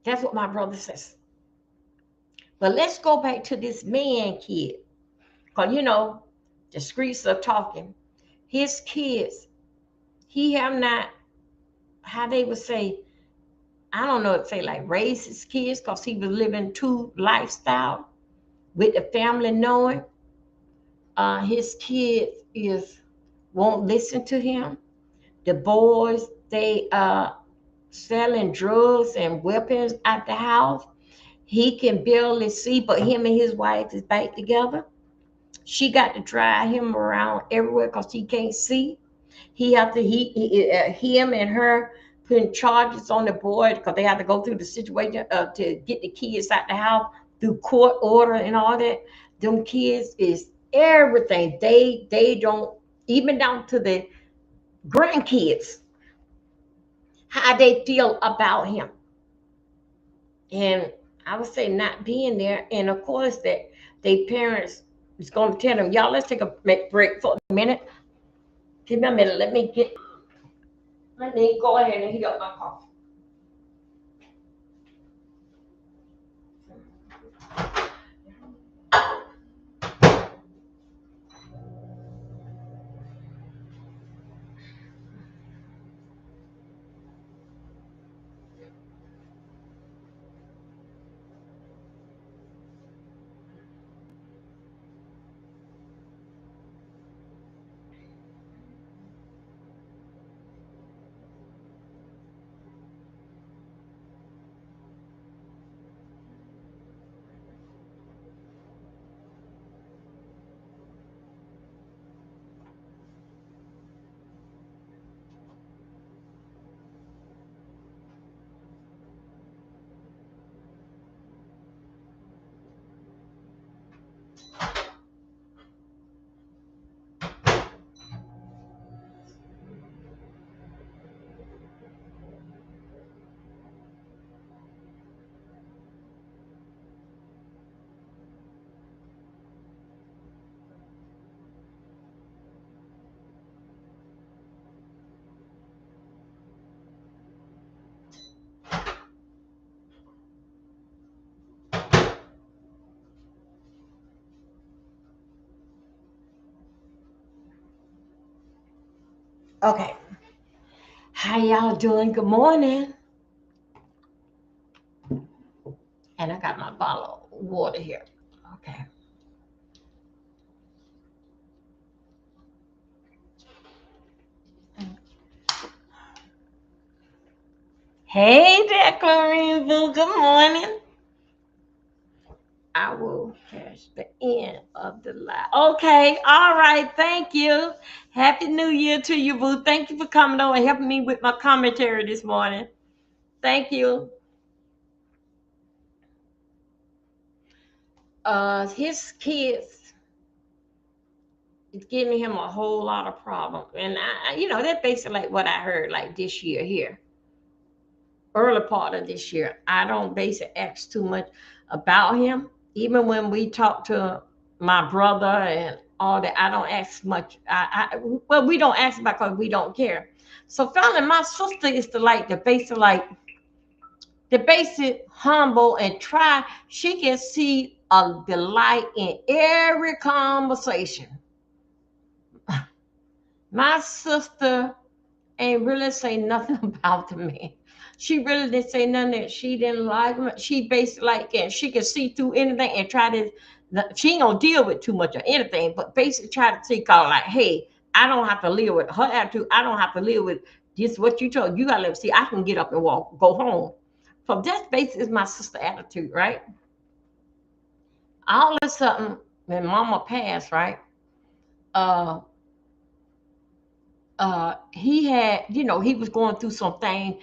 That's what my brother says. But let's go back to this man kid. Because the streets are talking. His kids, he have not, how they would say, I don't know if say like raise his kids because he was living two lifestyle with the family knowing his kids won't listen to him. The boys, they selling drugs and weapons at the house. He can barely see, but him and his wife is back together. She got to drive him around everywhere because he can't see. He have to him and her putting charges on the boy because they have to go through the situation to get the kids out the house through court order and all that. Them kids is everything. They don't, even down to the grandkids, how they feel about him. And I would say not being there, and of course that they parents is going to tell them, y'all, let's take a break for a minute. Give me a minute. Let me go ahead and heat up my coffee. Okay. How y'all doing? Good morning. And I got my bottle of water here. Okay. Hey there, Clarine Boo. Good morning. I will catch the end of the live. Okay, all right. Thank you. Happy New Year to you, Boo. Thank you for coming over and helping me with my commentary this morning. Thank you. His kids is giving him a whole lot of problems, and that's basically like what I heard like this year here, early part of this year. I don't basically ask too much about him. Even when we talk to my brother and all that, I don't ask much. Well, we don't ask about because we don't care. So finally, my sister is the basic humble and try. She can see a delight in every conversation. My sister ain't really say nothing about the man. She really didn't say nothing that she didn't like him. She basically like, and she can see through anything and try to, she ain't gonna deal with too much of anything, but basically try to think out like, hey, I don't have to live with her attitude. I don't have to live with this. What you told, you gotta let me see. I can get up and walk, go home. So that's basically my sister attitude, right? All of a sudden, when Mama passed, right? Uh, he had, he was going through something,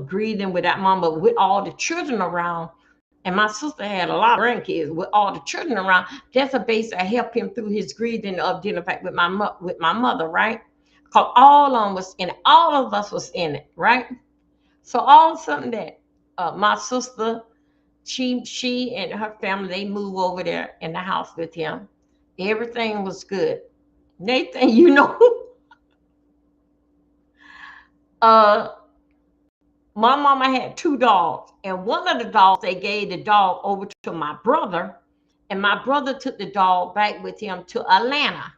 grieving with that mama, with all the children around. And my sister had a lot of grandkids with all the children around. That's a base that helped him through his grieving of dealing back with my mother, right? Because all of them was in it, all of us was in it, right? So all of a sudden that my sister, she and her family, they moved over there in the house with him. Everything was good. Nathan, uh my mama had two dogs, and one of the dogs, they gave the dog over to my brother, and my brother took the dog back with him to Atlanta.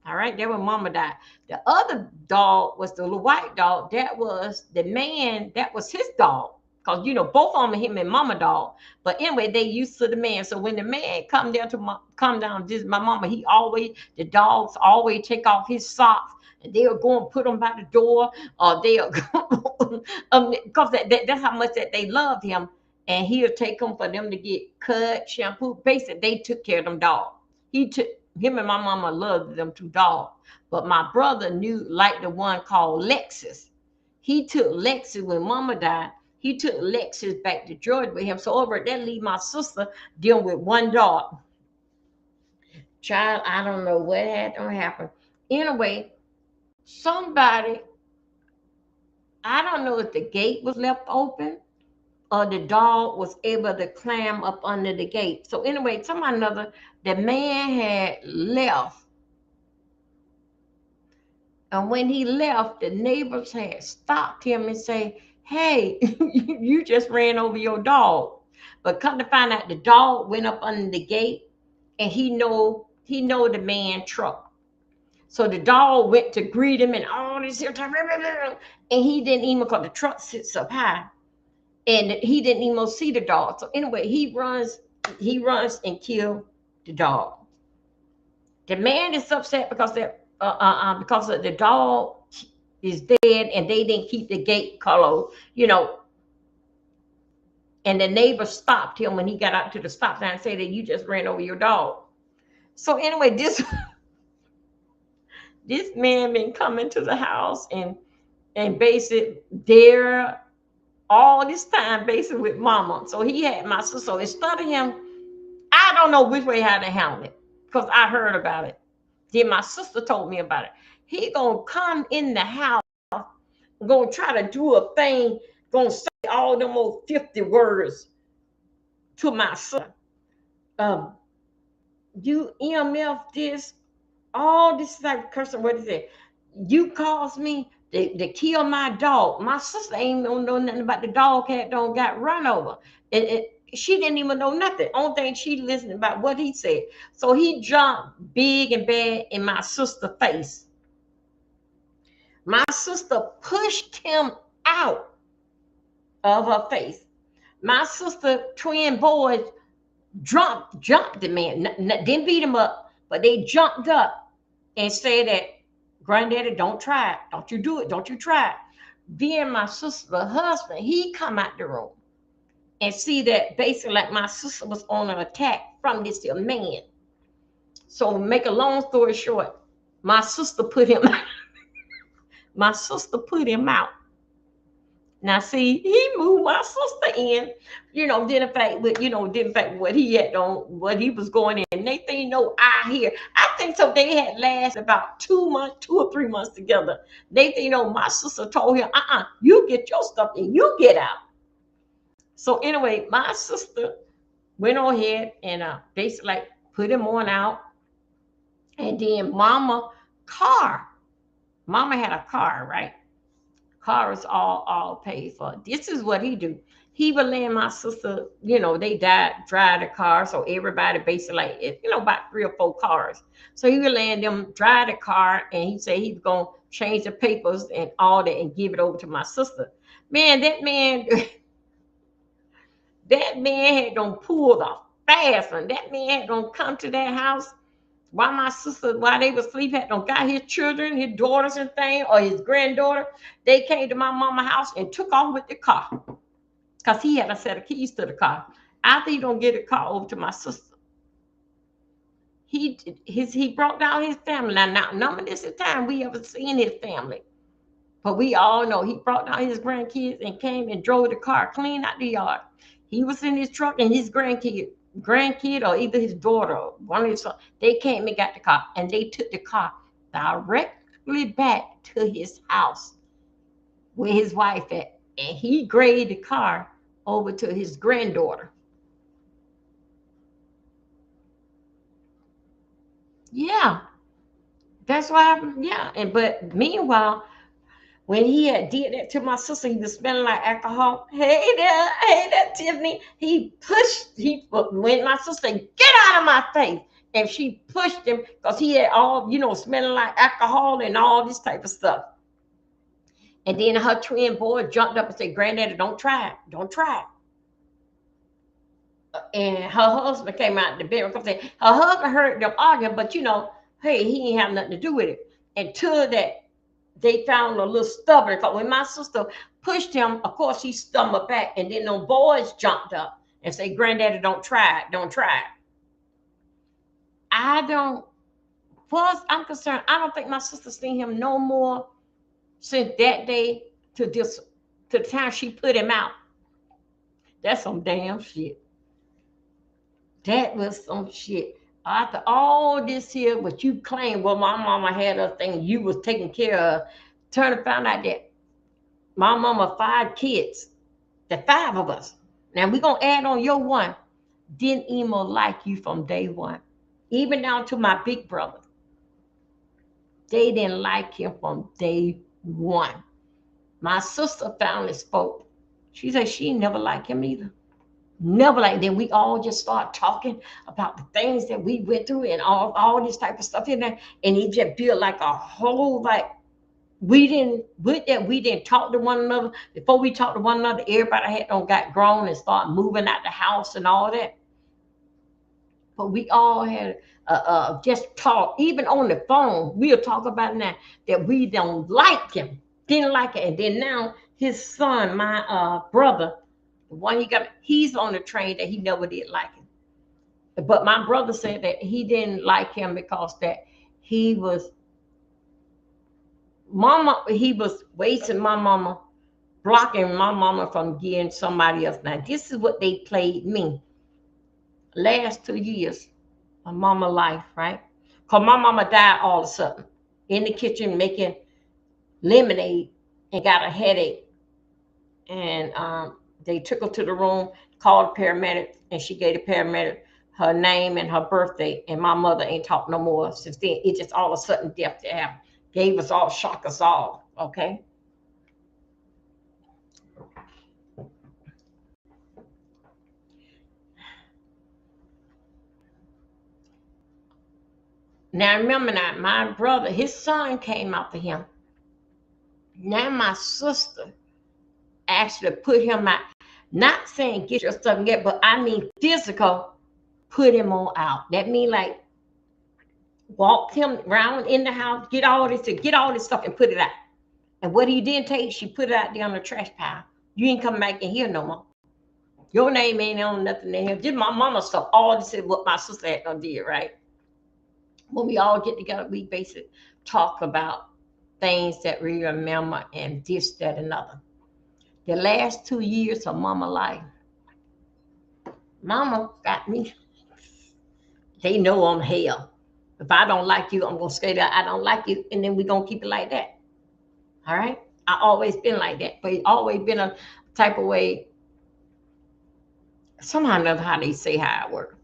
All right, that when mama died. The other dog was the little white dog. That was the man, that was his dog. Because, both of them, him and mama dog. But anyway, they used to the man. So when the man come down, this my mama, the dogs always take off his socks. And they'll go and put them by the door. Or they'll go, because that's how much that they loved him. And he'll take them for them to get cut, shampoo. Basically, they took care of them dogs. Him and my mama loved them two dogs. But my brother liked the one called Lexus. He took Lexus when mama died. He took Lexus back to Georgia with him. So over there, leave my sister dealing with one dog. Child, I don't know what had to happen. Anyway, somebody, I don't know if the gate was left open or the dog was able to climb up under the gate. So anyway, somehow or another, the man had left. And when he left, the neighbors had stopped him and say, hey, you just ran over your dog. But come to find out, the dog went up under the gate, and he know the man truck. So the dog went to greet him and all this, and he didn't even, because the truck sits up high, and he didn't even see the dog. So anyway, he runs and kills the dog. The man is upset because because the dog is dead and they didn't keep the gate closed, and the neighbor stopped him when he got out to the stop sign and said that you just ran over your dog. So anyway, this man been coming to the house and basically there all this time basically with mama. So he had my sister. So instead of him, I don't know which way how to handle it, because I heard about it. Then my sister told me about it. He gonna come in the house, gonna try to do a thing, gonna say all them old 50 words to my son. You EMF this, all this type of cursing. What is it? You caused me to kill my dog. My sister ain't know nothing about the dog got run over. She didn't even know nothing. Only thing she listened about what he said. So he jumped big and bad in my sister's face. My sister pushed him out of her face. My sister, twin boys, jumped the man. Didn't beat him up, but they jumped up and said that, Granddaddy, don't try it. Don't you do it. Don't you try it. Then my sister's husband, he come out the room and see that basically like my sister was on an attack from this man. So make a long story short, my sister put him out. My sister put him out. Now see, he moved my sister in, didn't fact what he had on, what he was going in. And they think, I hear. I think so they had lasted about 2 or 3 months together. They think, my sister told him, you get your stuff and you get out. So anyway, my sister went on ahead and basically like put him on out. And then mama had a car, right? Car is all paid for. This is what he do. He would lend my sister, they drive the car. So everybody basically like, about 3 or 4 cars. So he would lend them drive the car, and he said he's going to change the papers and all that and give it over to my sister. Man, that man had done pulled off fast, and that man had done come to that house while my sister, while they was asleep, had don't got his children, his daughters and things, or his granddaughter. They came to my mama's house and took off with the car because he had a set of keys to the car. After he don't get the car over to my sister, he brought down his family. Now none of this is time we ever seen his family, but we all know he brought down his grandkids and came and drove the car clean out the yard. He was in his truck and his grandkid or either his daughter, one of his sons, they came and got the car and they took the car directly back to his house where his wife at, and he graded the car over to his granddaughter. Yeah, that's what happened. Yeah, and but meanwhile, when he had did that to my sister, he was smelling like alcohol. Hey there, Tiffany. When my sister said, get out of my face. And she pushed him because he had all, smelling like alcohol and all this type of stuff. And then her twin boy jumped up and said, Granddaddy, don't try it. Don't try it. And her husband came out in the bedroom and said, her husband heard them arguing, but hey, he ain't have nothing to do with it. Until that they found a little stubborn, because when my sister pushed him, of course he stumbled back, and then them boys jumped up and say, Granddaddy, don't try it. Don't try it. I'm concerned, I don't think my sister seen him no more since that day to the time she put him out. That's some damn shit. That was some shit. After all this here, what you claim, well, my mama had a thing you was taking care of, turn and found out that my mama 5 kids, the 5 of us. Now we're gonna add on your one. Didn't even like you from day one, even down to my big brother. They didn't like him from day one. My sister finally spoke. She said she never liked him either. Never like. Then we all just start talking about the things that we went through and all this type of stuff in there, and it just built like a whole we didn't talk to one another. Before we talked to one another, everybody had got grown and started moving out the house and all that. But we all had just talk, even on the phone. We'll talk about now that we don't like him, didn't like it, and then now his son, my brother. The one he's on the train that he never did like him. But my brother said that he didn't like him because that he was wasting my mama, blocking my mama from getting somebody else. Now, this is what they played me. Last 2 years of mama life, right? Because my mama died all of a sudden in the kitchen making lemonade and got a headache. And they took her to the room, called the paramedic, and she gave the paramedic her name and her birthday. And my mother ain't talked no more since then. It just all of a sudden death to happen. Gave us all, shock us all, okay? Now remember now, my brother, his son came after him. Now my sister actually put him out. Not saying get your stuff and get, but I mean physical, put him on out. That mean like walk him around in the house, get all this stuff and put it out. And what he didn't take, she put it out there on the trash pile. You ain't come back in here no more. Your name ain't on nothing in here. Just my mama stuff. All this is what my sister had done did, right? When we all get together, we basically talk about things that we remember and this, that, and other. The last 2 years of mama life, mama got me. They know I'm hell. If I don't like you, I'm going to say that I don't like you, and then we're going to keep it like that. All right? I always been like that, but it's always been a type of way. Somehow or another, how they say how it works.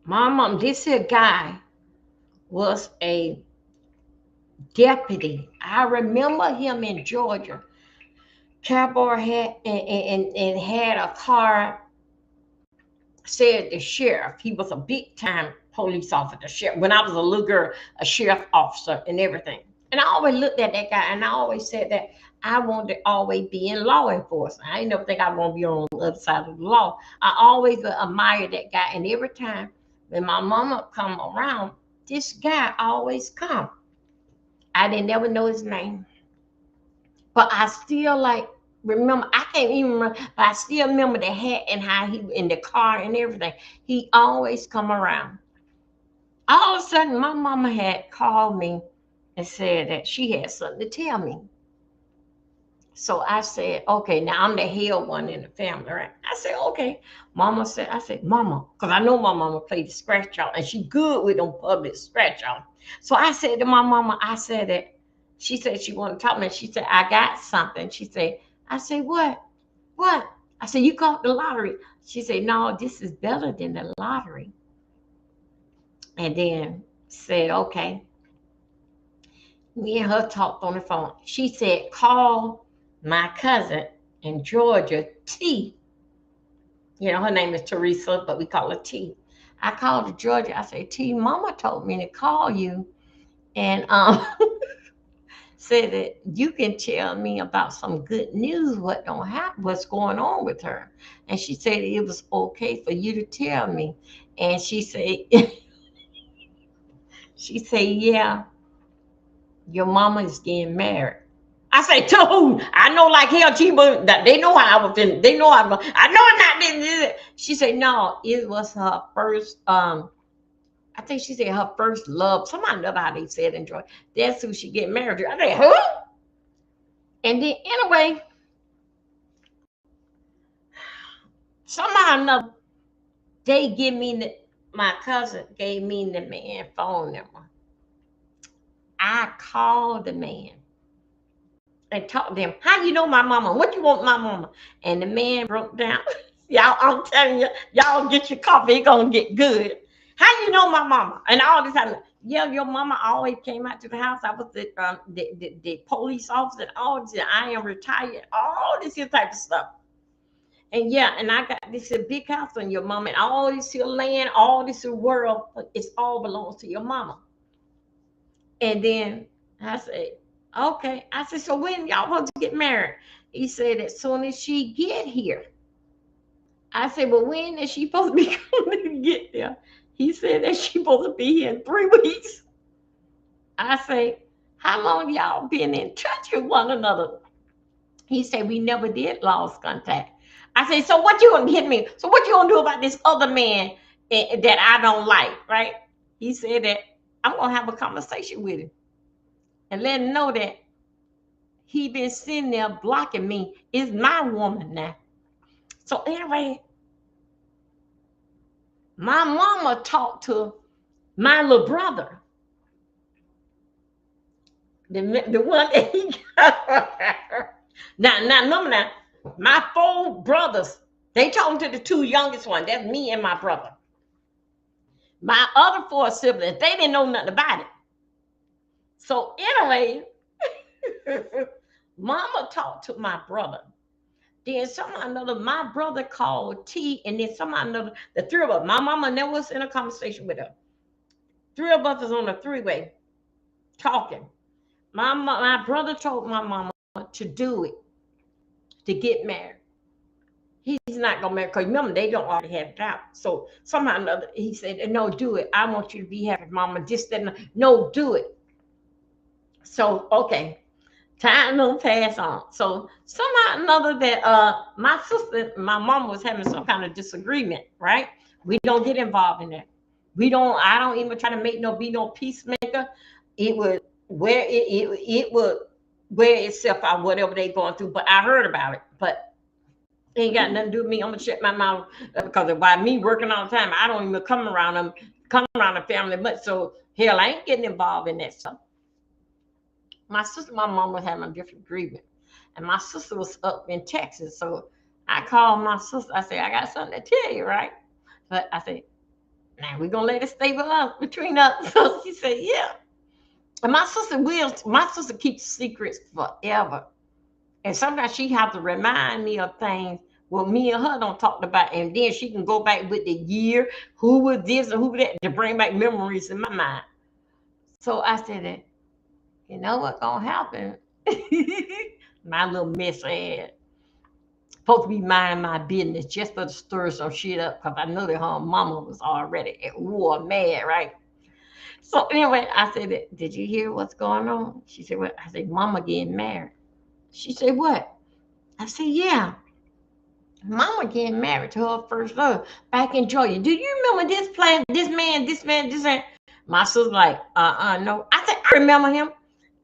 My mom, this here guy was a deputy. I remember him in Georgia. Cowboy had and had a car. Said the sheriff. He was a big time police officer. Sheriff. When I was a little girl, a sheriff officer and everything. And I always looked at that guy, and I always said that I wanted to always be in law enforcement. I didn't never think I want to be on the other side of the law. I always admired that guy. And every time when my mama come around, this guy always come. I didn't never know his name. But I still like remember, I can't even remember, but I still remember the hat and how he in the car and everything. He always come around. All of a sudden, my mama had called me and said that she had something to tell me. So I said, okay, now I'm the hell one in the family, right? I said, okay. Mama said, I said, Mama, because I know my mama played the scratch off and she good with them public scratch off. So I said to my mama, I said that she said she wanted to talk to me. She said, I got something. She said, I said, what? What? I said, you caught the lottery. She said, no, this is better than the lottery. And then said, okay. Me and her talked on the phone. She said, call my cousin in Georgia, T. You know, her name is Teresa, but we call her T. I called her Georgia. I said, T, Mama told me to call you and said that you can tell me about some good news, what don't happen, what's going on with her. And she said it was okay for you to tell me. And she said, she said, yeah, your mama is getting married. I say, to who? I know like hell, but they know how I was feeling. They know I know I'm not. She said, no, it was her first, I think she said her first love. Somebody know how they said enjoy. That's who she get married to. I said, who? And then anyway, somehow or another, they give me my cousin gave me the man phone number. I called the man and talked to him. How you know my mama? What you want my mama? And the man broke down. Y'all, I'm telling you, y'all get your coffee, it's gonna get good. How you know my mama? And all this time, yeah, your mama always came out to the house. I was the police officer, and all this. I am retired, all this here type of stuff. And yeah, and I got this big house on your mama, and all this here land, all this here world, it's all belongs to your mama. And then I said, okay. I said, so when y'all want to get married? He said, as soon as she get here. I said, well, when is she supposed to be coming to get there? He said that she supposed to be here in 3 weeks. I say, how long y'all been in touch with one another? He said, we never did lost contact. I said, so what you gonna get me? So what you gonna do about this other man that I don't like, right? He said that I'm gonna have a conversation with him and let him know that he been sitting there blocking me. It's my woman now. So anyway, my mama talked to my little brother, the one that he got. Now, remember now, my 4 brothers, they talking to the 2 youngest ones. That's me and my brother. My other 4 siblings, they didn't know nothing about it. So anyway, mama talked to my brother. Then somehow another, my brother called T, and then somehow another, the 3 of us, my mama never was in a conversation with her. 3 of us was on a 3-way talking. My brother told my mama to do it, to get married. He's not gonna marry, because remember, they don't already have it out. So somehow or another, he said, no, do it. I want you to be happy, mama. Just that, no, do it. So, okay. Time don't pass on. So somehow or another that my sister, my mom was having some kind of disagreement, right? We don't get involved in that. I don't even try to be no peacemaker. It would it would wear itself out, whatever they going through. But I heard about it, but it ain't got nothing to do with me. I'm gonna shut my mouth because by me working all the time, I don't even come around the family much. So hell, I ain't getting involved in that stuff. My sister, my mom was having a different agreement, and my sister was up in Texas. So I called my sister. I said, I got something to tell you, right? But I said, now we're gonna let it stay between us. So she said, yeah. And my sister keeps secrets forever. And sometimes she has to remind me of things what me and her don't talk about. And then she can go back with the year, who was this and who that, to bring back memories in my mind. So I said that, you know what's gonna happen? my little mess head. Supposed to be minding my business just for to stir some shit up because I know that her mama was already at war, mad, right? So anyway, I said, did you hear what's going on? She said, what? I said, mama getting married. She said, what? I said, yeah. Mama getting married to her first love back in Georgia. Do you remember this plan, this man, this man, this man? My sister like, no. I said, I remember him.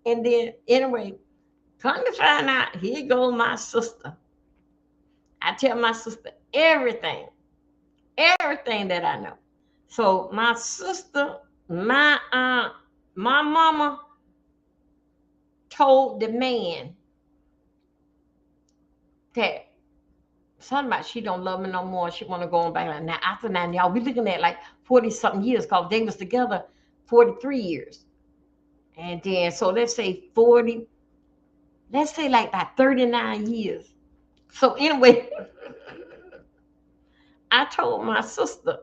And then anyway, come to find out, here goes my sister. I tell my sister everything that I know. So my sister, my aunt, my mama told the man that something about she don't love me no more. She want to go on back. Like, now after now, y'all, we looking at like 40 something years because they was together 43 years. And then so let's say 40, let's say like about 39 years. So anyway, I told my sister.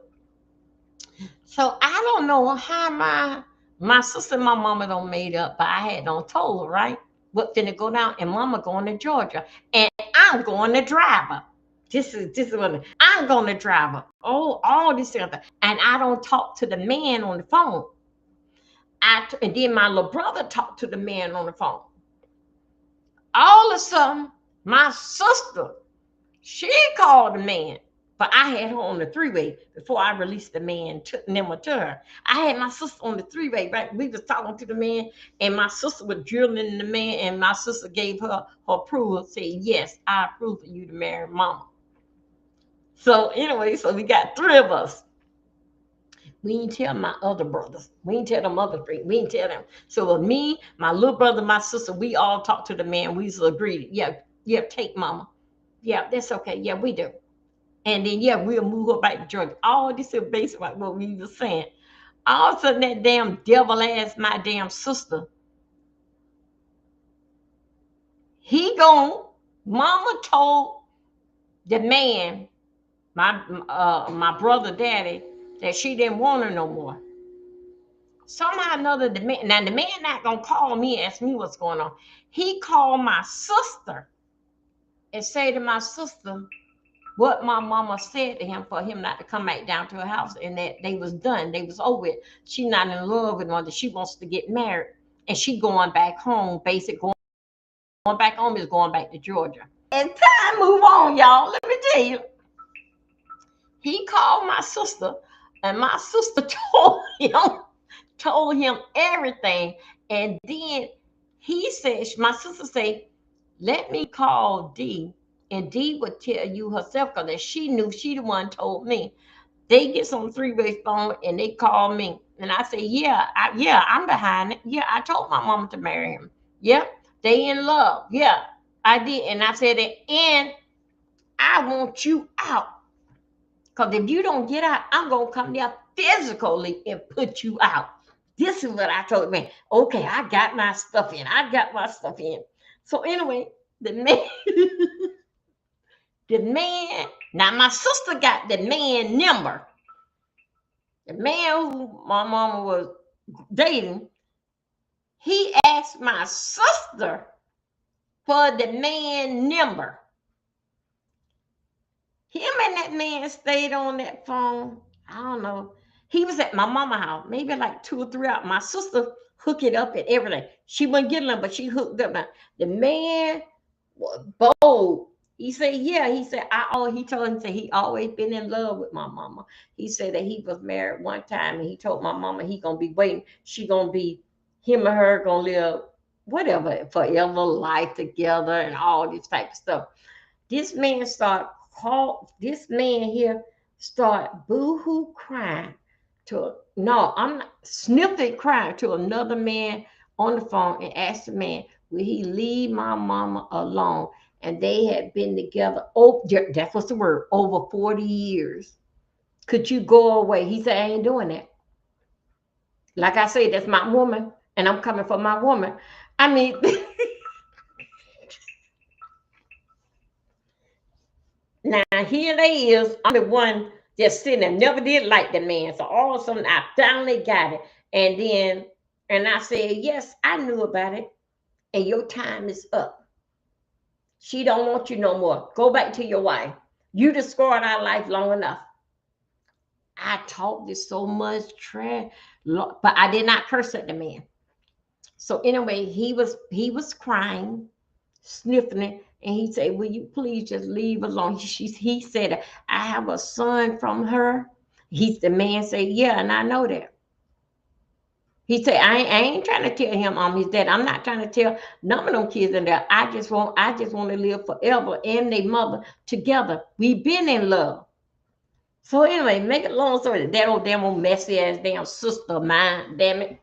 So I don't know how my sister and my mama don't made up, but I had don't told her, right? What finna go down, and mama going to Georgia. And I'm going to drive her. This is what I'm going to drive her. Oh, all this stuff. And I don't talk to the man on the phone. And then my little brother talked to the man on the phone. All of a sudden, my sister, she called the man. But I had her on the three-way before I released the man number to her. I had my sister on the three-way, right? We was talking to the man, and my sister was drilling the man, and my sister gave her approval, said, yes, I approve for you to marry mama. So anyway, so we got three of us. We didn't tell my other brothers. We didn't tell them other three. We didn't tell them. So with me, my little brother, my sister, we all talked to the man. We just agreed, yeah, take mama. Yeah, that's okay. Yeah, we do. And then, yeah, we'll move her back to Georgia. All this is basically what we were saying. All of a sudden, that damn devil ass, my damn sister, mama told the man, my brother daddy, that she didn't want her no more. Somehow or another, the man not going to call me and ask me what's going on. He called my sister and say to my sister, what my mama said to him for him not to come back down to her house, and that they was done. They was over it. She not in love with one, that she wants to get married, and she going back home. Going back home is going back to Georgia. And time move on, y'all. Let me tell you. He called my sister, and my sister told him everything. And then my sister said, let me call D. And D would tell you herself, because she knew, she the one told me. They get on three-way phone and they call me. And I say, I'm behind it. Yeah, I told my mama to marry him. Yeah, they in love. Yeah, I did. And I said, and I want you out. Because if you don't get out, I'm going to come down physically and put you out. This is what I told me. Okay, I got my stuff in. So anyway, the man, now my sister got the man number. The man who my mama was dating, he asked my sister for the man number. Him and that man stayed on that phone. I don't know. He was at my mama house, maybe like 2 or 3 hours. My sister hooked it up and everything. She wouldn't get them, but she hooked up. The man was bold. He said, yeah. He said, he told him that he always been in love with my mama. He said that he was married one time, and he told my mama he gonna be waiting. She gonna be, him and her gonna live whatever, forever life together and all this type of stuff. This man start boo-hoo crying I'm not sniffing, crying to another man on the phone, and asked the man, will he leave my mama alone? And they had been together, that was the word, over 40 years. Could you go away? He said, I ain't doing that. Like I said, that's my woman, and I'm coming for my woman. I mean, now here they is. I'm the one just sitting there, never did like the man. So all of a sudden, I finally got it. And I said, yes, I knew about it, and your time is up. She don't want you no more. Go back to your wife. You destroyed our life long enough. I talked this so much trash, but I did not curse at the man. So anyway, he was crying, sniffing it, and he said, "Will you please just leave alone?" He said, "I have a son from her." The man said, "Yeah, and I know that." He said, I ain't trying to tell him his dad. I'm not trying to tell none of them kids in there. I just want to live forever and their mother together. We've been in love." So anyway, make it long story. That old damn old messy ass damn sister of mine, damn it.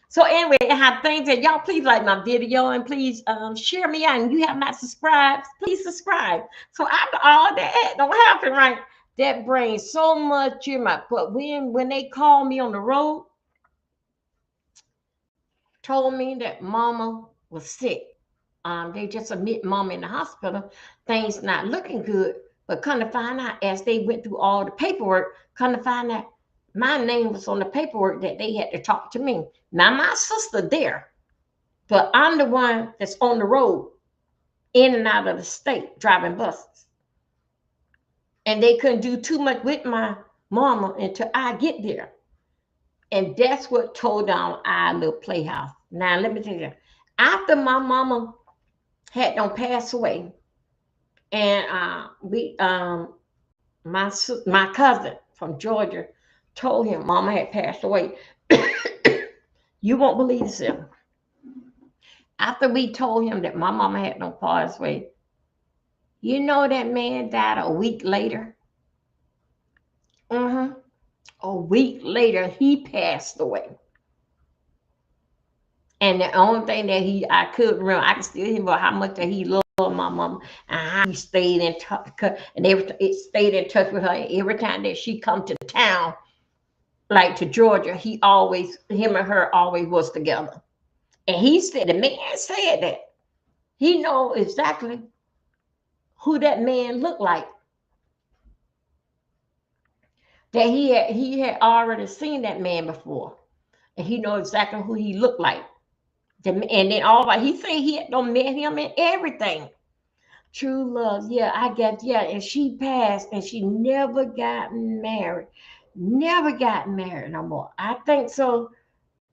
So anyway, I have things that y'all please like my video and please share me out. And you have not subscribed, please subscribe. So after all that don't happen, right? That brings so much in my. But when they call me on the road, told me that mama was sick. They just admit mama in the hospital. Things not looking good. But come to find out, as they went through all the paperwork, come to find out my name was on the paperwork that they had to talk to me. Now my sister there, but I'm the one that's on the road, in and out of the state, driving buses. And they couldn't do too much with my mama until I get there. And that's what tore down our little playhouse. Now let me tell you, after my mama had don't pass away, and my cousin from Georgia told him mama had passed away. You won't believe this. After we told him that my mama had no passed away, you know that man died a week later. A week later, he passed away. And the only thing that I could remember, I can still remember how much that he loved my mama and how he stayed in touch, and it stayed in touch with her. And every time that she come to town, like to Georgia, him and her always was together. And he said, the man said that he know exactly who that man looked like. That he had already seen that man before, and he know exactly who he looked like. And then he said he had done met him and everything. True love, yeah, I got, yeah. And she passed, and she never got married, no more. I think so.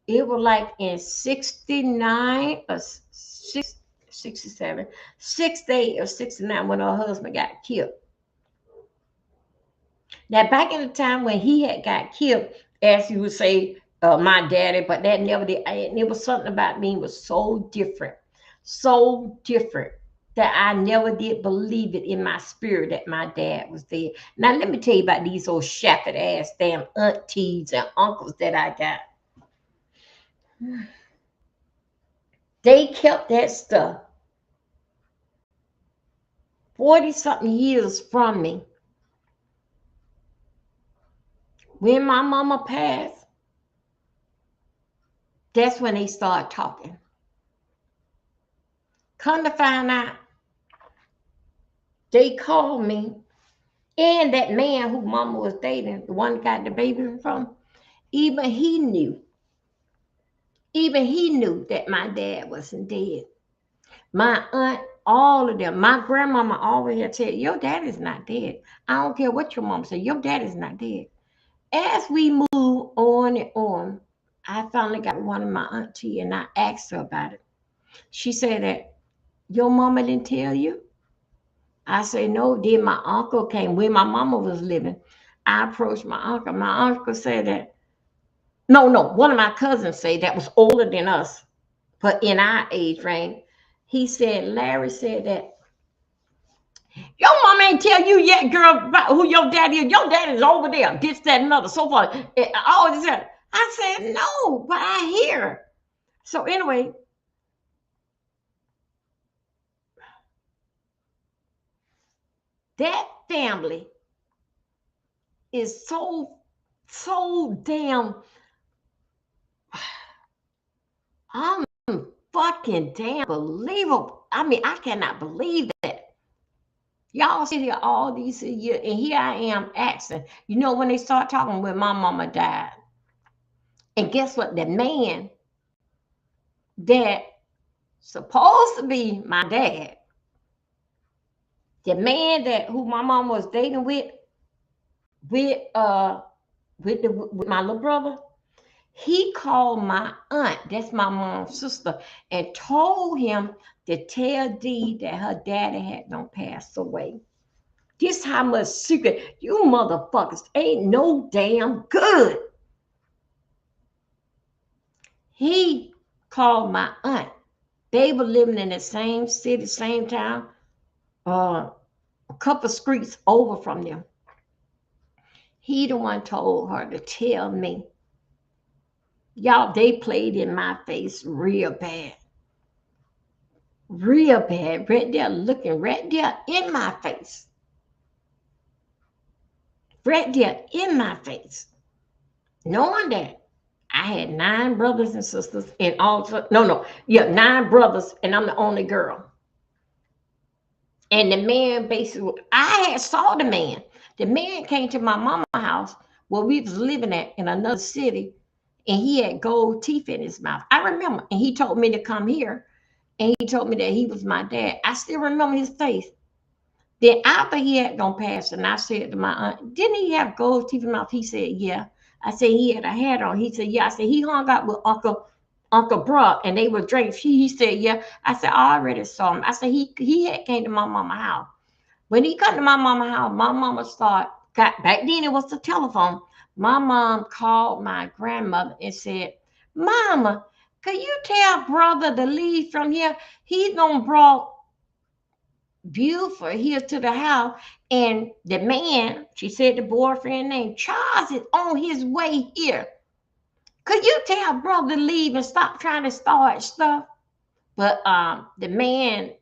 It was like in 69 or 67, 68 or 69 when her husband got killed. Now, back in the time when he had got killed, as you would say, my daddy, but that never did. And it was something about me was so different that I never did believe it in my spirit that my dad was dead. Now, let me tell you about these old shafted ass damn aunties and uncles that I got. They kept that stuff 40-something years from me. When my mama passed, that's when they started talking. Come to find out, they called me, and that man who mama was dating, the one that got the baby from, even he knew that my dad wasn't dead. My aunt, all of them, my grandmama always had said, your dad is not dead. I don't care what your mom said, your dad is not dead. As we move on and on, I finally got one of my auntie, and I asked her about it. She said that your mama didn't tell you. I said, no. Then my uncle came when my mama was living. I approached my uncle. My uncle said that, no, one of my cousins said that was older than us, but in our age range. He said, Larry said that, your mama ain't tell you yet, girl, about who your daddy is. Your daddy is over there, this, that, and other, so far. All this. I said, no, but I hear. So anyway, that family is so damn, I'm fucking damn believable. I mean, I cannot believe that. Y'all sit here all these years, and here I am asking. You know, when they start talking when my mama died, and guess what? The man that supposed to be my dad The man that who my mom was dating with uh with my little brother, he called my aunt, that's my mom's sister, and told him to tell Dee that her daddy had don't passed away. This how much secret you motherfuckers ain't no damn good. He called my aunt. They were living in the same city, same town, a couple streets over from them. He the one told her to tell me. Y'all, they played in my face real bad. Real bad. Right there, looking right there in my face. Right there in my face. Knowing that I had 9 brothers and sisters, and also, yeah, 9 brothers, and I'm the only girl. And the man basically, I had saw the man. The man came to my mama's house where we was living at in another city, and he had gold teeth in his mouth. I remember, and he told me to come here, and he told me that he was my dad. I still remember his face. Then after he had gone past, and I said to my aunt, "Didn't he have gold teeth in his mouth?" He said, "Yeah." I said, "He had a hat on." He said, "Yeah." I said, "He hung out with Uncle Brock, and they were drinking." He said, "Yeah." I said, "I already saw him." I said, he had came to my mama's house. When he come to my mama's house, my mama got back then it was the telephone. My mom called my grandmother and said, "Mama, could you tell brother to leave from here? He done brought Buford here to the house, and the man," she said the boyfriend name, "Charles is on his way here. Could you tell brother to leave and stop trying to start stuff?" But the man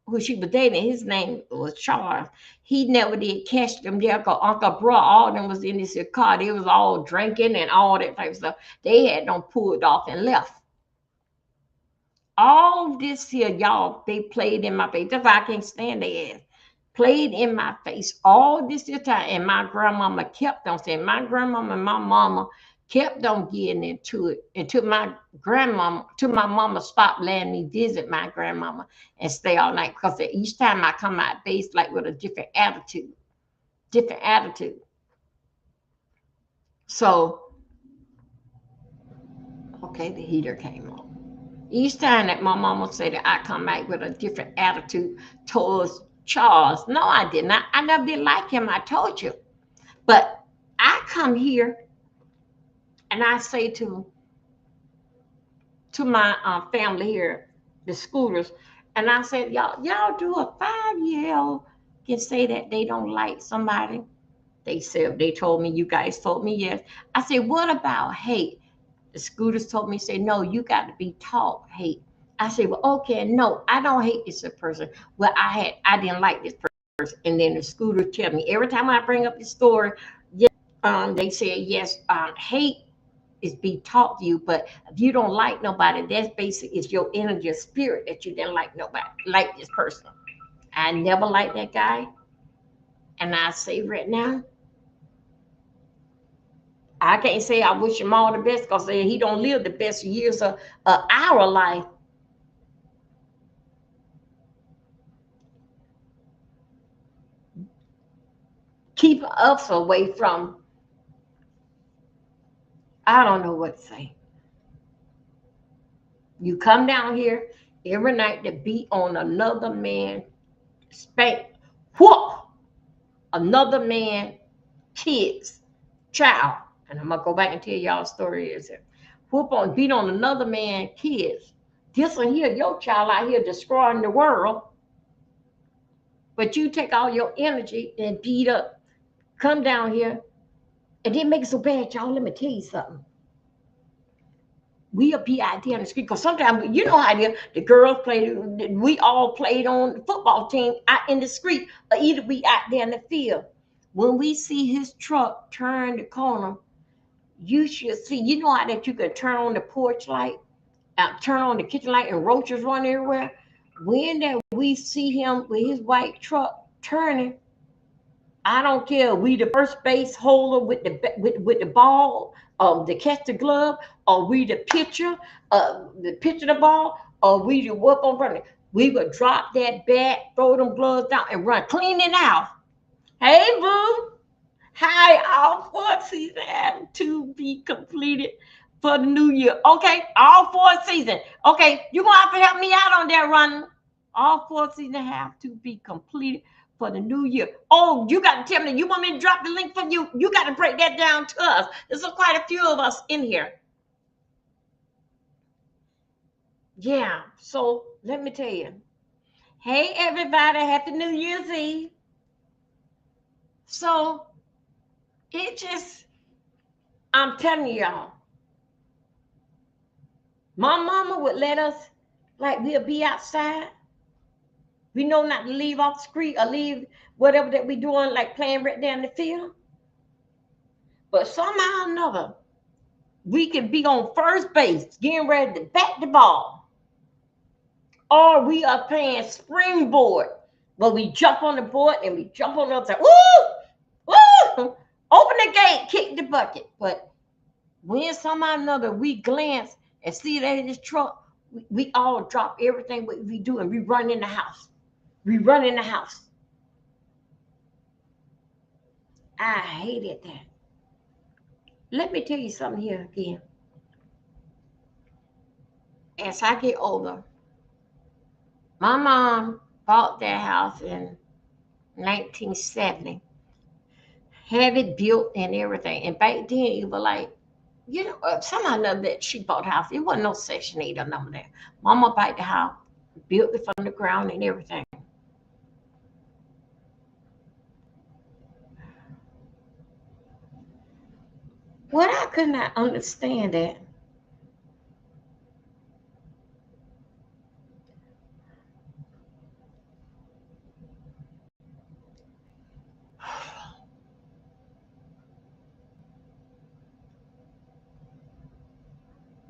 who she was dating, his name was Charles. He never did catch them there because Uncle Bro, all of them was in this car. They was all drinking and all that type of stuff. They had them pulled off and left. All this here, y'all, they played in my face. That's why I can't stand their ass. Played in my face all this here time. And my grandmama kept on saying, my grandmama and my mama kept on getting into it until my mama stopped letting me visit my grandmama and stay all night, because each time I come out base like with a different attitude. So, okay, the heater came on. Each time that my mama said that, I come back with a different attitude towards Charles. No, I did not. I never did like him. I told you. But I come here and I say to my family here, the Scooters, and I said, y'all do a 5-year-old can say that they don't like somebody? They said, they told me, you guys told me yes. I said, what about hate? The Scooters told me, say, no, you got to be taught hate. I said, well, okay, no, I don't hate this person. Well, I didn't like this person. And then the Scooter tell me every time I bring up the story, yes, they say, yes, hate is be taught to you, but if you don't like nobody, that's basically it's your energy, your spirit that you didn't like nobody, like this person. I never liked that guy. And I say right now, I can't say I wish him all the best because he don't live the best years of our life. Keep us away from, I don't know what to say. You come down here every night to beat on another man, spank, whoop, another man, kids, child. And I'm gonna go back and tell y'all a story. Is it beat on another man, kids? This one here, your child out here destroying the world, but you take all your energy and beat up. Come down here, and then make it so bad, y'all. Let me tell you something. We'll be out there on the street because sometimes you know how the girls play. We all played on the football team out in the street, or either we out there in the field. When we see his truck turn the corner, you should see. You know how that you can turn on the porch light, turn on the kitchen light, and roaches run everywhere. When that we see him with his white truck turning, I don't care. We the first base holder with the ball, to catch the glove, or we the pitcher the ball, or we the whoop on running. We would drop that bat, throw them gloves down, and run, clean it out. Hey, boo. Hi, all 4 seasons have to be completed for the new year. Okay, all 4 seasons. Okay, you're going to have to help me out on that run. All 4 seasons have to be completed for the new year. Oh, you got to tell me, you want me to drop the link for you? You got to break that down to us. There's quite a few of us in here. Yeah, so let me tell you. Hey, everybody, happy New Year's Eve. So, it just, I'm telling y'all, my mama would let us, like, we'll be outside. We know not to leave off the street or leave whatever that we doing, like playing right there in the field. But somehow or another, we can be on first base, getting ready to bat the ball. Or we are playing springboard, where we jump on the board and we jump on the other side. Woo! Woo! Open the gate, kick the bucket. But when somehow or another we glance and see that in this truck, we all drop everything we do and we run in the house. We run in the house. I hated that. Let me tell you something here again. As I get older, my mom bought that house in 1970, had it built and everything. And back then, it was like, you know, somehow or another that she bought the house. It wasn't no Section 8 or none of that. Mama bought the house, built it from the ground and everything. What I could not understand that,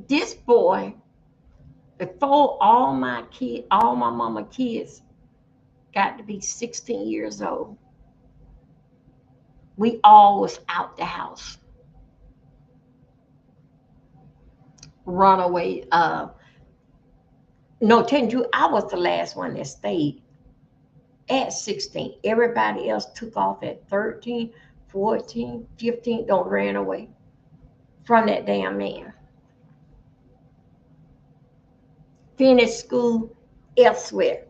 this boy, before all my mama kids got to be 16 years old, we all was out the house. Runaway. No, telling you, I was the last one that stayed at 16. Everybody else took off at 13, 14, 15, don't ran away from that damn man. Finished school elsewhere.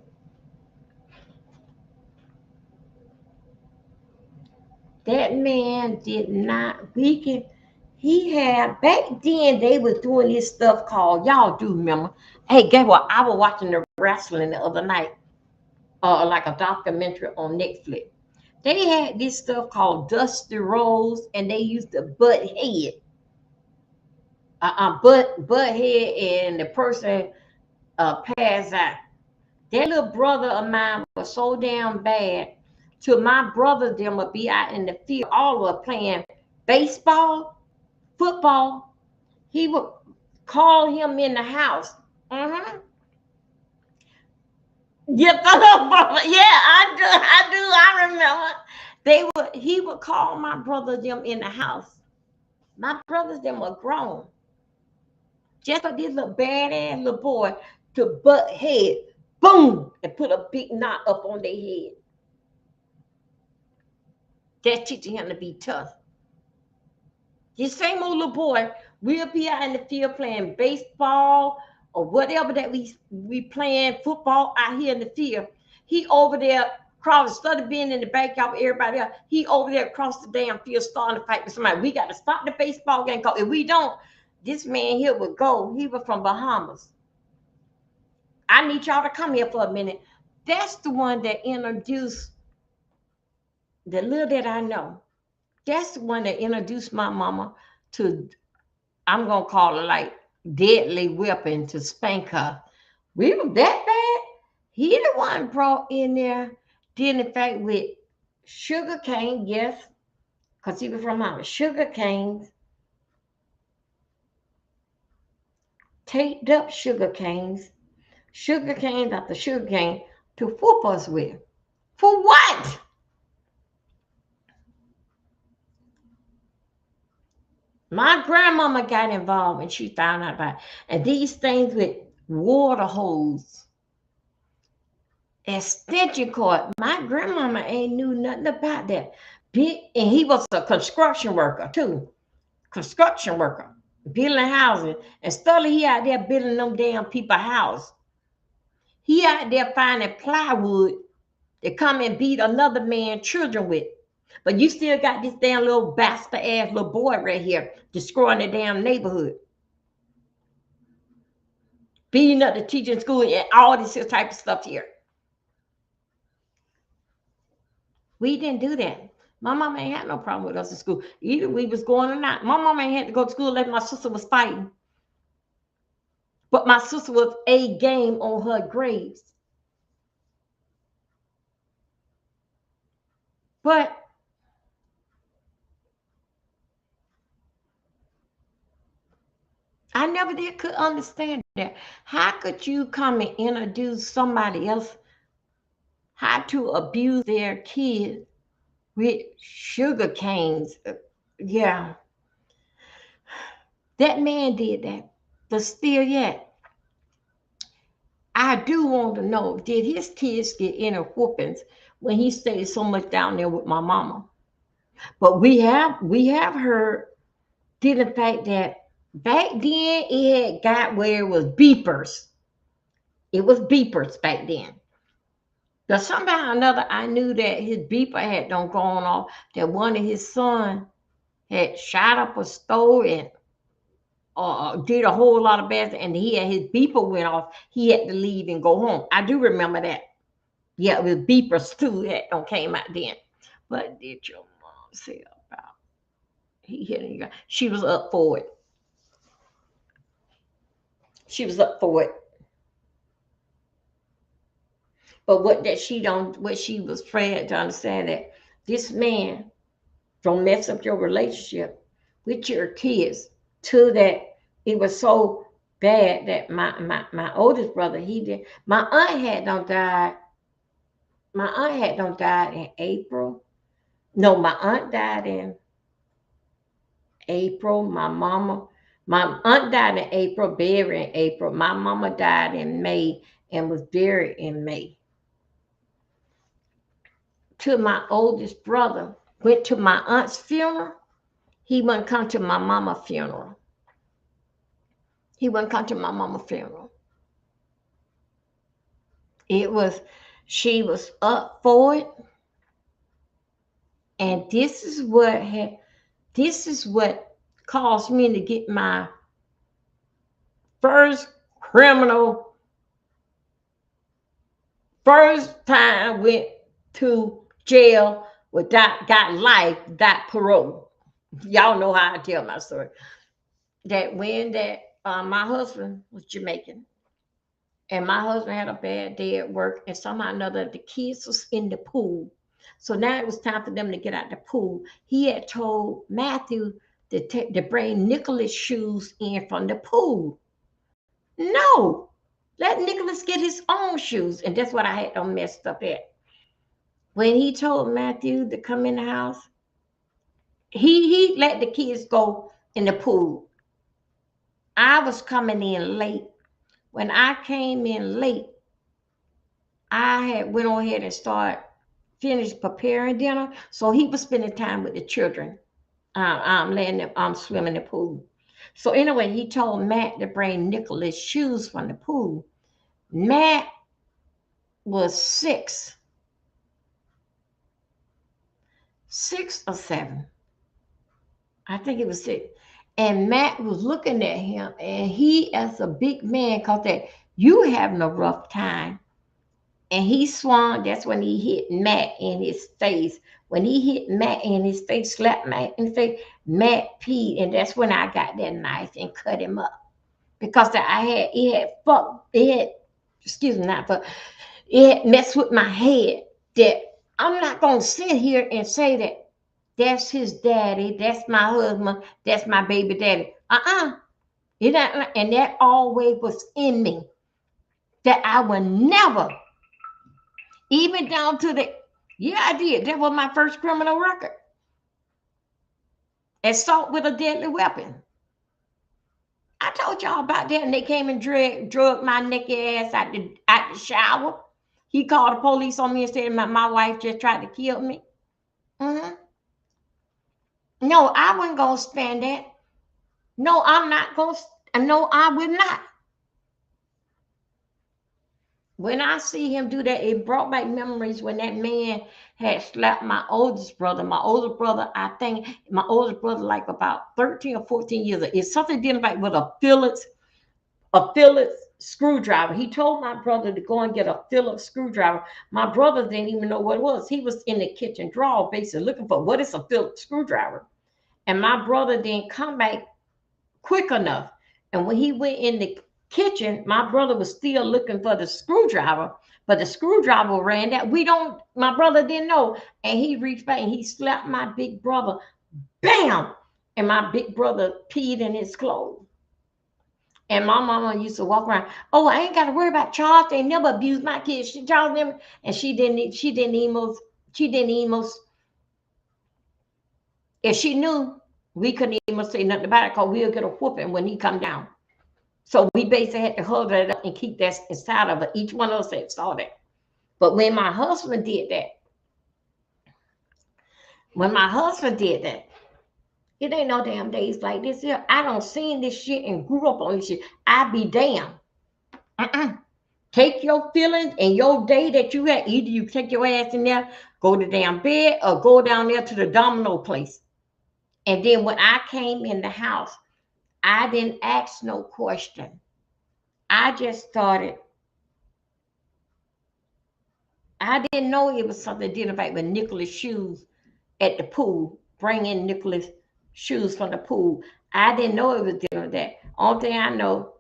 That man did not weaken. He had, back then they was doing this stuff called, y'all do remember. Hey, guess what? I was watching the wrestling the other night, like a documentary on Netflix. They had this stuff called Dusty Rose, and they used to butt head. Butt head, and the person passed out. That little brother of mine was so damn bad. To my brother, them would be out in the field, all were playing baseball, football. He would call him in the house. Mm-hmm. Yeah, I do. I remember. He would call my brother them in the house. My brothers them were grown. Just for this little badass little boy to butt head, boom, and put a big knot up on their head. That's teaching him to be tough. This same old little boy, we'll be out in the field playing baseball or whatever that we playing football out here in the field. He over there instead of being in the backyard with everybody else, he over there across the damn field starting to fight with somebody. We got to stop the baseball game. If we don't, this man here would go. He was from Bahamas. I need y'all to come here for a minute. That's the one that introduced the little that I know. That's the one that introduced my mama to, I'm going to call it like deadly weapon to spank her. We were that bad. He the one brought in there, did in fact with sugar cane, yes, because he was from Mama. Sugar canes, taped up sugar canes after sugar cane to whoop us with. For what? My grandmama got involved when she found out about it. And these things with water hose. extension cord. My grandmama ain't knew nothing about that. And he was a construction worker too. Construction worker, building houses. And Stully, he out there building them damn people house. He out there finding plywood to come and beat another man's children with. But you still got this damn little bastard ass little boy right here destroying the damn neighborhood. Beating up the teacher in school and all this type of stuff here. We didn't do that. My mama ain't had no problem with us in school. Either we was going or not. My mama ain't had to go to school unless my sister was fighting. But my sister was a game on her grades. But I never could understand that. How could you come and introduce somebody else how to abuse their kids with sugar canes? Yeah. That man did that. But still yet, I do want to know, did his kids get any whoopings when he stayed so much down there with my mama? But we have heard, did the fact that back then it had got where it was beepers. It was beepers back then. But somehow or another, I knew that his beeper had done gone off, that one of his sons had shot up a store and did a whole lot of bad, and he had his beeper went off. He had to leave and go home. I do remember that. Yeah, it was beepers too that don't came out then. But did your mom say about he hit you? She was up for it. She was up for it. But what she was afraid to understand that this man don't mess up your relationship with your kids to that it was so bad that my oldest brother, he did. My aunt had done died. My aunt had done died in April. No, my aunt died in April. My aunt died in April, buried in April. My mama died in May and was buried in May. To my oldest brother, went to my aunt's funeral. He wouldn't come to my mama's funeral. He wouldn't come to my mama's funeral. She was up for it. And this is what caused me to get my first time went to jail got life, got parole. Y'all know how I tell my story. That when my husband was Jamaican, and my husband had a bad day at work, and somehow or another the kids was in the pool. So now it was time for them to get out the pool. He had told Matthew to bring Nicholas' shoes in from the pool. No, let Nicholas get his own shoes, and that's what I had them messed up at. When he told Matthew to come in the house, he let the kids go in the pool. I was coming in late. When I came in late, I had went on ahead and finished preparing dinner. So he was spending time with the children. Letting them swim in the pool. So anyway, he told Matt to bring Nicholas' shoes from the pool. Matt was 6 or 7. I think it was 6. And Matt was looking at him, and he, as a big man, caught that you having a rough time. And he swung. That's when he hit Matt in his face. When he hit Matt in his face, slapped Matt in the face, Matt peed, and that's when I got that knife and cut him up. Because it had messed with my head. That I'm not gonna sit here and say that that's his daddy, that's my husband, that's my baby daddy. And that always was in me. That I would never, even down to I did. That was my first criminal record. Assault with a deadly weapon. I told y'all about that, and they came and drug my naked ass out the shower. He called the police on me and said my wife just tried to kill me. Mm-hmm. No, I wasn't going to stand that. No, I'm not going to. No, I will not. When I see him do that, it brought back memories when that man had slapped my oldest brother. My older brother, I think my oldest brother, like about 13 or 14 years old. It's something dealing like with a Phillips screwdriver. He told my brother to go and get a Phillips screwdriver. My brother didn't even know what it was. He was in the kitchen drawer basically looking for what is a Phillips screwdriver. And my brother didn't come back quick enough. And when he went in the kitchen, my brother was still looking for the screwdriver, but the screwdriver ran out. My brother didn't know. And he reached back and he slapped my big brother. Bam! And my big brother peed in his clothes. And my mama used to walk around, oh, I ain't got to worry about Charles. They never abused my kids. Charles never, and she didn't even, if she knew, we couldn't even say nothing about it because we'll get a whooping when he come down. So we basically had to hold it up and keep that inside of it. Each one of us had saw that. But when my husband did that, it ain't no damn days like this here. I don't seen this shit and grew up on this shit. I be damn. Take your feelings and your day that you had. Either you take your ass in there, go to damn bed, or go down there to the domino place. And then when I came in the house, I didn't ask no question. I just started. I didn't know it was something dealing with Nicholas' shoes at the pool, bringing Nicholas' shoes from the pool. I didn't know it was dealing with that. Only thing I know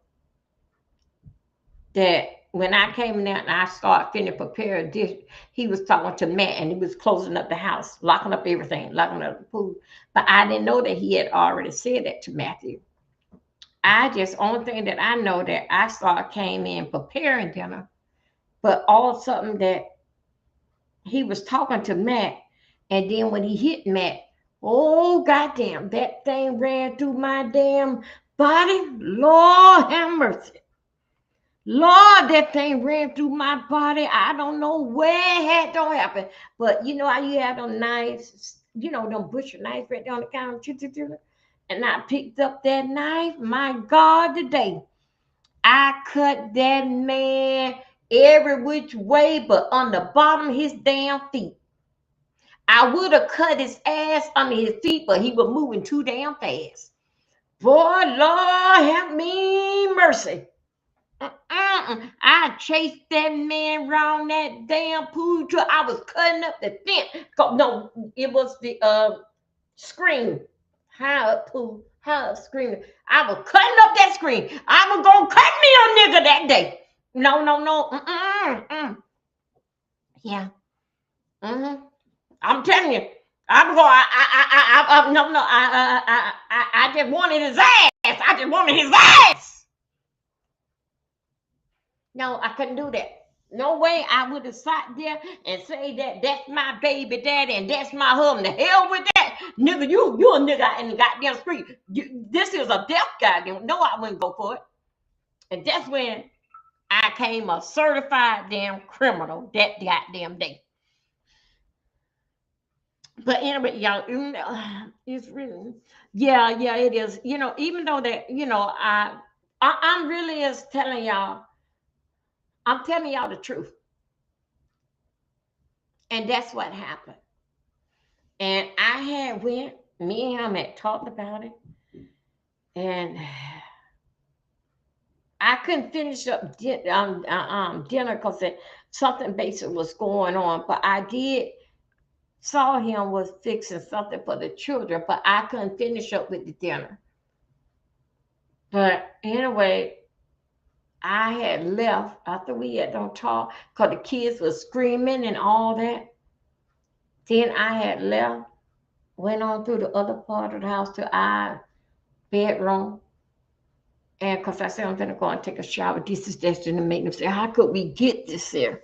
that when I came in there and I started finishing preparing dish, he was talking to Matt and he was closing up the house, locking up everything, locking up the pool. But I didn't know that he had already said that to Matthew. Only thing that I know that I came in preparing dinner, but all of a sudden that he was talking to Matt, and then when he hit Matt, oh goddamn, that thing ran through my damn body. Lord have mercy. Lord, that thing ran through my body. I don't know where it had to happen, but you know how you have them knives, them butcher knives right down the counter. And I picked up that knife. My God, today I cut that man every which way, but on the bottom of his damn feet. I would have cut his ass under his feet, but he was moving too damn fast. Boy, Lord have me mercy. I chased that man around that damn pool truck. I was cutting up the fence. No, it was the screen. High up screen. I was cutting up that screen. I was gonna cut me a nigga that day. No. Yeah. I'm telling you, I'm going. I just wanted his ass. I just wanted his ass. No, I couldn't do that. No way I would have sat there and say that that's my baby daddy and that's my husband. The hell with that. Nigga, you a nigga out in the goddamn street. This is a death goddamn. No, I wouldn't go for it. And that's when I came a certified damn criminal that goddamn day. But anyway, y'all, it's really, yeah, it is. Even though that, I'm really is telling y'all, I'm telling y'all the truth. And that's what happened. And I had me and him had talked about it. And I couldn't finish up dinner because something basic was going on. But I did saw him was fixing something for the children, but I couldn't finish up with the dinner. But anyway, I had left after we had done talk because the kids were screaming and all that. Then I had left, went on through the other part of the house to our bedroom. And because I said I'm going to go and take a shower, this is destined to make them say, how could we get this here?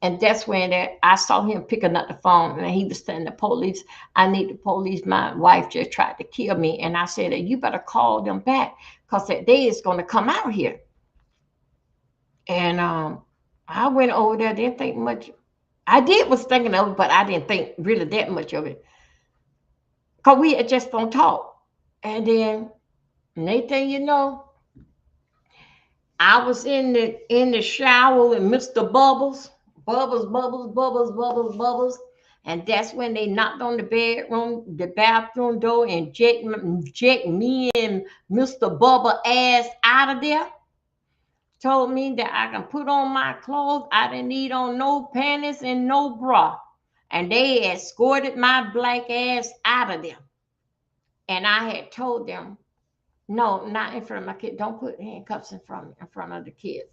And that's when I saw him picking up the phone and he was telling the police, I need the police. My wife just tried to kill me. And I said, you better call them back because that day is going to come out here. And I went over there, didn't think much. I did was thinking of it, but I didn't think really that much of it. Cause we had just don't talk. And then next thing you know, I was in the shower with Mr. Bubbles. Bubbles, bubbles, bubbles, bubbles, bubbles. And that's when they knocked on the bathroom door and jacked me and Mr. Bubble ass out of there. Told me that I can put on my clothes. I didn't need on no panties and no bra. And they escorted my black ass out of there. And I had told them, no, not in front of my kid. Don't put handcuffs in front of the kids.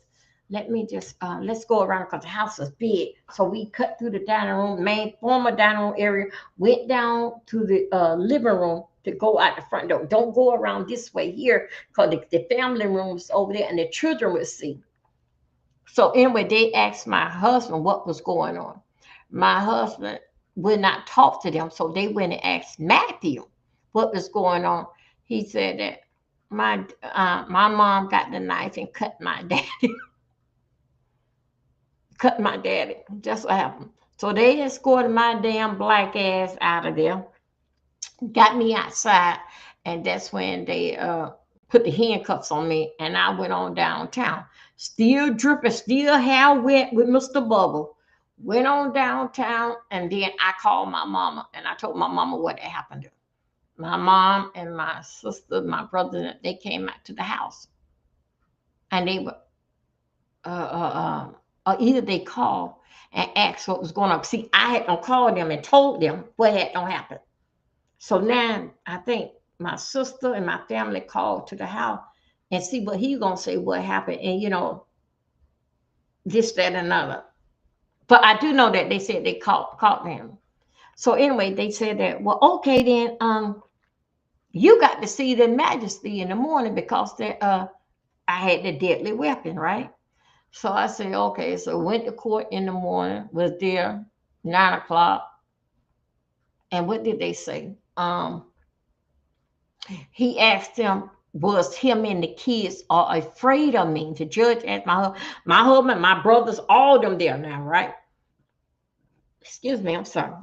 Let me just let's go around because the house is big. So we cut through the dining room, main former dining room area, went down to the living room to go out the front door. Don't go around this way here because the family room's over there and the children would see. So anyway, they asked my husband what was going on. My husband would not talk to them, so they went and asked Matthew what was going on. He said that my mom got the knife and cut my daddy. Cut my daddy. That's what happened. So they escorted my damn black ass out of there, got me outside, and that's when they put the handcuffs on me, and I went on downtown, still dripping, still hair wet with Mr. Bubble. Went on downtown, and then I called my mama, and I told my mama what had happened. My mom and my sister, my brother, they came out to the house, and they were, or either they called and asked what was going on. See, I had to call them and told them what had don't happen. So now I think my sister and my family called to the house and see what he gonna say what happened, and this, that, and another. But I do know that they said they caught him. So anyway, they said that, well, okay then, you got to see the majesty in the morning because I had the deadly weapon, right? So I said, okay. So went to court in the morning, was there 9 o'clock. And what did they say? He asked them, was him and the kids are afraid of me? The judge asked my husband, my brothers, all of them there now, right? Excuse me, I'm sorry.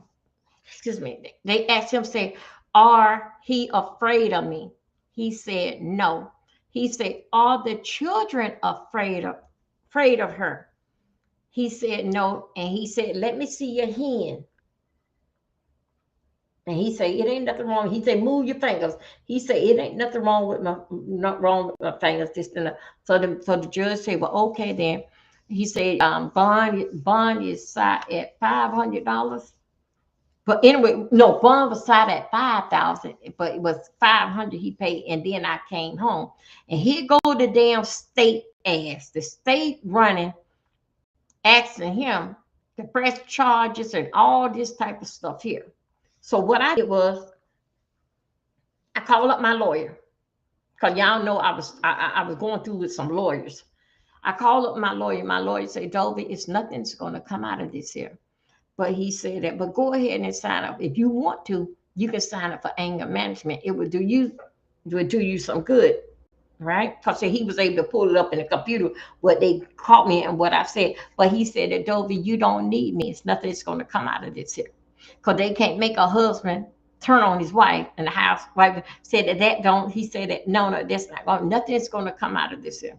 Excuse me. They asked him, say, are he afraid of me? He said, no. He said, are the children afraid of her? He said, no. And he said, let me see your hand. And he said, it ain't nothing wrong. He said, move your fingers. He said, it ain't nothing wrong with not wrong with my fingers. This and that. So the judge said, well, okay then. He said, bond is set at $500. But anyway, no, bond was set at 5,000, but it was 500 he paid, and then I came home. And here go the damn state ass, the state running, asking him to press charges and all this type of stuff here. So what I did was I called up my lawyer, because y'all know I was going through with some lawyers. I called up my lawyer. My lawyer said, Dovey, it's nothing's going to come out of this here. But he said that, but go ahead and sign up. If you want to, you can sign up for anger management. It would do you some good, right? Because he was able to pull it up in the computer, what they caught me and what I said. But he said that, Dovey, you don't need me. It's nothing that's going to come out of this here. Because they can't make a husband turn on his wife, and the housewife said that don't. He said that no, that's not going. Nothing's going to come out of this here.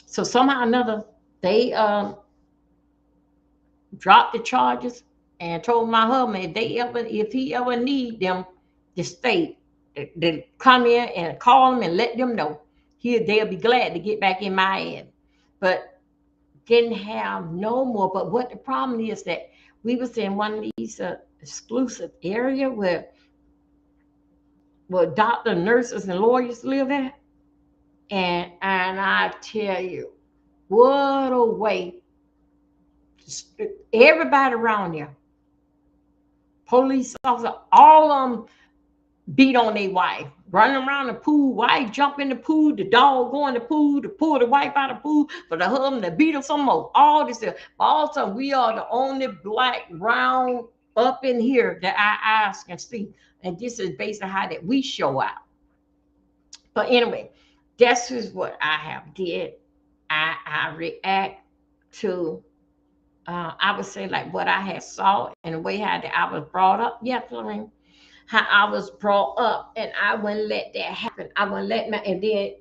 So somehow or another, they dropped the charges and told my husband if he ever need them, the state, to come in and call them and let them know. They'll be glad to get back in my end. But didn't have no more. But what the problem is that we was in one of these exclusive area where doctors, nurses, and lawyers live at. And I tell you, what a way. Everybody around there, police officer, all of them beat on their wife, running around the pool, wife jump in the pool, the dog go in the pool to pull the wife out of the pool, for the husband to beat her some more. All this stuff. All of a sudden, we are the only black round up in here that our eyes can see. And this is basically how that we show out. But anyway, this is what I have did. I react to I would say like what I had saw and the way how that I was brought up. Yeah, Florine, how I was brought up, and I wouldn't let that happen. I wouldn't let my, and then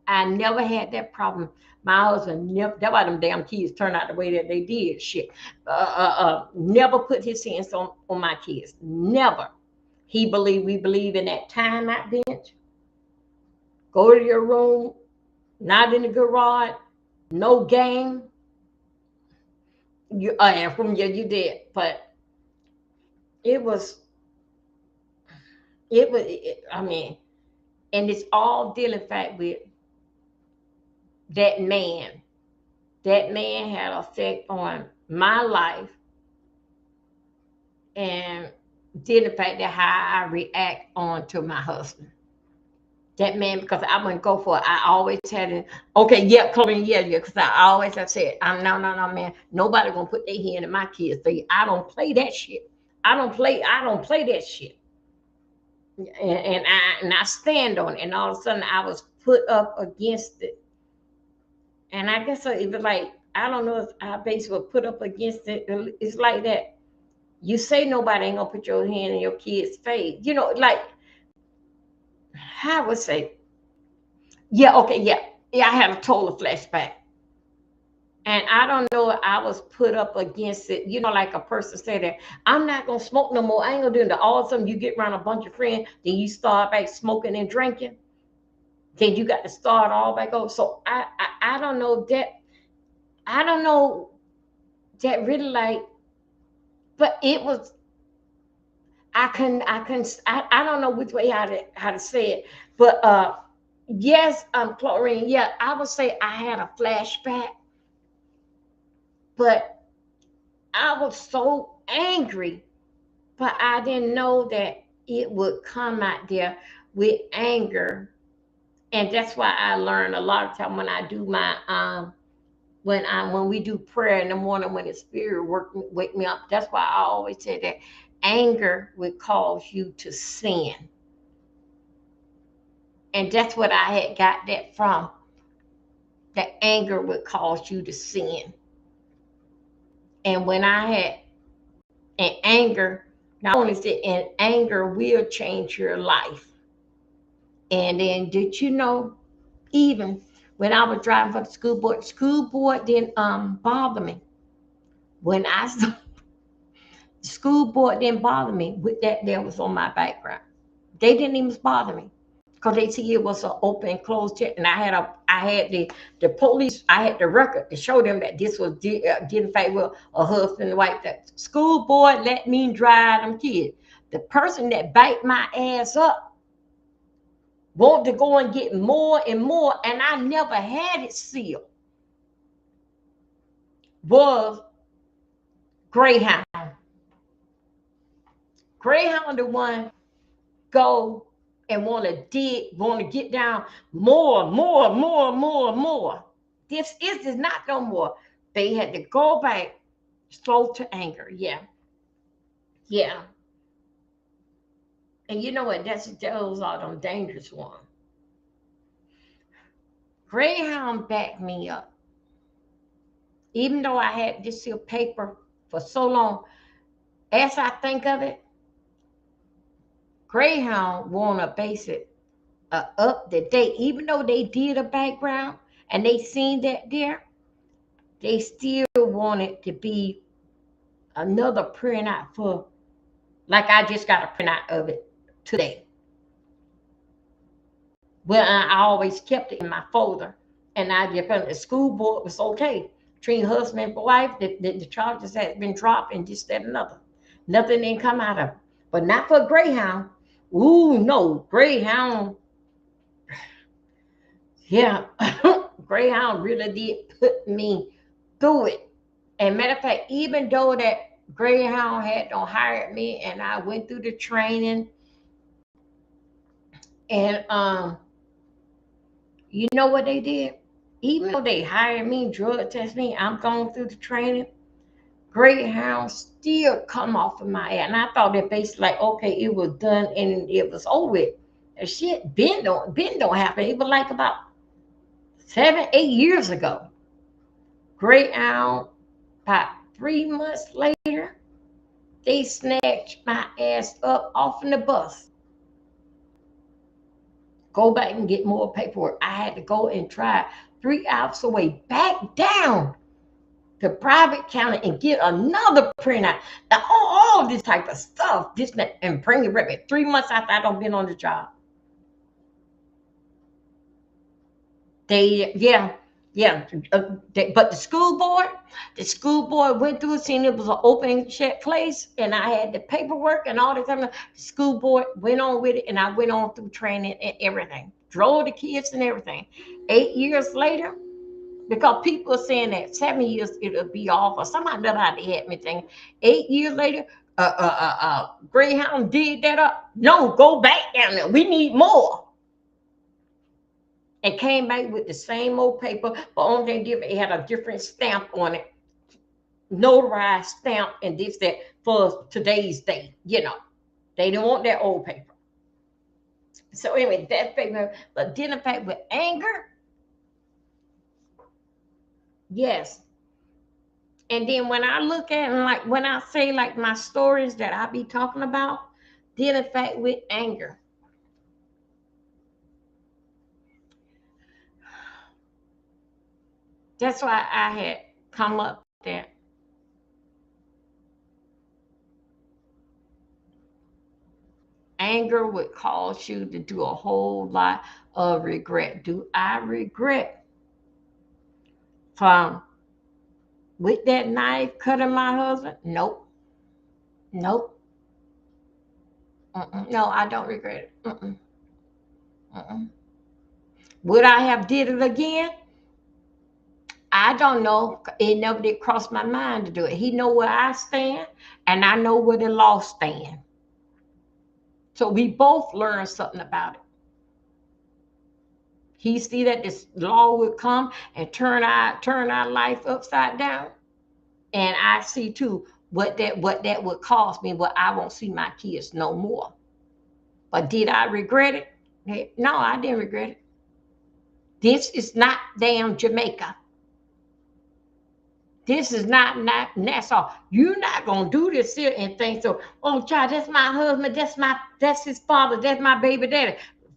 I never had that problem. My husband never. That's why them damn kids turned out the way that they did. Shit, never put his hands on my kids. Never. We believe in that time out bench. Go to your room, not in the garage, no game. You and from you did, but it was I mean, and it's all dealing fact with that man. That man had effect on my life, and dealing fact that how I react on to my husband. That man, because I wouldn't go for it. I always had it. Okay, yeah, Chloe, yeah, yeah. Because I always have said, I'm no, no, no, man. Nobody gonna put their hand in my kids' face. I don't play that shit. I don't play that shit. And I stand on it. And all of a sudden, I was put up against it. And I guess it was like, I don't know if I basically put up against it. It's like that. You say nobody ain't gonna put your hand in your kid's face. You know, like I would say, yeah, okay, yeah. Yeah, I had a total flashback. And I don't know if I was put up against it. You know, like a person said that I'm not gonna smoke no more. I ain't gonna do that. All of a sudden you get around a bunch of friends, then you start back smoking and drinking. Then you got to start all back over. So I don't know that. I don't know that really like, but it was. I don't know which way how to say it, but yes, Chlorine. Yeah, I would say I had a flashback, but I was so angry, but I didn't know that it would come out there with anger. And that's why I learned a lot of time when I do my when we do prayer in the morning when the spirit wake me up. That's why I always say that anger would cause you to sin. And that's what I had got that from. That anger would cause you to sin. And when I had and anger, not only is it and anger will change your life. And then did you know, even when I was driving for the school board didn't bother me. When I saw the school board didn't bother me with that was on my background. They didn't even bother me. Because they see it was an open and closed check. And I had the police, I had the record to show them that this was didn't favor a husband and wife. That school board let me drive them kids. The person that backed my ass up wanted to go and get more and more, and I never had it sealed, was Greyhound. Greyhound the one go and want to get down more. This is not no more. They had to go back slow to anger. Yeah. Yeah. And you know what? Those are them dangerous ones. Greyhound backed me up. Even though I had this here paper for so long, as I think of it, Greyhound want to base it up to date. Even though they did a background and they seen that there, they still want it to be another printout for, like I just got a printout of it today. Well, I always kept it in my folder, and I just found the school board was okay. Between husband and wife, the charges had been dropped and just that another. Nothing didn't come out of it. But not for Greyhound. Ooh, no, Greyhound. Yeah, Greyhound really did put me through it. And matter of fact, even though that Greyhound had don't hired me and I went through the training, and you know what they did? Even though they hired me, drug test me, I'm going through the training, Greyhound still come off of my ass. And I thought that basically like, okay, it was done and it was over with. And shit, Ben don't happen. It was like about 7, 8 years ago. Greyhound, about 3 months later, they snatched my ass up off in the bus. Go back and get more paperwork. I had to go and drive 3 hours away back down to private county and get another printout. All this type of stuff, this and bring it back. 3 months after I don't been on the job. But the school board went through it, seen it was an open shut place, and I had the paperwork and all the time. The school board went on with it, and I went on through training and everything. Drove the kids and everything. 8 years later, because people are saying that 7 years it'll be off, or somebody know how they had me thinking. 8 years later, Greyhound did that up. No, go back down there. We need more. And came back with the same old paper, but only thing different, it had a different stamp on it, notarized stamp, and this that for today's day. You know, they didn't want that old paper. So anyway, that paper, but then in fact with anger, yes. And then when I look at and like when I say like my stories that I be talking about, then in fact with anger. That's why I had come up there. Anger would cause you to do a whole lot of regret. Do I regret from with that knife cutting my husband? Nope. Nope. No, I don't regret it. Would I have did it again? I don't know. It never did cross my mind to do it. He know where I stand, and I know where the law stand. So we both learned something about it. He see that this law would come and turn our life upside down, and I see too what that would cost me. But I won't see my kids no more. But did I regret it? No, I didn't regret it. This is not damn Jamaica. This is not Nassau. You're not gonna do this here and think so. Oh, child, that's my husband. That's his father. That's my baby daddy.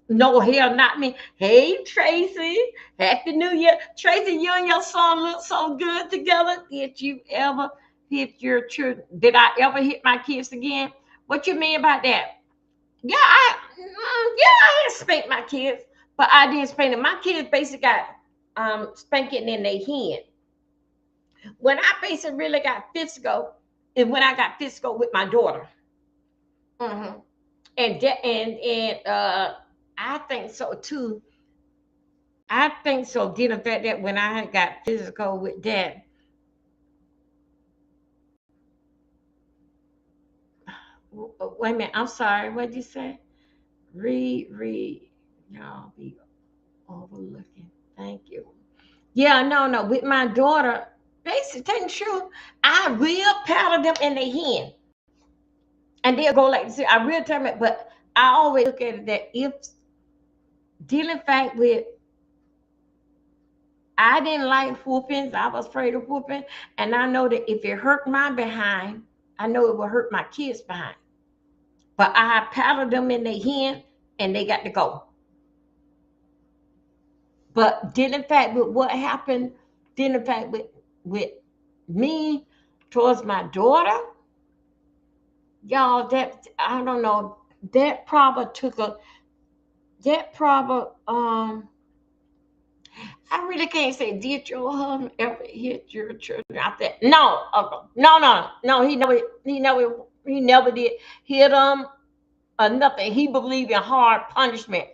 No, hell, not me. Hey, Tracy, Happy New Year, Tracy. You and your son look so good together. Did you ever hit your children? Did I ever hit my kids again? What you mean about that? Yeah, I spanked my kids, but I didn't spank them. My kids basically got spanking in their hand. When I basically really got physical is when I got physical with my daughter. Mm-hmm. And I think so too. I think so. Did the fact that when I got physical with that, wait a minute. I'm sorry. What did you say? Read. Y'all be overlooking. Thank you. Yeah, no. With my daughter, basically, telling the truth, I will paddle them in their hand. And they'll go like this. I will tell them, but I always look at it that if dealing fact with, I didn't like whoopings. I was afraid of whooping. And I know that if it hurt my behind, I know it will hurt my kids behind. But I paddled them in their hand and they got to go. But dealing fact with what happened, dealing fact with me towards my daughter, y'all, that I don't know, that probably I really can't say did your husband ever hit your children out there? No. He never did hit them or nothing. He believed in hard punishment.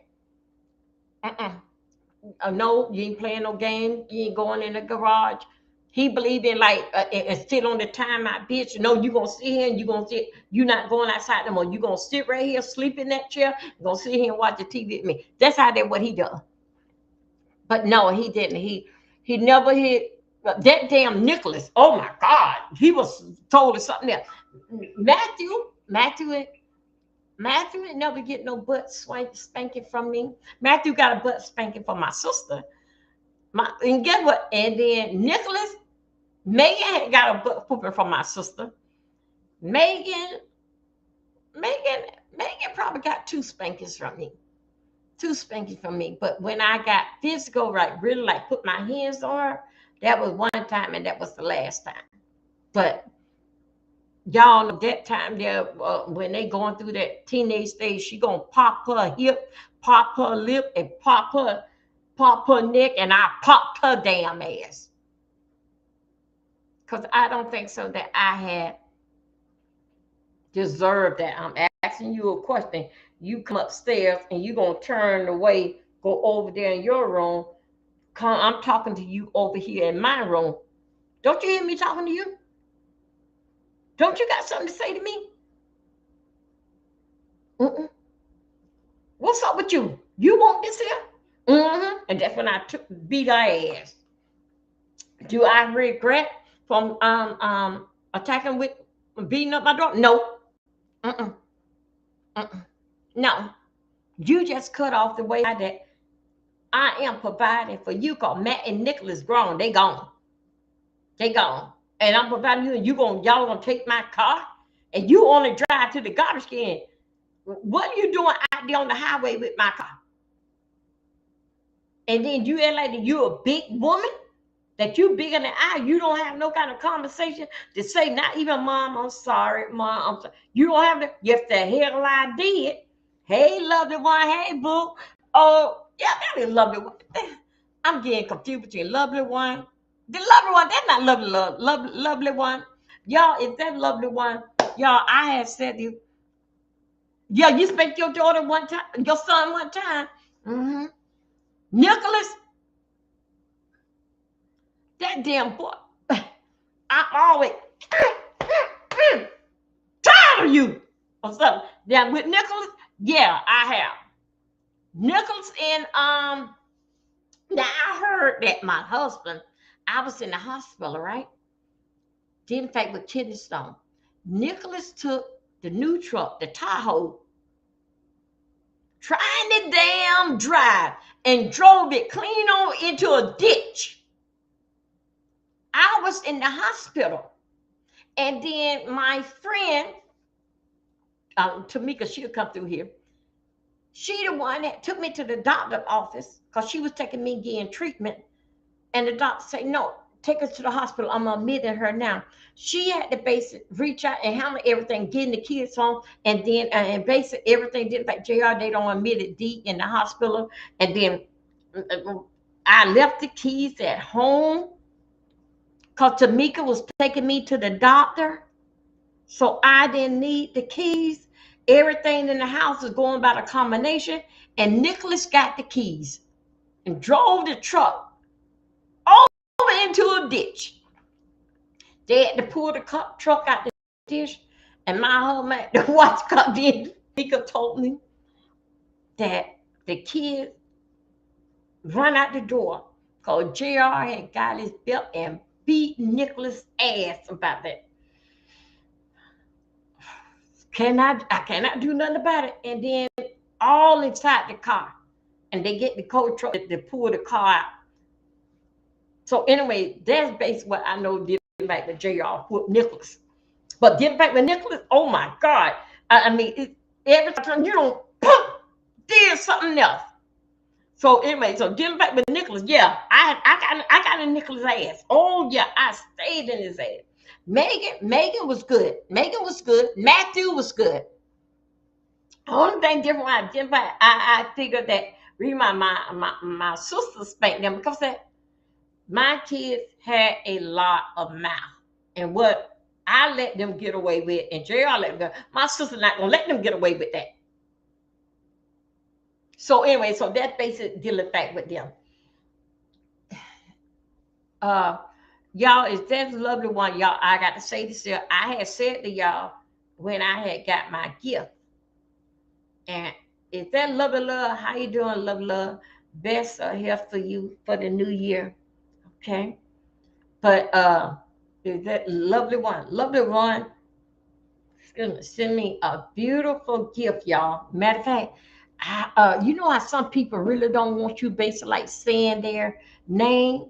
No, you ain't playing no game. You ain't going in the garage. He believed in like and sit on the timeout bitch. No, you gonna sit here and you gonna sit. You're not going outside no more. You gonna sit right here, sleep in that chair. You gonna sit here and watch the TV with me. That's what he does. But no, he didn't. He never hit that damn Nicholas. Oh my God, he was told us something else. Matthew ain't never get no butt spanking from me. Matthew got a butt spanking from my sister. And guess what? And then Nicholas, Megan had got a butt whooping from my sister. Megan probably got 2 spankings from me. 2 spankings from me. But when I got physical, right, really like put my hands on her, that was one time and that was the last time. But y'all know that time there, when they going through that teenage stage, she gonna pop her hip, pop her lip, and pop her neck, and I popped her damn ass. Because I don't think so that I had deserved that. I'm asking you a question. You come upstairs and you gonna turn away, go over there in your room. I'm talking to you over here in my room. Don't you hear me talking to you? Don't you got something to say to me? Mm-mm. What's up with you? You want this here? Mm-hmm. And that's when I beat her ass. Do I regret from attacking with beating up my daughter? No. Mm-mm. Mm-mm. No. You just cut off the way that I am providing for you, because Matt and Nicholas grown. They gone. They gone. And I'm providing you, and y'all gonna take my car and you only drive to the garbage can. What are you doing out there on the highway with my car? And then you act like you're a big woman, that you bigger than I. You don't have no kind of conversation to say, not even, Mom, I'm sorry, Mom, I'm sorry. You don't have to. Yes, the hell I did. Hey, lovely one. Hey, boo. Oh, yeah, that is lovely one. I'm getting confused between lovely one. The lovely one, that's not lovely one. Y'all, is that lovely one? Y'all, I had said you. Yeah, you spanked your daughter one time, your son one time. Mm-hmm. Nicholas, that damn boy. I'm always tired of you or something. Yeah, with Nicholas, yeah, I have. Nicholas and now I heard that my husband, I was in the hospital, right? Did in fact with kidney stone. Nicholas took the new truck, the Tahoe, trying to damn drive, and drove it clean on into a ditch. I was in the hospital. And then my friend, Tamika, she'll come through here. She the one that took me to the doctor's office because she was taking me getting treatment. And the doctor said, no, take her to the hospital. I'm admitting her now. She had to basically reach out and handle everything, getting the kids home, and then and basically everything did like JR, they don't admit it deep in the hospital. And then I left the keys at home because Tamika was taking me to the doctor. So I didn't need the keys. Everything in the house is going by the combination. And Nicholas got the keys and drove the truck over into a ditch. They had to pull the truck out the ditch. And my husband, the wife come in. Nika told me that the kid run out the door because JR had got his belt and beat Nicholas' ass about that. I cannot do nothing about it. And then all inside the car. And they get the cold truck to pull the car out. So anyway, that's basically what I know did back to JR with Nicholas. But getting back with Nicholas, oh my God. I mean, every time you don't did something else. So anyway, so getting back with Nicholas, yeah, I got in Nicholas' ass. Oh yeah, I stayed in his ass. Megan was good. Megan was good. Matthew was good. The only thing different when I did back, I figured that really my sister spanked them because that my kids had a lot of mouth. And what I let them get away with, and JR let them go, my sister not gonna let them get away with that. So anyway, so that's basically dealing back with them. Y'all, is that lovely one, y'all? I got to say this here. I had said to y'all when I had got my gift. And is that lovely love? How you doing, love? Best of health for you for the new year. Okay. But is that lovely one? Lovely one. Send me a beautiful gift, y'all. Matter of fact, you know how some people really don't want you basically like saying their name.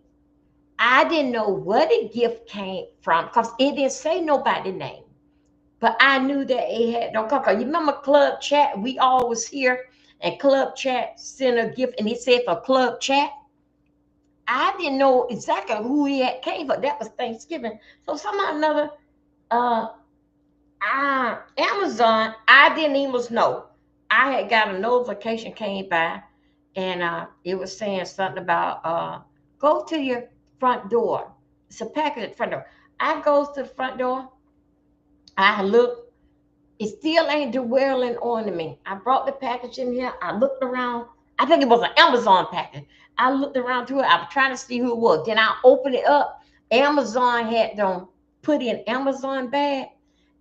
I didn't know where the gift came from because it didn't say nobody's name. But I knew that it had no cover. You remember Club Chat? We all was here and Club Chat sent a gift and it said for Club Chat. I didn't know exactly who he had came for. That was Thanksgiving. So somehow or another, uh, Amazon, I didn't even know. I had got a notification came by, and it was saying something about go to your front door. It's a package at the front door. I goes to the front door. I look. It still ain't dwelling on me. I brought the package in here. I looked around. I think it was an Amazon package. I looked around to it. I was trying to see who it was. Then I opened it up. Amazon had them put in Amazon bag,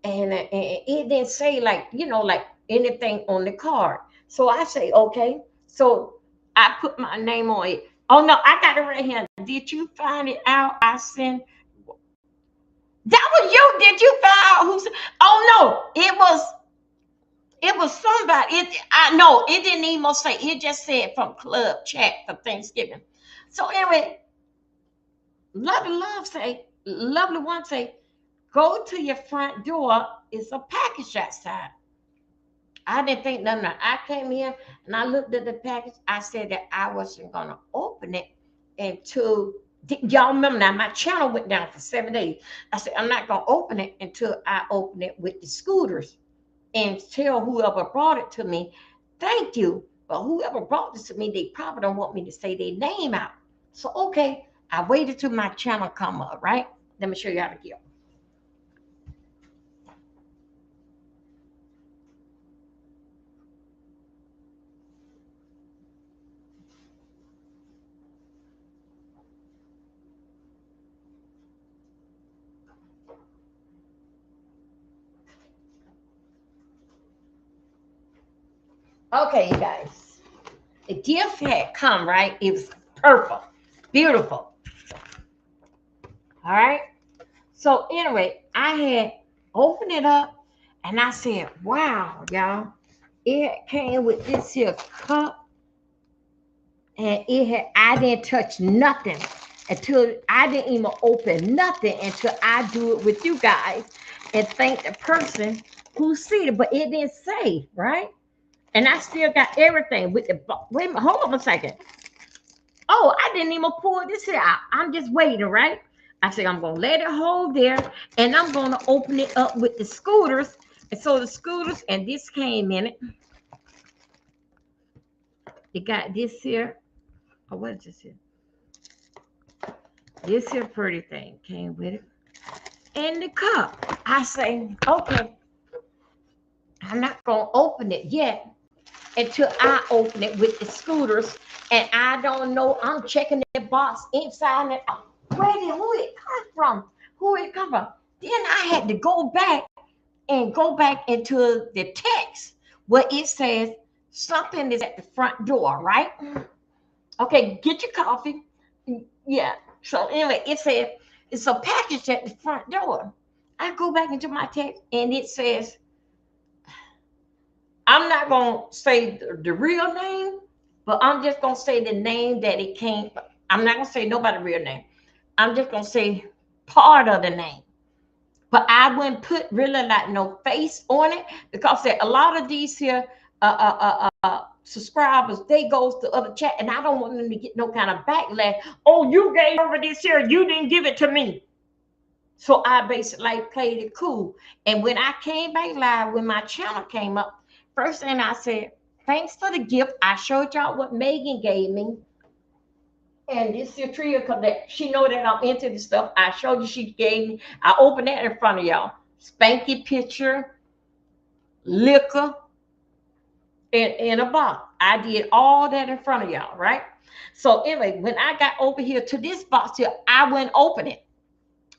and it didn't say like like anything on the card. So I say okay. So I put my name on it. Oh no, I got it right here. Did you find it out? I sent. That was you. Did you find out who's? Oh no, it was somebody. I know it didn't even say. It just said from Club Chat for Thanksgiving. So anyway, lovely one say, go to your front door. It's a package outside. I didn't think nothing of it. I came here and I looked at the package. I said that I wasn't gonna open it until y'all remember now my channel went down for 7 days. I said I'm not gonna open it until I open it with the scooters and tell whoever brought it to me, thank you. But whoever brought this to me, they probably don't want me to say their name out. So okay, I waited till my channel come up, right? Let me show you how to give. Okay, you guys. The gift had come, right? It was purple. Beautiful. All right. So anyway, I had opened it up and I said, wow, y'all. It came with this here cup and I didn't touch nothing until I didn't even open nothing until I do it with you guys and thank the person who see it. But it didn't say, right? And I still got everything with the wait a minute, hold on a second. Oh, I didn't even pull this here out. I'm just waiting, right? I said I'm gonna let it hold there and I'm gonna open it up with the scooters. And so the scooters and this came in it. It got this here. Oh, what is this here? This here pretty thing came with it. And the cup. I say, okay, I'm not gonna open it yet until I open it with the scooters. And I don't know. I'm checking the box inside and out. Where did who it come from? Who it come from? Then I had to go back into the text where it says something is at the front door, right? Okay, get your coffee. Yeah. So anyway, it said it's a package at the front door. I go back into my text and it says, I'm not gonna say the real name, but I'm just gonna say the name that it came. I'm not gonna say nobody's real name. I'm just gonna say part of the name. But I wouldn't put really like no face on it because a lot of these here subscribers, they goes to other chat and I don't want them to get no kind of backlash. Oh, you gave over this here, you didn't give it to me. So I basically like played it cool. And when I came back live, when my channel came up, first thing I said, thanks for the gift. I showed y'all what Megan gave me. And this is Tria, because she know that I'm into this stuff. I showed you she gave me. I opened that in front of y'all. Spanky picture, liquor, in a box. I did all that in front of y'all, right? So anyway, when I got over here to this box here, I wouldn't open it.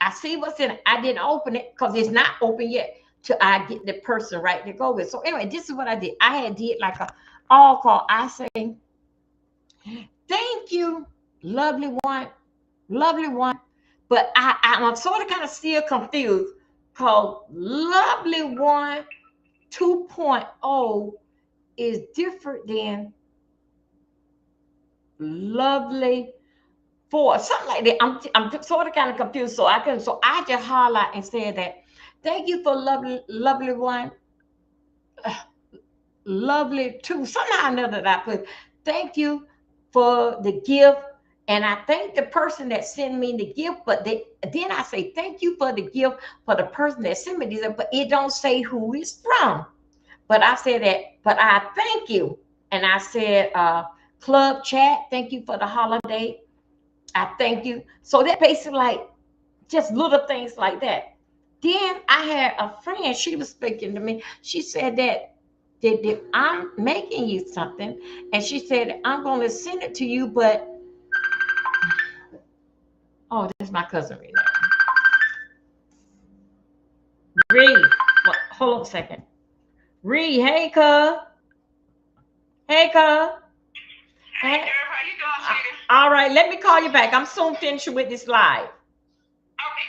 I see what's in it. I didn't open it because it's not open yet till I get the person right to go with. So anyway, this is what I did. I had did like a all call. I say, thank you, lovely one, lovely one. But I'm sort of kind of still confused because lovely one 2.0 is different than lovely 4, something like that. I'm sort of kind of confused, so I just highlight and said that thank you for lovely one, lovely two, somehow or another that I put thank you for the gift. And I thank the person that sent me the gift, but then I say thank you for the gift for the person that sent me this, but it don't say who it's from. But I said that, but I thank you. And I said, club chat, thank you for the holiday. I thank you. So that basically like just little things like that. Then I had a friend, she was speaking to me. She said that I'm making you something. And she said, I'm going to send it to you, but, oh, this is my cousin right now. Reed, hold on a second. Reed, hey, cuz. Hey, cuz. Hey, girl, how you doing, sweetie? All right, let me call you back. I'm soon finishing with this live. Okay,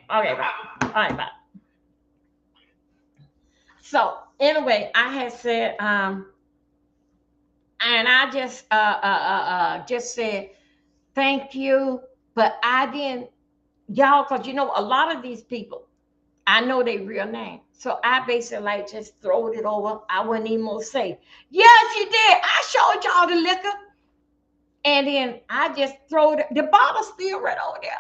all right, then. Okay, bye. All right, bye. So anyway, I had said, and I just said thank you, but I didn't, y'all, because you know a lot of these people, I know their real name, so I basically like just throwed it over. I wouldn't even gonna say, yes, you did. I showed y'all the liquor, and then I just throw the bottle still right over there.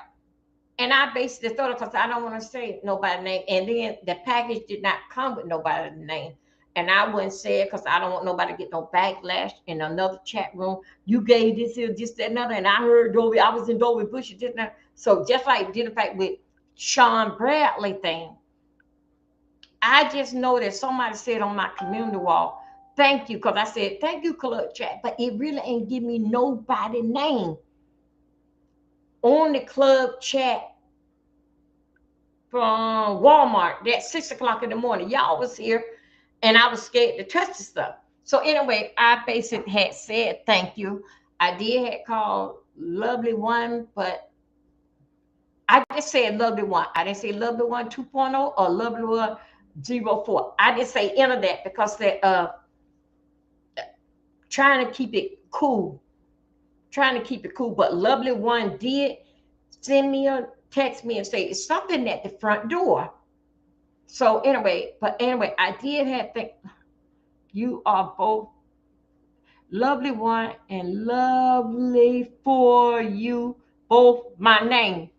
And I basically thought it because I don't want to say nobody's name. And then the package did not come with nobody's name. And I wouldn't say it because I don't want nobody to get no backlash in another chat room. You gave this here, this, that, another. And I heard Dovey, I was in Dovey Bush, did that. So just like did the fact with Sean Bradley thing, I just know that somebody said on my community wall, thank you. Because I said, thank you, Club Chat. But it really ain't give me nobody's name on the Club Chat from Walmart at 6 o'clock in the morning. Y'all was here and I was scared to touch the stuff. So anyway, I basically had said thank you. I did had called Lovely One, but I just said Lovely One. I didn't say Lovely One 2.0 or Lovely One 04. I just say enter that because they're trying to keep it cool. Trying to keep it cool. But Lovely One did send me a text me and say it's something at the front door. So anyway, I did have think you are both Lovely One and Lovely for you, both my name.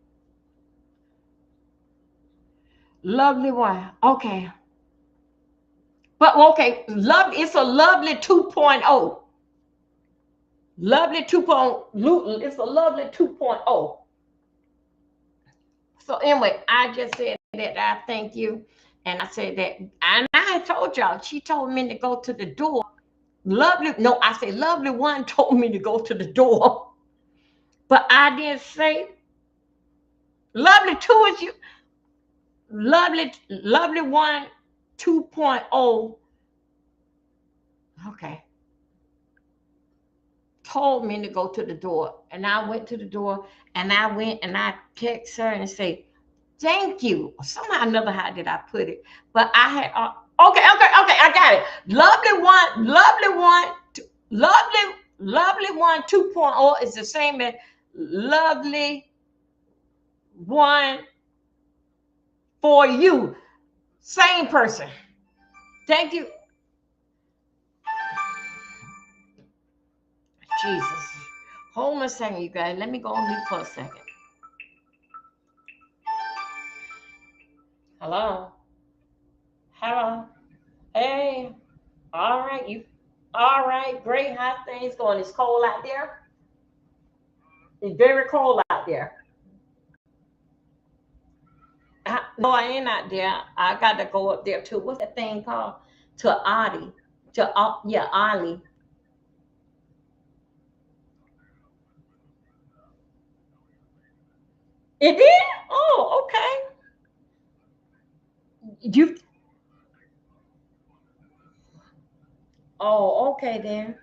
Lovely One. Okay. But okay, it's a Lovely 2.0. Lovely 2.0. It's a Lovely 2.0. So anyway, I just said that I thank you. And I said that, and I told y'all, she told me to go to the door. I said, Lovely One told me to go to the door. But I didn't say, Lovely 2 is you. Lovely One 2.0. Okay. Told me to go to the door. And I went to the door and I went and I text her and say, thank you. Somehow or another, how did I put it? But I had, okay, I got it. Lovely One 2.0 is the same as Lovely One for you. Same person. Thank you. Jesus. Hold on a second, you guys. Let me go on mute for a second. Hello. Hello. Hey. All right. All right. Great. How things going? It's cold out there. It's very cold out there. No, I ain't out there. I got to go up there too. What's that thing called? To Audi. Yeah, Ollie. It did? Oh, okay. You. Oh, okay then.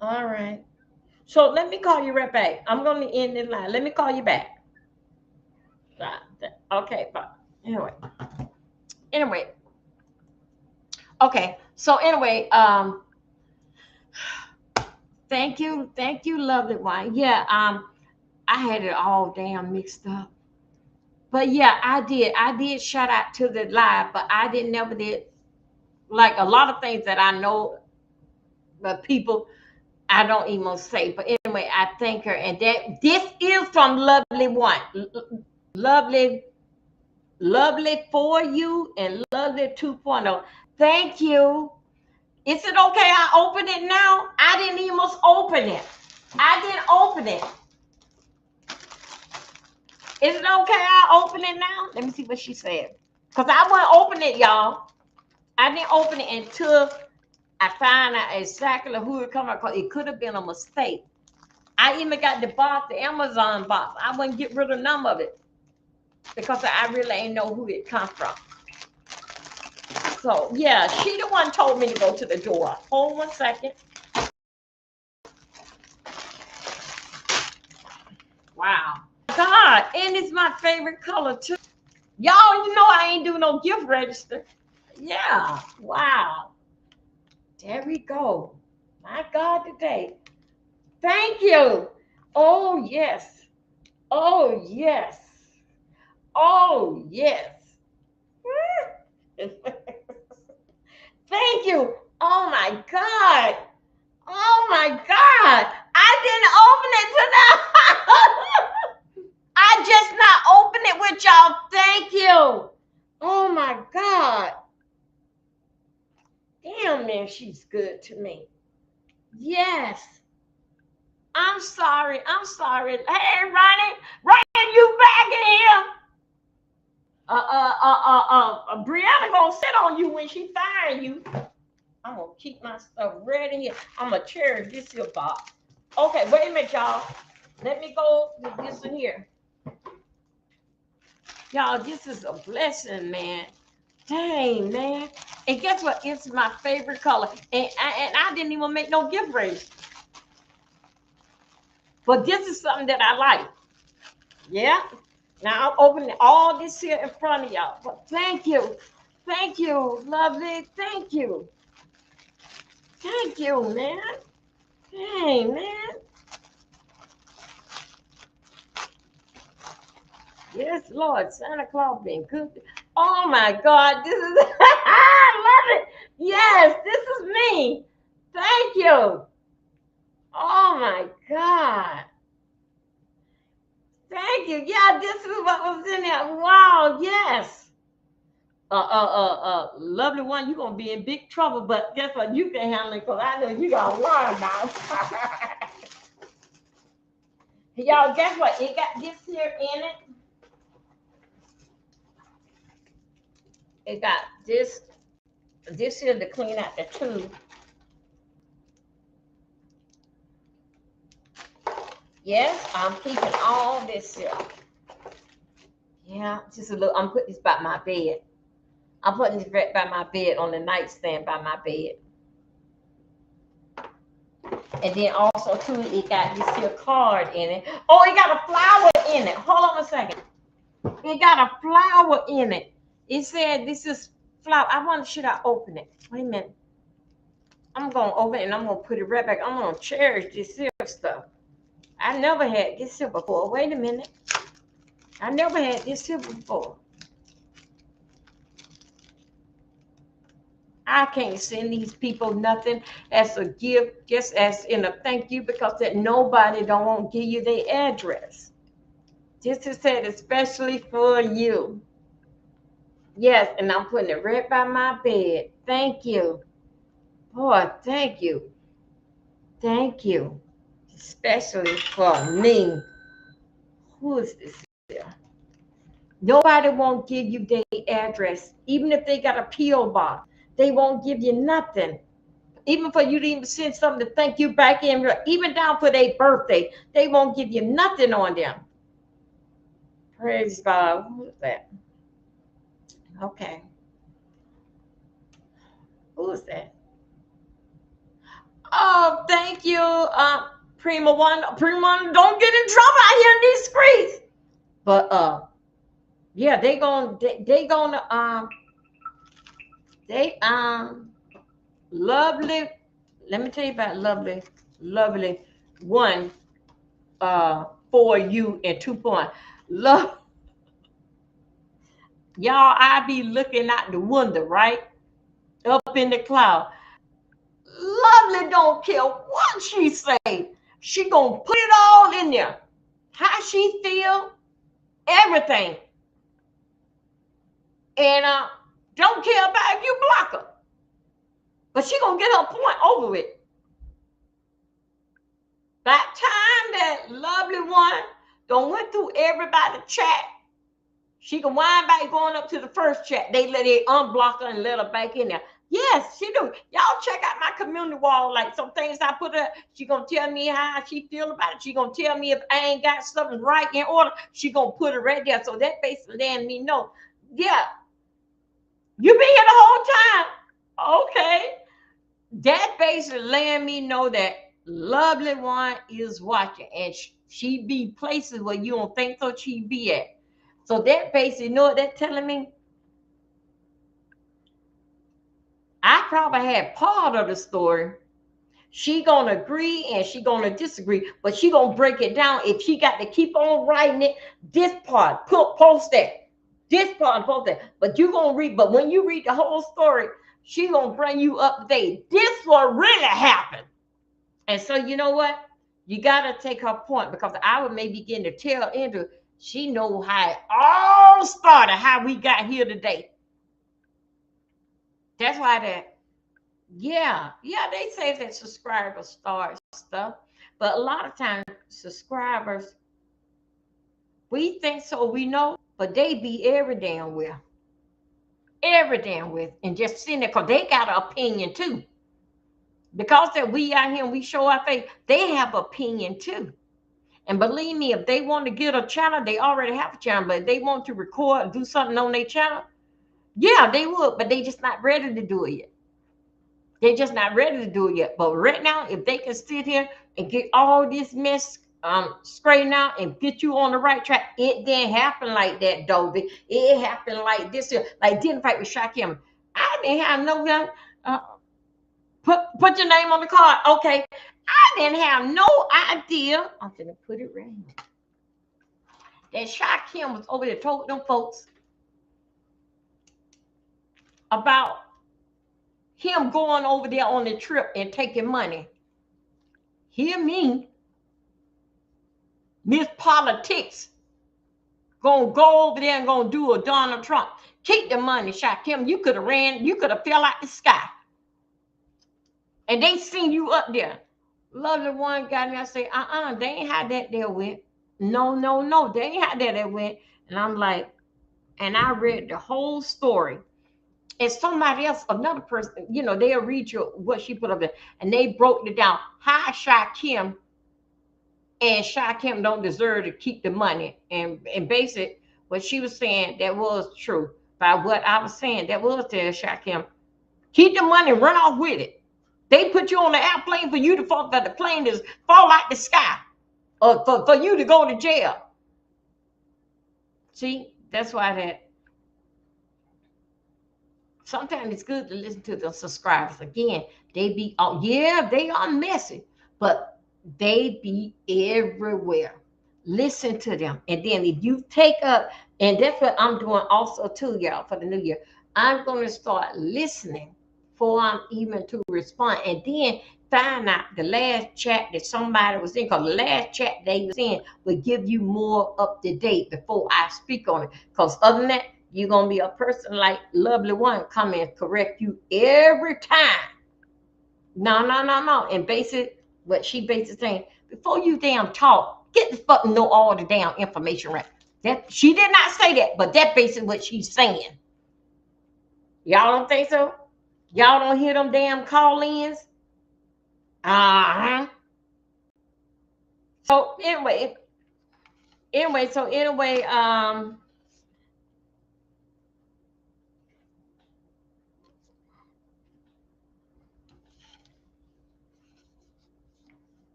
All right. So let me call you right back. I'm going to end the line. Let me call you back. Okay, but anyway. Okay. So anyway, Thank you, lovely one. Yeah, I had it all damn mixed up. But yeah, I did shout out to the live, but I didn't never did like a lot of things that I know, but people I don't even say. But anyway, I thank her, and that this is from Lovely One, Lovely, Lovely for you, and Lovely 2.0. Thank you. Is it okay? I open it now. I didn't even open it. I didn't open it. Is it okay? I open it now. Let me see what she said. Cause I wouldn't open it, y'all. I didn't open it until I found out exactly who it come from. Cause it could have been a mistake. I even got the box, the Amazon box. I wouldn't get rid of none of it because I really ain't know who it come from. So yeah, she the one told me to go to the door. Hold 1 second. Wow. God, and it's my favorite color too. Y'all, you know I ain't do no gift register. Yeah. Wow. There we go. My God, today. Thank you. Oh, yes. Oh, yes. Oh, yes. Thank you. Oh, my God. Oh, my God. I didn't open it tonight. I just not open it with y'all. Thank you. Oh, my God. Damn, man, she's good to me. Yes. I'm sorry. I'm sorry. Hey, Ronnie, you back in here? Brianna gonna sit on you when she fire you. I'm gonna keep my stuff ready here. I'm gonna cherish this here box. Okay, wait a minute, y'all. Let me go with this in here. Y'all, this is a blessing, man. Dang, man. And guess what? It's my favorite color. And I didn't even make no gift raise. But this is something that I like. Yeah. Now I'm opening all this here in front of y'all. But thank you. Thank you, lovely. Thank you. Thank you, man. Hey, man. Yes, Lord. Santa Claus been good. Oh, my God. This is, I love it. Yes, this is me. Thank you. Oh, my God. Thank you. Yeah, this is what was in there. Wow, yes. Lovely one, you're gonna be in big trouble, but guess what? You can handle it because I know you gonna learn now. Y'all, guess what? It got this here in it. It got this here to clean out the tube. Yes, I'm keeping all this here. Yeah, just a little. I'm putting this by my bed. I'm putting this right by my bed on the nightstand by my bed. And then also too, it got this here card in it. Oh, it got a flower in it. Hold on a second. It got a flower in it. It said this is flower. I wonder should I open it? Wait a minute. I'm gonna open it and I'm gonna put it right back. I'm gonna cherish this here stuff. I never had this here before. Wait a minute. I never had this here before. I can't send these people nothing as a gift, just as in a thank you, because that nobody don't want to give you their address. This is said especially for you. Yes, and I'm putting it right by my bed. Thank you. Boy, thank you. Thank you. Especially for me. Who is this here? Nobody won't give you their address. Even if they got a P.O. box, they won't give you nothing. Even for you to even send something to thank you back in, even down for their birthday, they won't give you nothing on them. Praise God. Who is that? Okay. Who is that? Oh, thank you, Prima One. Prima One, don't get in trouble out here in these streets. But yeah, they lovely. Let me tell you about lovely lovely one for you and 2 point. Love, y'all, I be looking out the window, right? Up in the cloud. Lovely don't care what she say. She gonna put it all in there. How she feel, everything. And don't care about if you block her. But she gonna get her point over with. That time that lovely one don't went through everybody's chat, she can wind back going up to the first chat. They let it unblock her and let her back in there. Yes, she do. Y'all check out my community wall. Like some things I put up, she gonna tell me how she feel about it. She gonna tell me if I ain't got something right in order. She gonna put it right there. So that basically letting me know, yeah, you been here the whole time. Okay. That basically letting me know that lovely one is watching, and she be places where you don't think so she be at. So that basically, you know what that's telling me? I probably had part of the story. She gonna agree and she gonna disagree, but she gonna break it down. If she got to keep on writing it, this part, post that. This part, post that. But you gonna read, but when you read the whole story, she gonna bring you up to date. This what really happened. And so you know what? You gotta take her point, because I would maybe begin to tell Andrew, she know how it all started, how we got here today. That's why that, yeah, they say that subscribers start stuff, but a lot of times subscribers, we think so, we know, but they be every damn well, and just sitting there because they got an opinion too. Because that we out here and we show our face, they have opinion too. And believe me, if they want to get a channel, they already have a channel, but if they want to record and do something on their channel, yeah, they would, but they just not ready to do it yet. They're just not ready to do it yet. But right now, if they can sit here and get all this mess straightened out and get you on the right track, it didn't happen like that, Dolby. It happened like this here. Like didn't fight with Shakim. I didn't have no gun. Put your name on the card. Okay. I didn't have no idea. I'm gonna put it right here. That Shakim was over there told them folks about him going over there on the trip and taking money. Hear me, Miss Politics gonna go over there and gonna do a Donald Trump. Keep the money, Shakim. You could have ran, you could have fell out the sky. And they seen you up there. Lovely one got me. I say, they ain't had that there went. No, they ain't had that there went. And I'm like, and I read the whole story. And somebody else, another person, they'll read you what she put up there. And they broke it down. How Shakim and Shakim don't deserve to keep the money. And basically, what she was saying, that was true. By what I was saying, that was there, Shakim. Keep the money, run off with it. They put you on the airplane for you to fall, for the plane to fall out the sky, or for you to go to jail. See, that's why that sometimes it's good to listen to the subscribers. Again, they be, oh yeah, they are messy, but they be everywhere. Listen to them. And then if you take up, and that's what I'm doing also too, y'all, for the new year. I'm going to start listening before I'm even to respond. And then find out the last chat that somebody was in, because the last chat they was in will give you more up to date before I speak on it. Because other than that, you're going to be a person like Lovely One come and correct you every time. No. And basic, what she basically saying, before you damn talk, get the fucking know all the damn information right. That she did not say that, but that basically what she's saying. Y'all don't think so? Y'all don't hear them damn call-ins? Uh-huh. So anyway,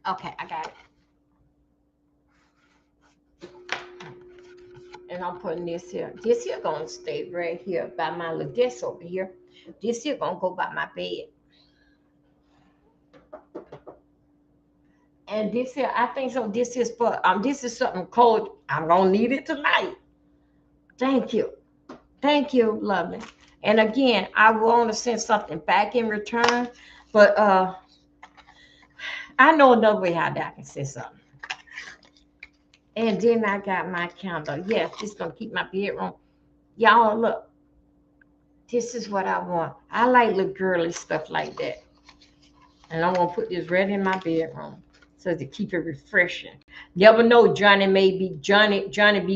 Okay, I got it. And I'm putting this here. This here gonna stay right here by my little desk over here. This here gonna go by my bed. And this here, I think so. This is for this is something cold. I'm gonna need it tonight. Thank you. Thank you, lovely. And again, I want to send something back in return, but I know another way how that I can send something. And then I got my candle. Yes, this is gonna keep my bedroom. Y'all look. This is what I want. I like little girly stuff like that. And I'm gonna put this right in my bedroom so to keep it refreshing. Never know, Johnny be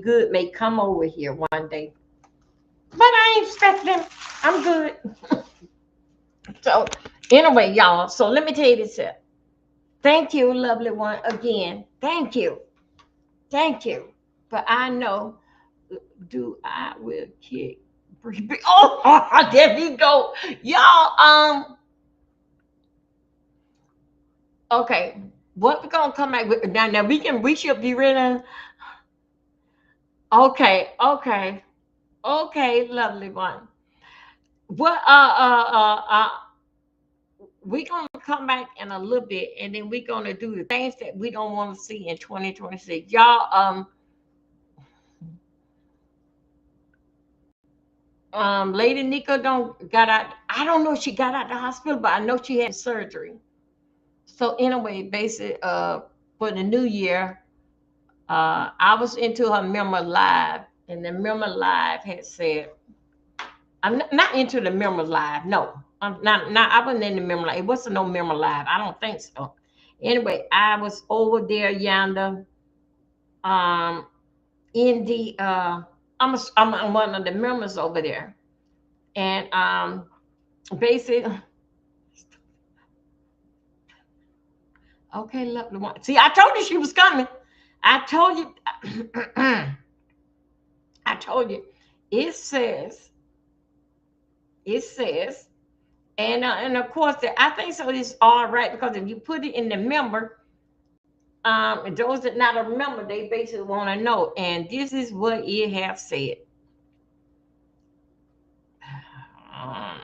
good may come over here one day. But I ain't expecting him. I'm good. So anyway, y'all. So let me tell you this here. Thank you, lovely one. Again, thank you. Thank you. But I know I will kick. Oh, there we go. Y'all, okay. What we gonna come back with now we should be ready. Okay, lovely one. What we're gonna come back in a little bit and then we're gonna do the things that we don't want to see in 2026. Y'all, Lady Nico got out. I don't know if she got out the hospital, but I know she had surgery. So anyway, basically, for the new year, I was into her Member Live, and the Member Live had said, "I'm not into the Member Live. No, I'm not. I wasn't in the Member Live. It wasn't no Member Live. I don't think so. Anyway, I was over there yonder, um, in the I'm one of the members over there, and basically, okay, lovely one. See, I told you she was coming. I told you. I told you. It says. It says, and of course, I think so. It's all right because if you put it in the member, those that not a member, they basically want to know. And this is what it have said. Um,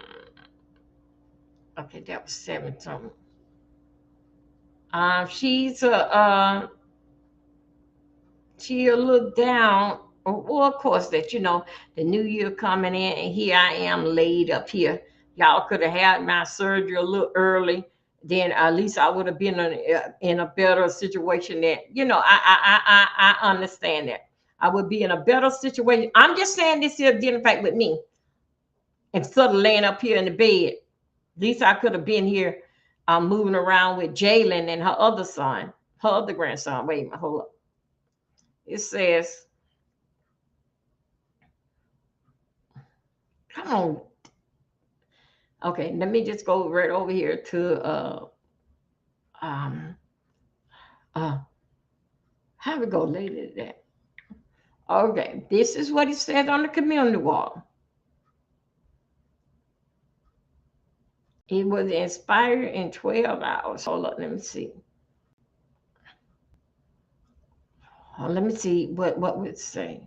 okay, that was 7 something. She's she a little down. Well, of course, that the new year coming in, and here I am laid up here. Y'all could have had my surgery a little early, then at least I would have been in a better situation. That I understand that I would be in a better situation. I'm just saying this here didn't fact with me, instead of laying up here in the bed. At least I could have been here, moving around with Jalen and her other son, her other grandson. Wait a minute, hold up. It says, come on. Okay, let me just go right over here to how we go later that. Okay, this is what it said on the community wall. It was inspired in 12 hours. Hold up, let me see. Let me see what would it say.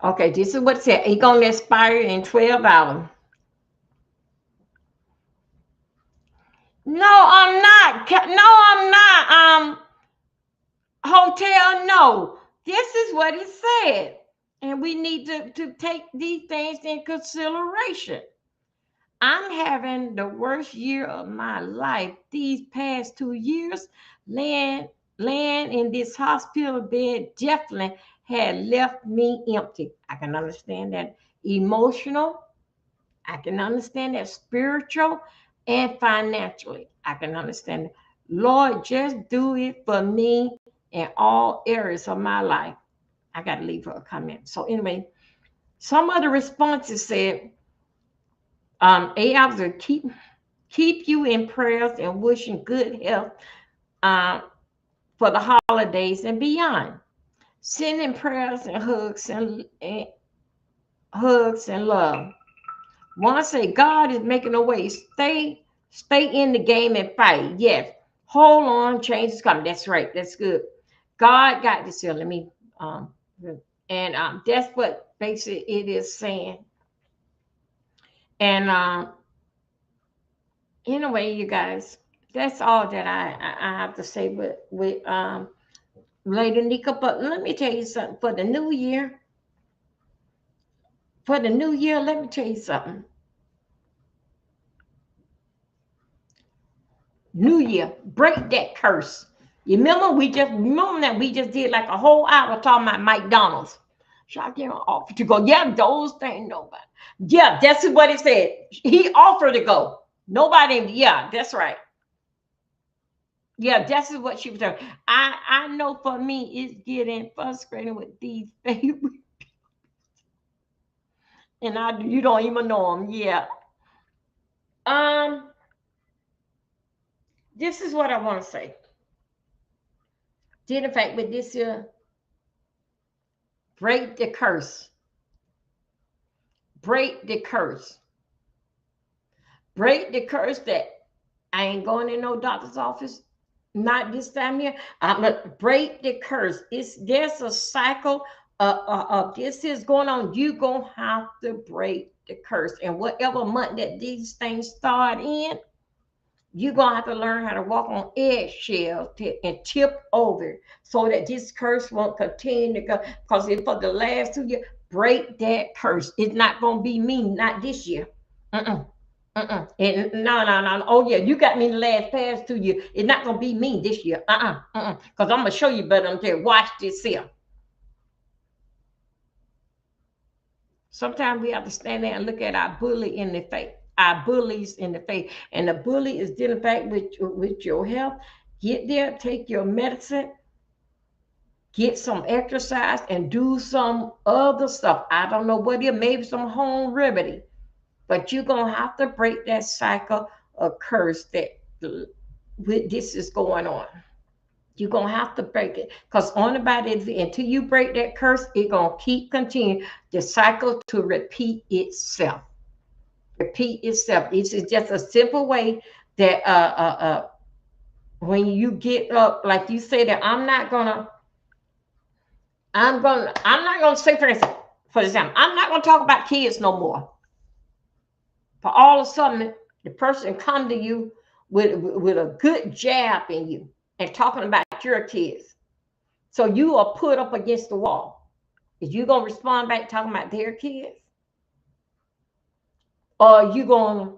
Okay, this is what it said. It's gonna expire in 12 hours. No, I'm not. No, I'm not. Hotel, no. This is what it said. And we need to take these things in consideration. I'm having the worst year of my life. These past 2 years, laying in this hospital bed definitely had left me empty. I can understand that. Emotional, I can understand that. Spiritual and financially, I can understand that. Lord, just do it for me in all areas of my life. I got to leave her a comment. So anyway, some of the responses said, AI will keep you in prayers and wishing good health for the holidays and beyond. Sending prayers and hugs and love. One say God is making a way. Stay in the game and fight. Yes. Hold on, change is coming. That's right. That's good. God got this here. Let me and that's what basically it is saying. And anyway, you guys, that's all that I have to say with Lady Nika. But let me tell you something. For the new year, let me tell you something. New Year, break that curse. You remember that we just did like a whole hour talking about McDonald's. Should I offer to go? Yeah, those things nobody. Yeah, that's what he said. He offered to go. Nobody. Yeah, that's right. Yeah, that's what she was saying. I know for me, it's getting frustrating with these favorite, and you don't even know them. Yeah. Um, this is what I want to say. Did in fact with this year, break the curse. Break the curse. Break the curse that I ain't going in no doctor's office. Not this time here. I'm gonna break the curse. There's a cycle of this is going on. You gonna have to break the curse. And whatever month that these things start in, you're gonna have to learn how to walk on eggshells and tip over so that this curse won't continue to go. Because for the last 2 years, break that curse. It's not gonna be me, not this year. Mm-mm. And no. Oh yeah, you got me the last past 2 years. It's not gonna be me this year. Because I'm gonna show you better. I'm telling you, watch this here. Sometimes we have to stand there and look at our bully in the face, our bullies in the face, and the bully is dealing back with your health. Get there, take your medicine, get some exercise, and do some other stuff. I don't know what it is, maybe some home remedy. But you're going to have to break that cycle of curse that this is going on. You're going to have to break it. Because on about it, until you break that curse, it's going to keep continuing the cycle to repeat itself. Repeat itself. This is just a simple way that when you get up, like you say that I'm not going to say, for example, I'm not going to talk about kids no more. For all of a sudden, the person come to you with a good jab in you and talking about your kids. So you are put up against the wall. Is you going to respond back talking about their kids? Or are you going to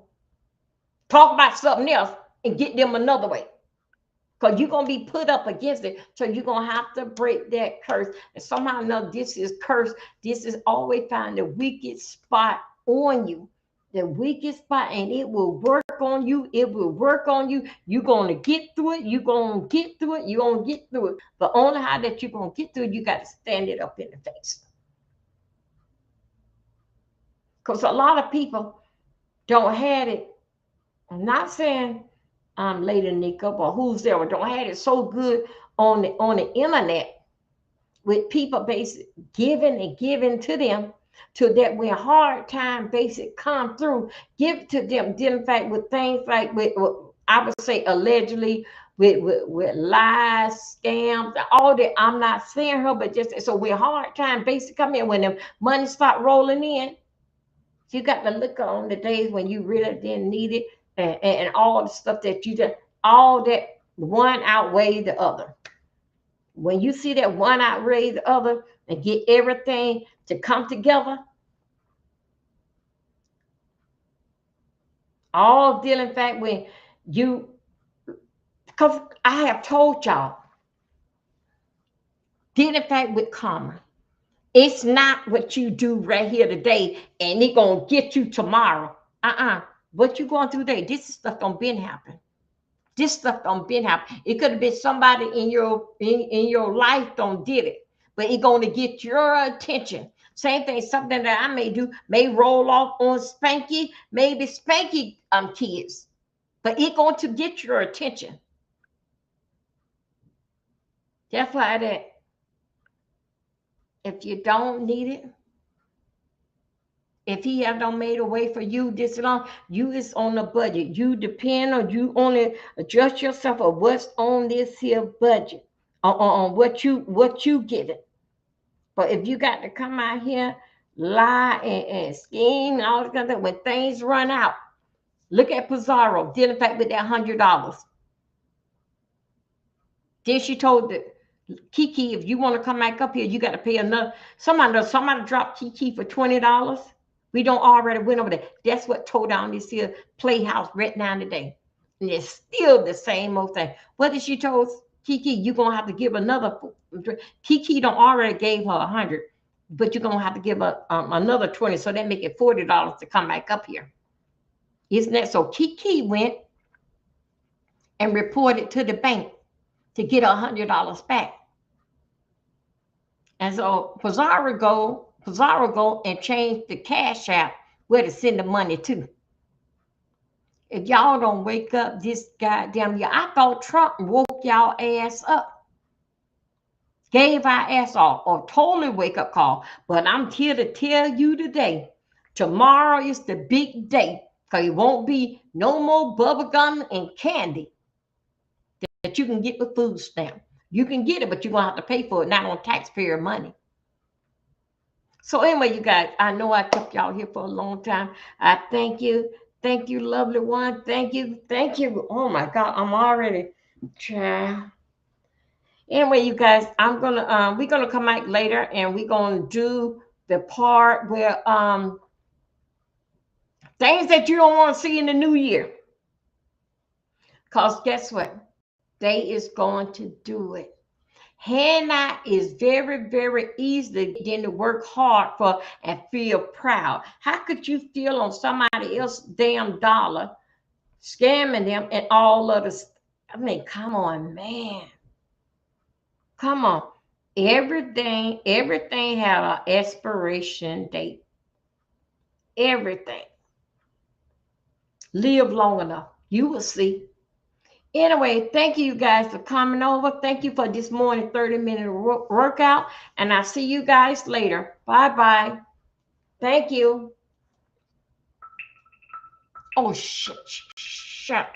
talk about something else and get them another way? Because you're going to be put up against it. So you're going to have to break that curse. And somehow or another, this is curse. This is always find the weakest spot on you. The weakest spot, and it will work on you. It will work on you. You're going to get through it. You're going to get through it. You're going to get through it. But only how that you're going to get through it, you got to stand it up in the face. Because a lot of people don't have it. I'm not saying Lady Nika or who's there, don't have it so good on the internet with people basically giving and giving to them. To that when hard time basic come through, give to them. In fact, with things like with I would say allegedly with lies, scams, all that. I'm not saying her, but just so when hard time basic come in, when them money start rolling in, you got to look on the days when you really didn't need it, and all the stuff that you did, all that one outweigh the other. When you see that one outweigh the other and get everything to come together, all dealing fact when you, because I have told y'all, dealing fact with karma, it's not what you do right here today and it gonna get you tomorrow. What you going through today, this stuff don't been happen. This stuff don't been happen. It could have been somebody in your life don't did it, but it gonna get your attention. Same thing, something that I may do may roll off on Spanky, maybe Spanky kids, but it going to get your attention. That's why that if you don't need it, If he have not made a way for you this long, you is on a budget. You depend on, you only adjust yourself of what's on this here budget, on what you get it. But if you got to come out here, lie and scheme and all that kind of stuff, when things run out, look at Pizarro dealing back with that $100. Then she told the Kiki, if you want to come back up here, you got to pay another. Somebody dropped Kiki for $20. We don't already went over there. That's what tore down this here playhouse right now today. And it's still the same old thing. What did she told Kiki? You're gonna have to give another. Kiki don't already gave her 100, but you're gonna have to give her another 20. So that make it $40 to come back up here. Isn't that so? Kiki went and reported to the bank to get $100 back. And so Pizarro go and change the cash app where to send the money to. If y'all don't wake up this goddamn year, I thought Trump woke y'all ass up, gave our ass off, or totally wake up call. But I'm here to tell you today, tomorrow is the big day, because it won't be no more bubble gum and candy that you can get with food stamp. You can get it, but you're gonna have to pay for it, not on taxpayer money. So anyway, you guys, I know I kept y'all here for a long time. I thank you. Thank you, lovely one. Thank you. Thank you. Oh my God, I'm already trying. Anyway, you guys, we're gonna come back later and we're gonna do the part where things that you don't want to see in the new year. Because guess what? They is going to do it. Hannah is very, very easy then to work hard for and feel proud. How could you feel on somebody else's damn dollar, scamming them and all of this? I mean, come on, man. Come on. Everything have an expiration date. Everything. Live long enough. You will see. Anyway, thank you guys for coming over. Thank you for this morning 30-minute workout. And I'll see you guys later. Bye-bye. Thank you. Oh, shit. Shut.